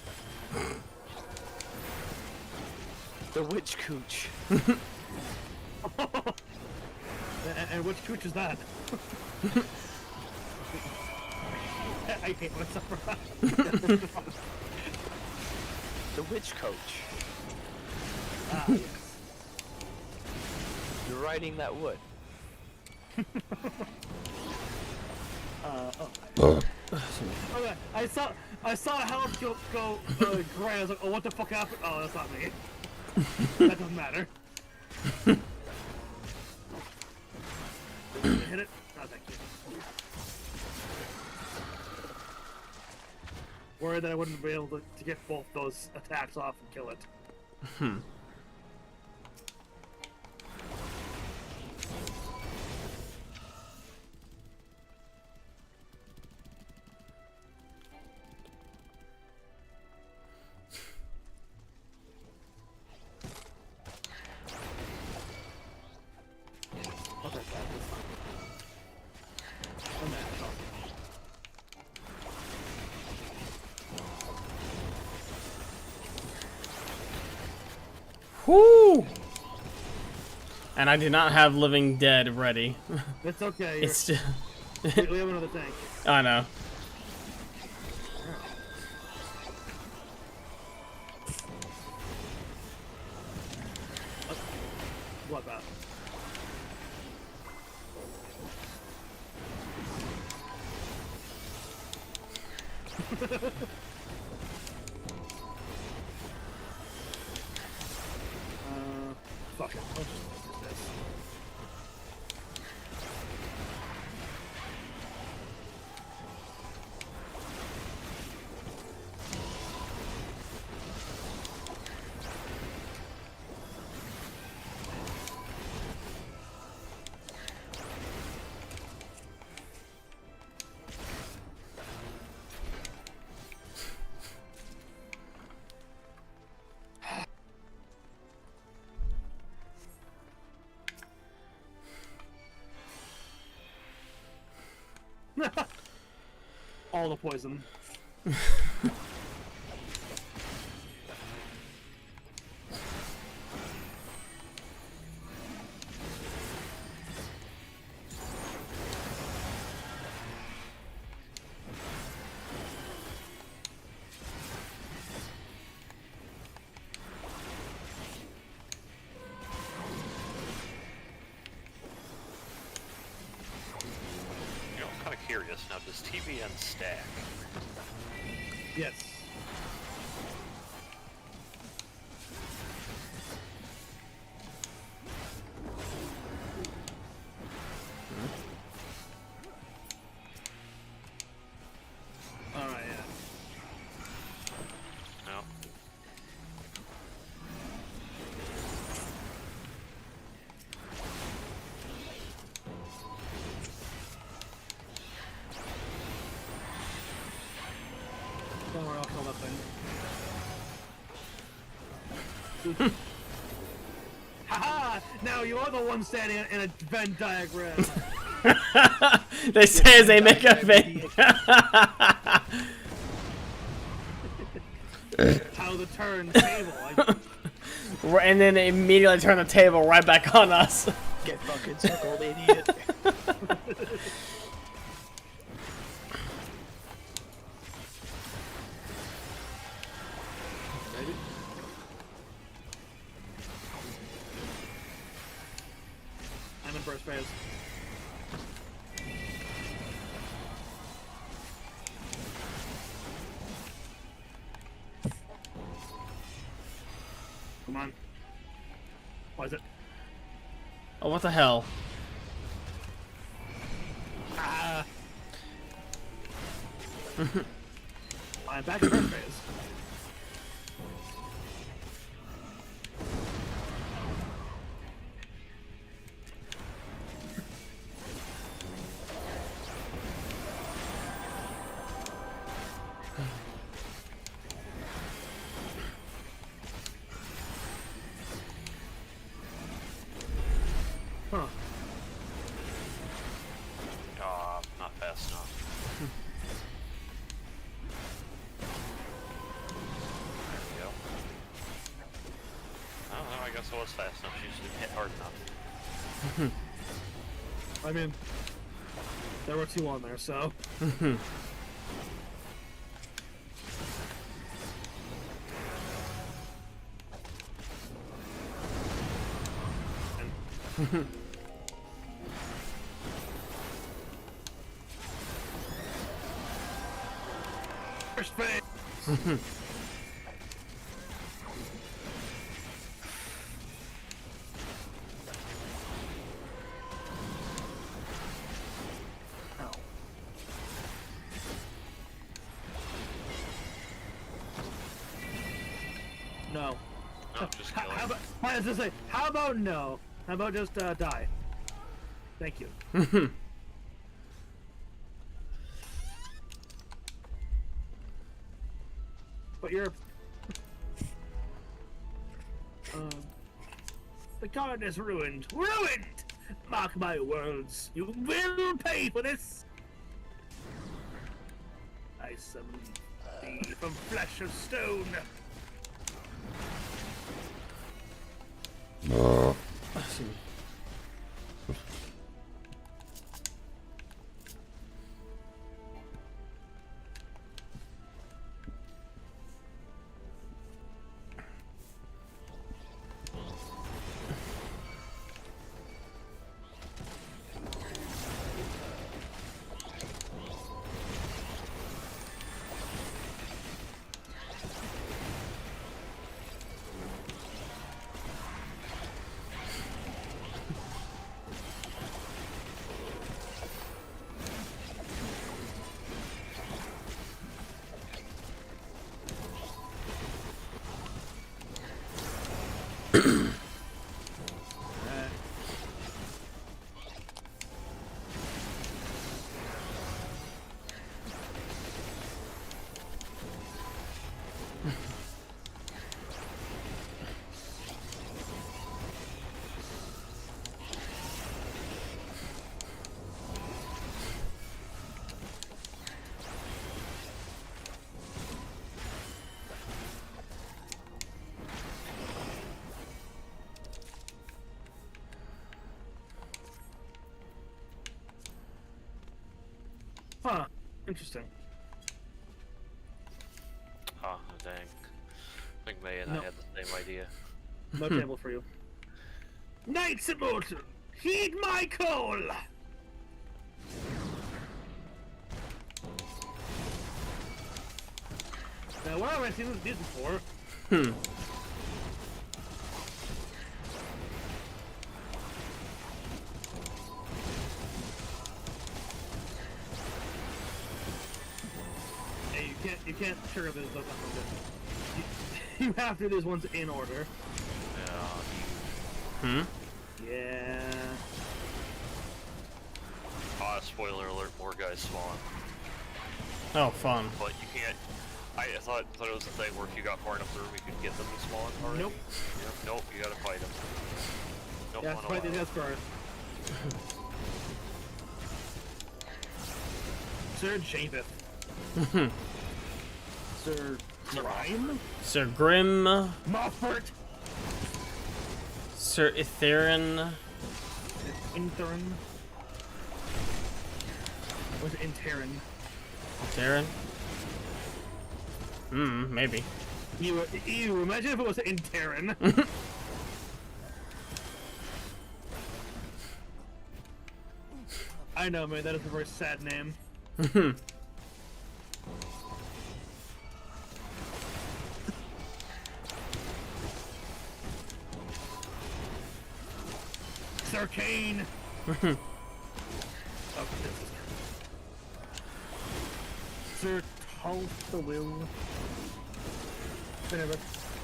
The Witch Cooch. And which cooch is that? I hate myself. The Witch Coach. Ah, yes. You're riding that wood. Okay, I saw a health go gray. I was like, oh, what the fuck happened? Oh, that's not me. That doesn't matter. Hit it? Oh, thank you. Worried that I wouldn't be able to get both those attacks off and kill it. Whoo! And I do not have Living Dead ready. It's okay. It's still. We have another tank. I know. What about? Fuck it. I'll just do this. All the poison. Curious now, does TVN stack? Yes. Alright, yeah. No. Don't worry, I'll kill that thing. Haha! Now you are the one standing in a Venn diagram. They say as they make a Venn. How the turn table. And then they immediately turn the table right back on us. Get fucking circled, idiot. in first phase. Come on. What is it? Oh, what the hell? Ah. I'm back in first phase. Huh. Not fast enough. There we go. I don't know, I guess I was fast enough. She just didn't hit hard enough. I mean, there were 2 on there, so. First phase. No. No, just kill How her. about, I was gonna say, how about no? How about just die? Thank you. But you're... the garden is ruined. Ruined! Mark my words. You will pay for this. I summon thee from flesh of stone. Huh. Interesting. Oh, dang. I think May and I had the same idea. No table for you. Knights immortal, heed my call! Now, where have I seen these before? Hey, you can't trigger this. You have to do these ones in order. Yeah. Spoiler alert, more guys spawn. Oh, fun. But you can't... I thought it was a thing where if you got far enough through, we could get them to spawn already. Nope. Yep, nope, you gotta fight them. Nope, Yeah, fight these guys first. Sir Javeth. Sir Grime? Sir Grim. Moffert. Sir Itherin. Interin. Was it Interin? Itherin? Maybe. You imagine if it was Interin. I know, man. That is a very sad name. Sir Kane. Oh, Sir Tulsa Will.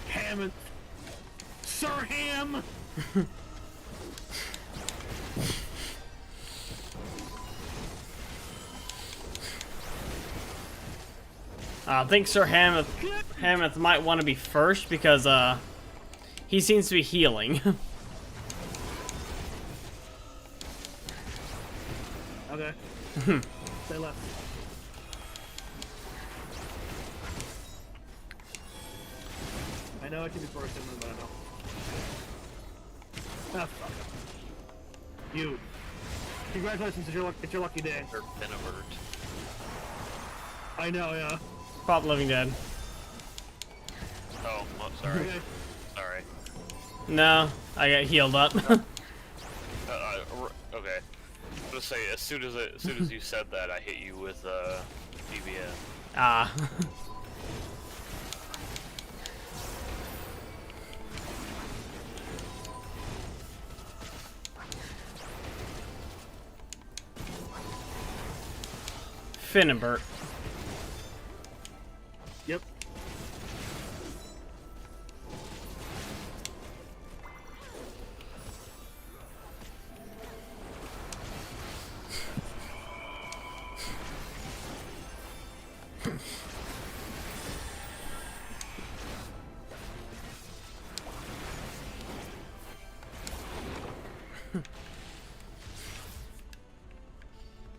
Hammond. Sir Ham. I think Sir Hamath might want to be first because he seems to be healing. Okay. Stay left. I know I can be first, but I know. Ah, fuck. You. Congratulations, it's your lucky day. Or Benevert. I know, yeah. Pop Living Dead. Oh, sorry. Okay. Sorry. No, I got healed up. Okay. I'm gonna say as soon as you said that, I hit you with DBN. Ah. Finnebert. Yep.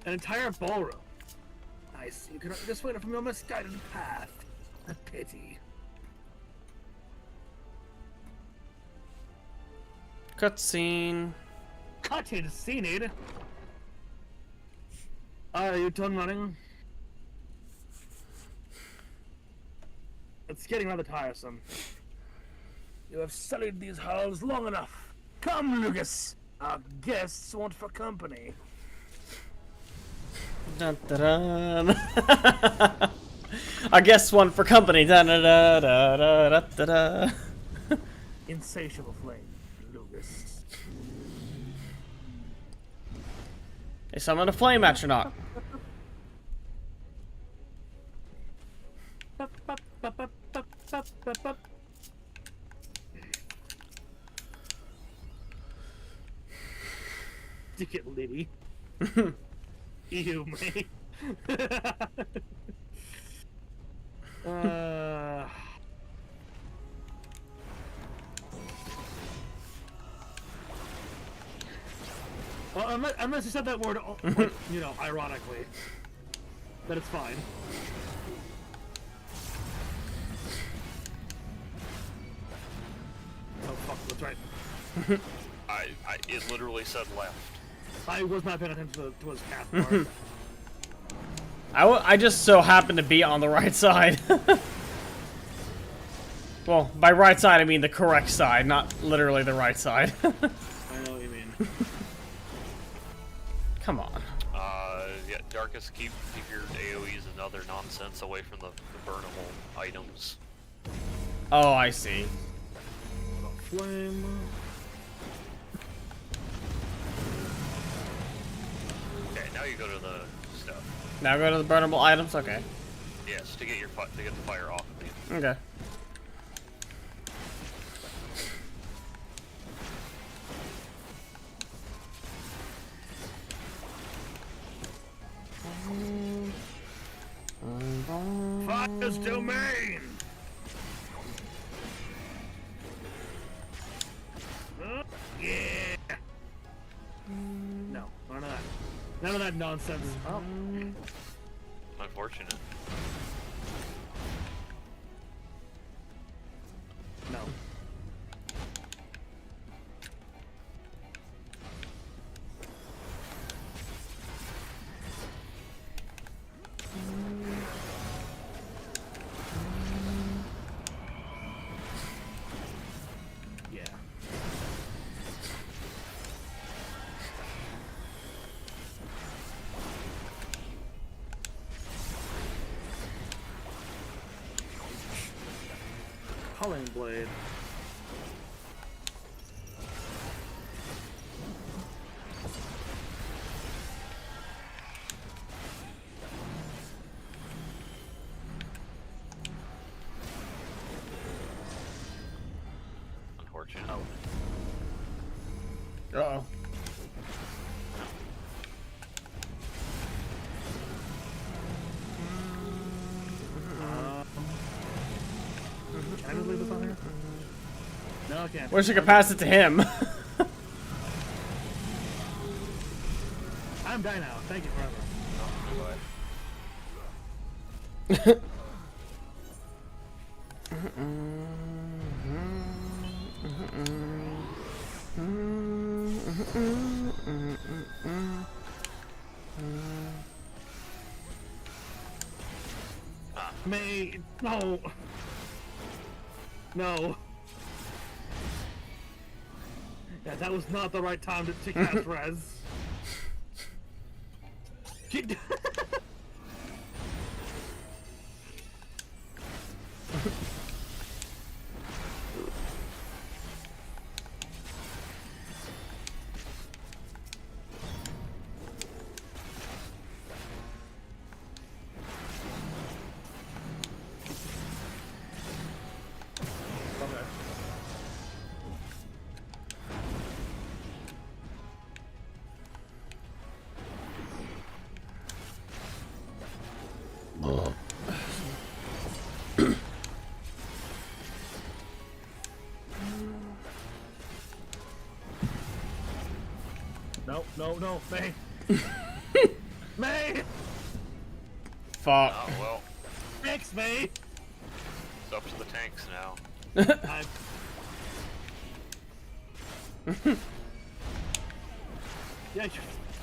An entire ballroom. Nice. You cannot just wait from your misguided path. A pity. Cutscene. Cutscene. Are you done running? It's getting rather tiresome. You have sullied these halls long enough. Come, Lucas. Our guests want for company. Dun, dun, dun. I guess one for company. Dun, dun, dun, dun, dun, dun, dun. Insatiable flame, Lucas. They summoned a flame astronaut. Dick it, Liddy. Ew, mate. Well, unless you said that word, like, you know, ironically, then it's fine. Oh fuck, that's right. It literally said left. I was not paying attention to his path part. I just so happened to be on the right side. Well, by right side I mean the correct side, not literally the right side. I know what you mean. Come on. Yeah, Darkus, keep your AoEs and other nonsense away from the burnable items. Oh, I see. Flame. Okay, now you go to the stuff. Now go to the burnable items? Okay. Yes, to get the fire off of you. Okay. Fire's domain! Yeah! No, none of that. None of that nonsense. Oh. Unfortunate. No. Yeah. blade. Unfortunate. Uh-oh. Can I just leave this on here? No, I can't. Wish I could pass it to him. I'm dying now. Thank you forever. May no. No. Yeah, that was not the right time to cast res. No, no, no, May. May! Fuck. Oh, well. Fix me! It's up to the tanks now. Yeah, you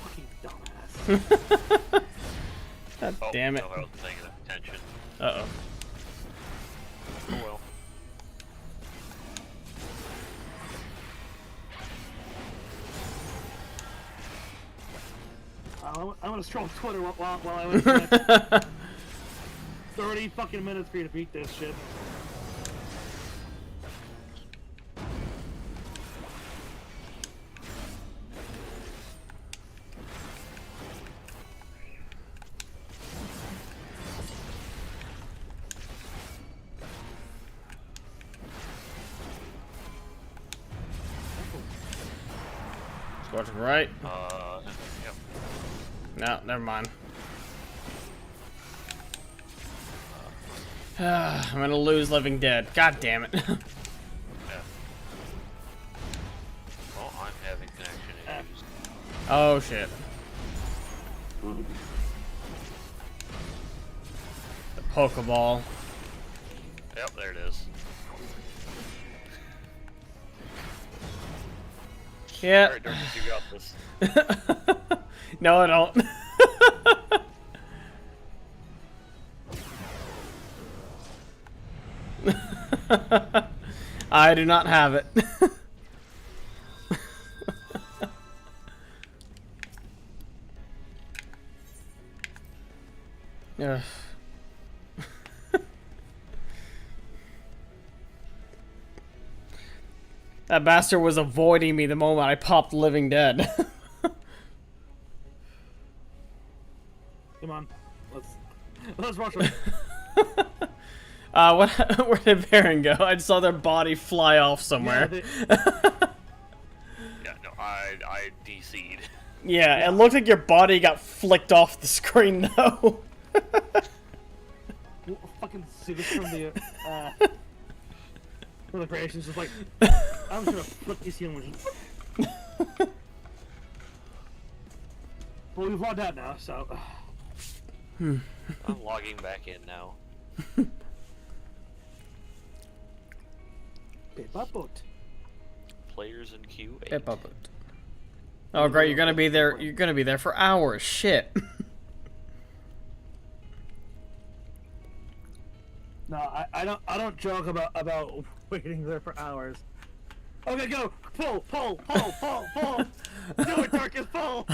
fucking dumbass. God damn it. No, I wasn't paying enough attention. Uh-oh. Oh well. I'm gonna scroll Twitter while I was 30 fucking minutes for you to beat this shit. Scorching right. Yep. No, never mind. I'm gonna lose Living Dead. God damn it. Yeah. Well, I'm having connection issues. Oh shit. The Pokeball. Yep, there it is. Yeah. Alright, Darkus, you got this. No, I don't. I do not have it. Ugh. That bastard was avoiding me the moment I popped Living Dead. Come on, let's rush him. Where did Baron go? I saw their body fly off somewhere. Yeah, no, I DC'd. Yeah, it looked like your body got flicked off the screen though. We'll fucking see this from the creations, just like I'm just gonna flip this in with. Well, we've logged out now, so. I'm logging back in now. Players in queue 8. Oh great, you're gonna be there. You're gonna be there for hours. Shit. No, I don't joke about waiting there for hours. Okay, go pull. Do it, Darkus, pull.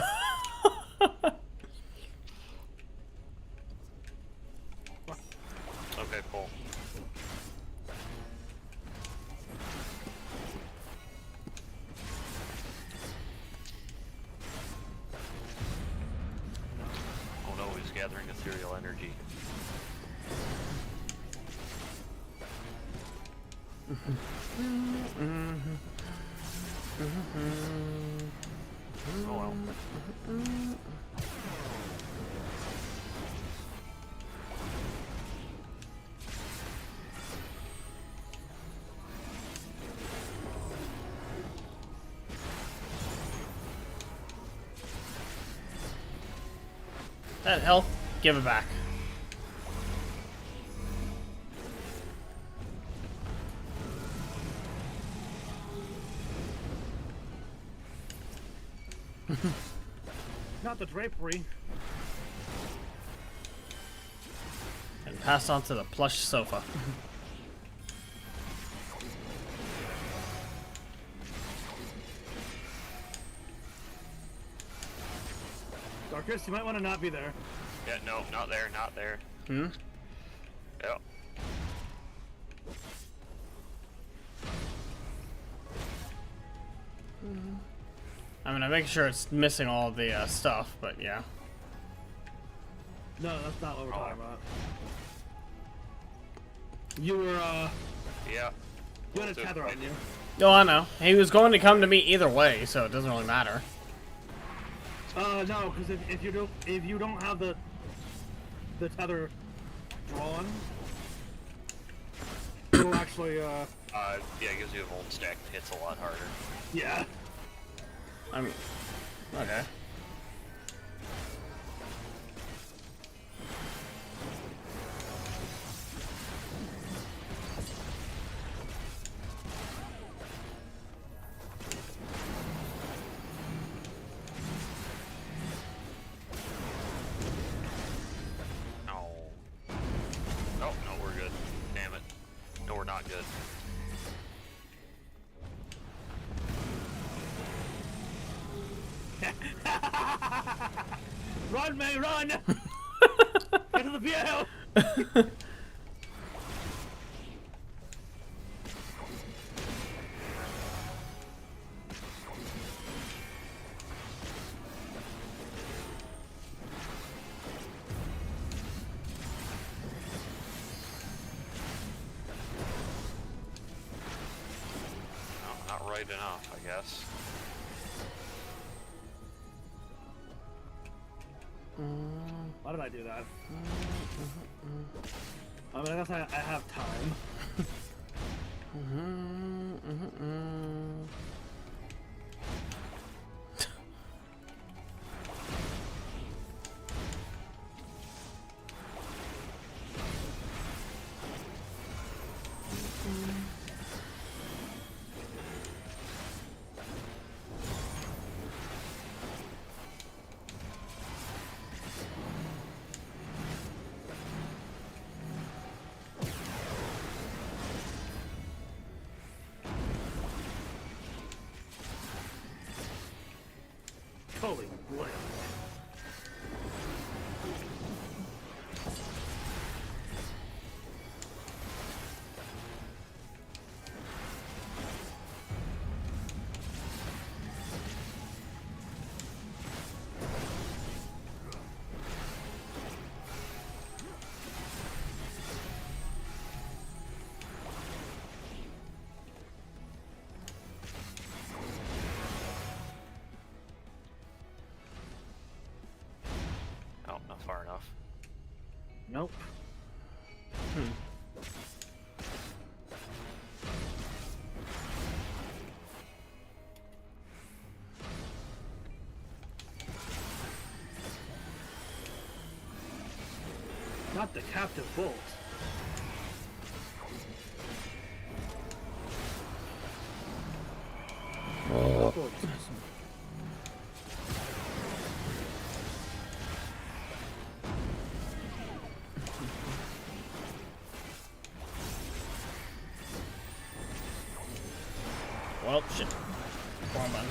Okay, pull. ethereal energy. Oh well. That health, give it back. Not the drapery. And pass on to the plush sofa. Darkus, you might want to not be there. Yeah, no, not there, not there. Hmm? Yeah. I mean, I'm making sure it's missing all the stuff, but yeah. No, that's not what we're talking about. You were, Yeah. you had a tether on you. Oh, I know. He was going to come to me either way, so it doesn't really matter. No, because if you don't have the tether drawn, it'll actually yeah, it gives you a volt stack that hits a lot harder. Yeah. I mean, okay. Oh, no, we're good. Damn it. No, we're not good. Run, May, run! Get to the piano! Not right enough, I guess. Why did I do that? I mean, I guess I have time. Holy boy. Oh, not far enough. Nope. Not the captive bolt. Oh. Well, shit. Wrong button.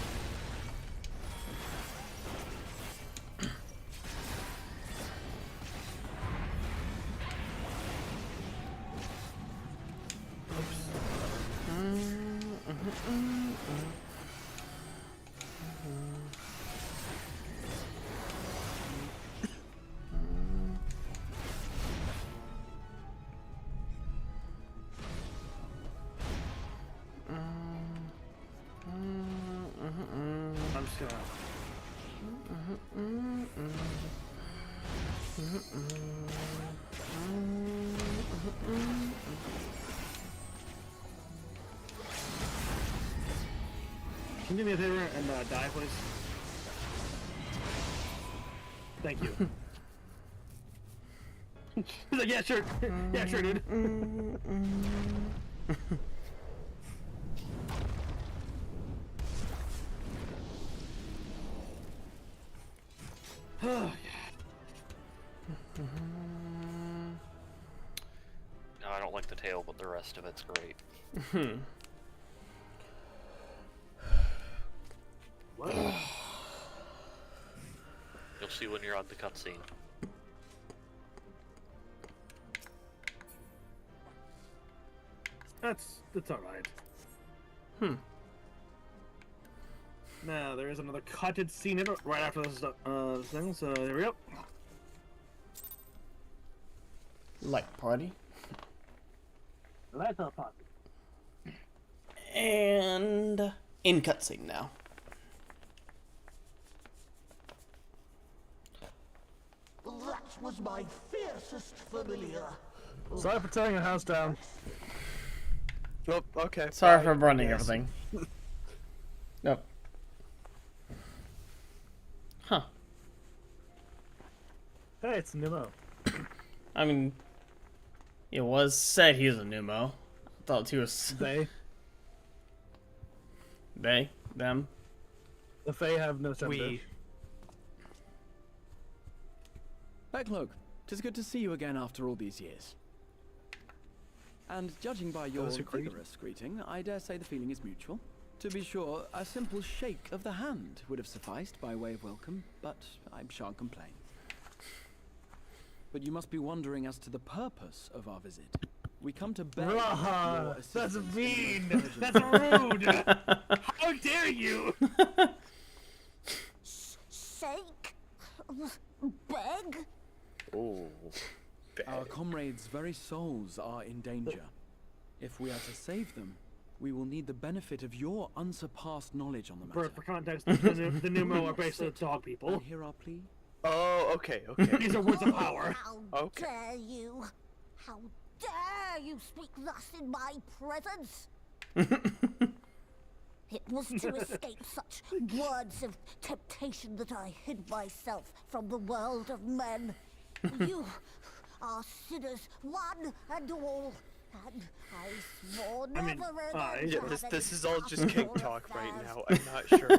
just gonna... Can you do me a favor and die, please? Thank you. He's like, yeah, sure. Yeah, sure, dude. No, I don't like the tail, but the rest of it's great. What? You'll see when you're on the cutscene. That's alright. Now, there is another cutted scene right after this thing, so here we go. Light party. Light party. And in cutscene now. That was my fiercest familiar. Sorry for tearing your house down. Oh, okay. Sorry for burning everything. Nope. Huh. Hey, it's Nemo. I mean, it was said he was a pneumo. I thought he was... They? They? Them? The Fae have no gender. We. Backlogue, 'tis good to see you again after all these years. And judging by your vigorous greeting, I dare say the feeling is mutual. To be sure, a simple shake of the hand would have sufficed by way of welcome, but I shan't complain. But you must be wondering as to the purpose of our visit. We come to beg your That's assistance. mean! That's rude! How dare you! Sake? Beg? Oh. Our comrades' very souls are in danger. If we are to save them, we will need the benefit of your unsurpassed knowledge on the matter. For context, the Pneumo are basically dog people. And hear our plea? Oh, okay, okay. These are words of power. How dare you? How dare you speak thus in my presence? It was to escape such words of temptation that I hid myself from the world of men. You are sinners, one and all. And I swore never again. Yeah, this is all just kink talk right now. I'm not sure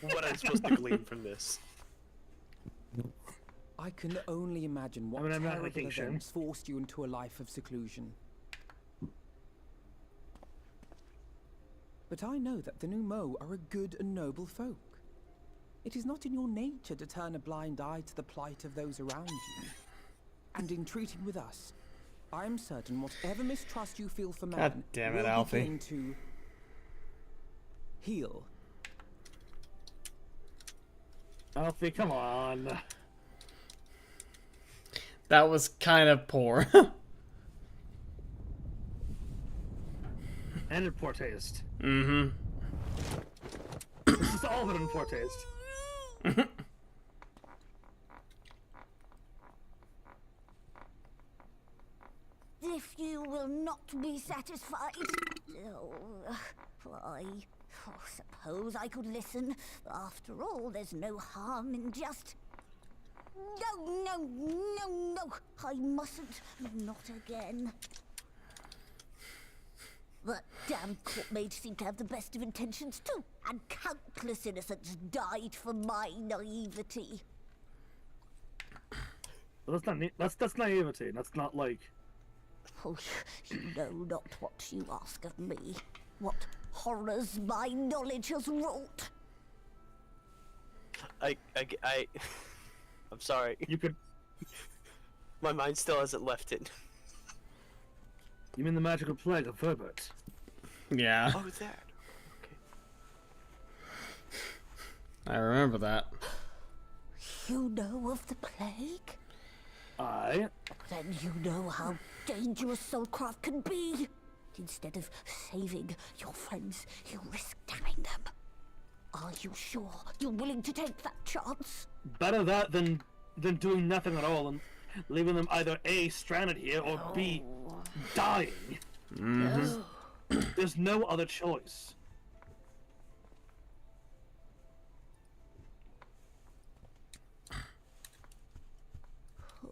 what I'm supposed to glean from this. I can only imagine what terrible events forced you into a life of seclusion. But I know that the Pneumo are a good and noble folk. It is not in your nature to turn a blind eye to the plight of those around you. And in treating with us, I am certain whatever mistrust you feel for man God damn it, will Alfie. begin to heal. Alfie, come on. That was kind of poor. And in poor taste. Mm-hmm. This is all of it in poor taste. If you will not be satisfied, I suppose I could listen. After all, there's no harm in just... No, I mustn't. Not again. That damn court mage seemed to have the best of intentions too, and countless innocents died for my naivety. Well, that's naivety. That's not like... Oh, you know not what you ask of me. What horrors my knowledge has wrought. I'm sorry. You could... My mind still hasn't left it. You mean the magical plague of Herbert? Yeah. Oh, that. I remember that. You know of the plague? Aye. Then you know how dangerous soulcraft can be. Instead of saving your friends, you risk damning them. Are you sure you're willing to take that chance? Better that than doing nothing at all and leaving them either A, stranded here, or B, dying. Mm-hmm. There's no other choice.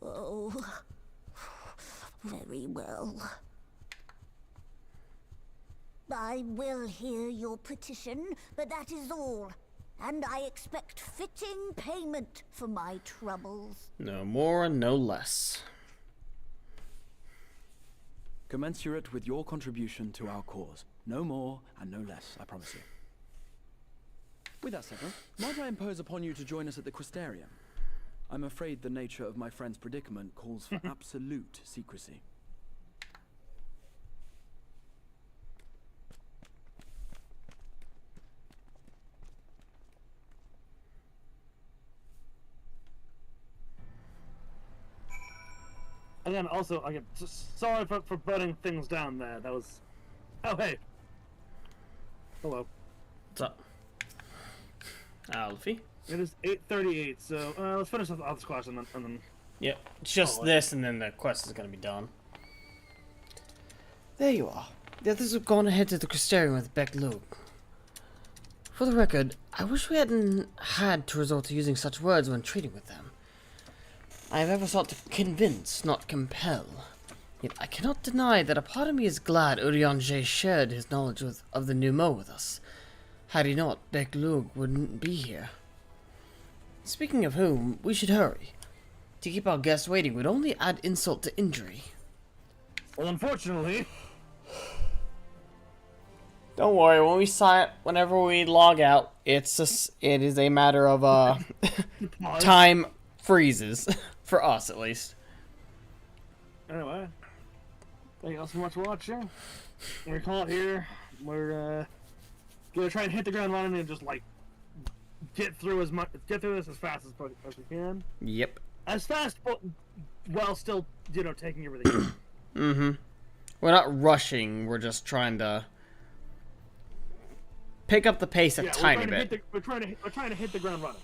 Oh, very well. I will hear your petition, but that is all. And I expect fitting payment for my troubles. No more and no less. Commensurate with your contribution to our cause. No more and no less, I promise you. With that said, might I impose upon you to join us at the Crystarium? I'm afraid the nature of my friend's predicament calls for absolute secrecy. Again, also, again, just sorry for burning things down there. That was... Oh, hey. Hello. What's up? Alfie? It is 8:38, so let's finish off this quest and then... Yep, it's just this and then the quest is going to be done. There you are. The others have gone ahead to the Crystarium with Beck-Lug. For the record, I wish we hadn't had to resort to using such words when treating with them. I have ever sought to convince, not compel. Yet I cannot deny that a part of me is glad Urianger shared his knowledge of the Numo with us. Had he not, Beck-Lug wouldn't be here. Speaking of whom, we should hurry. To keep our guests waiting would only add insult to injury. Well, unfortunately... Don't worry, whenever we log out, it is a matter of time freezes. For us, at least. Anyway, thank you all so much for watching. We're calling it here. We're gonna try and hit the ground running and just like get through this as fast as we can. Yep. As fast, but while still, taking everything. Mm-hmm. We're not rushing. We're just trying to pick up the pace a tiny bit. We're trying to hit the ground running.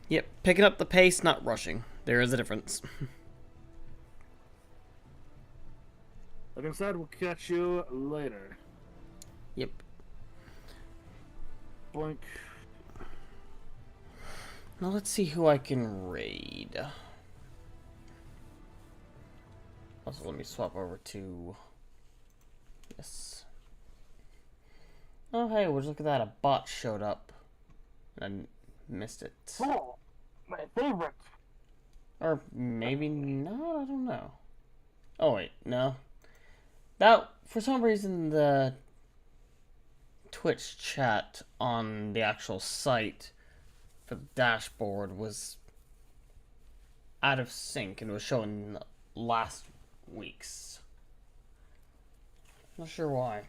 Yep, picking up the pace, not rushing. There is a difference. Like I said, we'll catch you later. Yep. Boink. Now let's see who I can raid. Also, let me swap over to... Yes. Oh, hey, would you look at that? A bot showed up. And I missed it. Oh, my favorite. Or maybe not, I don't know. Oh wait, no. That, for some reason, the Twitch chat on the actual site for the dashboard was out of sync and was showing last week's. Not sure why.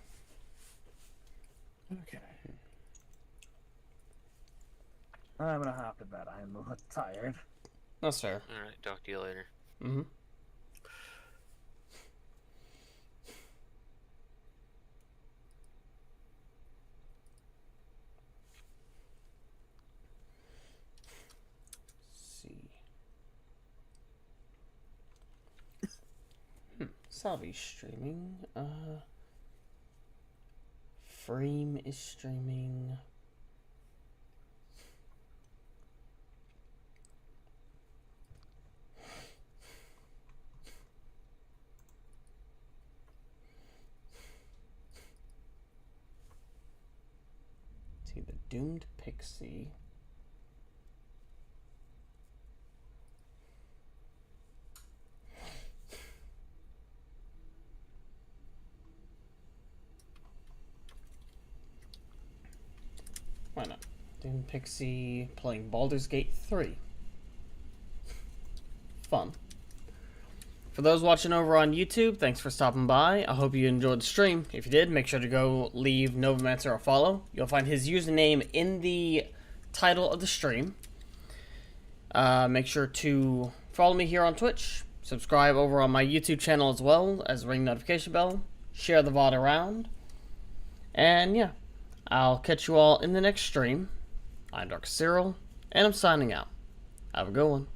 Okay. I'm gonna hop to bed. I'm a little tired. That's fair. Alright, talk to you later. Mm-hmm. Salvi's streaming. Frame is streaming. See the Doomed Pixie. Why not? Doomed Pixie playing Baldur's Gate 3. Fun. For those watching over on YouTube, thanks for stopping by. I hope you enjoyed the stream. If you did, make sure to go leave Novomancer a follow. You'll find his username in the title of the stream. Make sure to follow me here on Twitch. Subscribe over on my YouTube channel as well as ring notification bell. Share the VOD around. And yeah, I'll catch you all in the next stream. I'm darkus-cyril, and I'm signing out. Have a good one.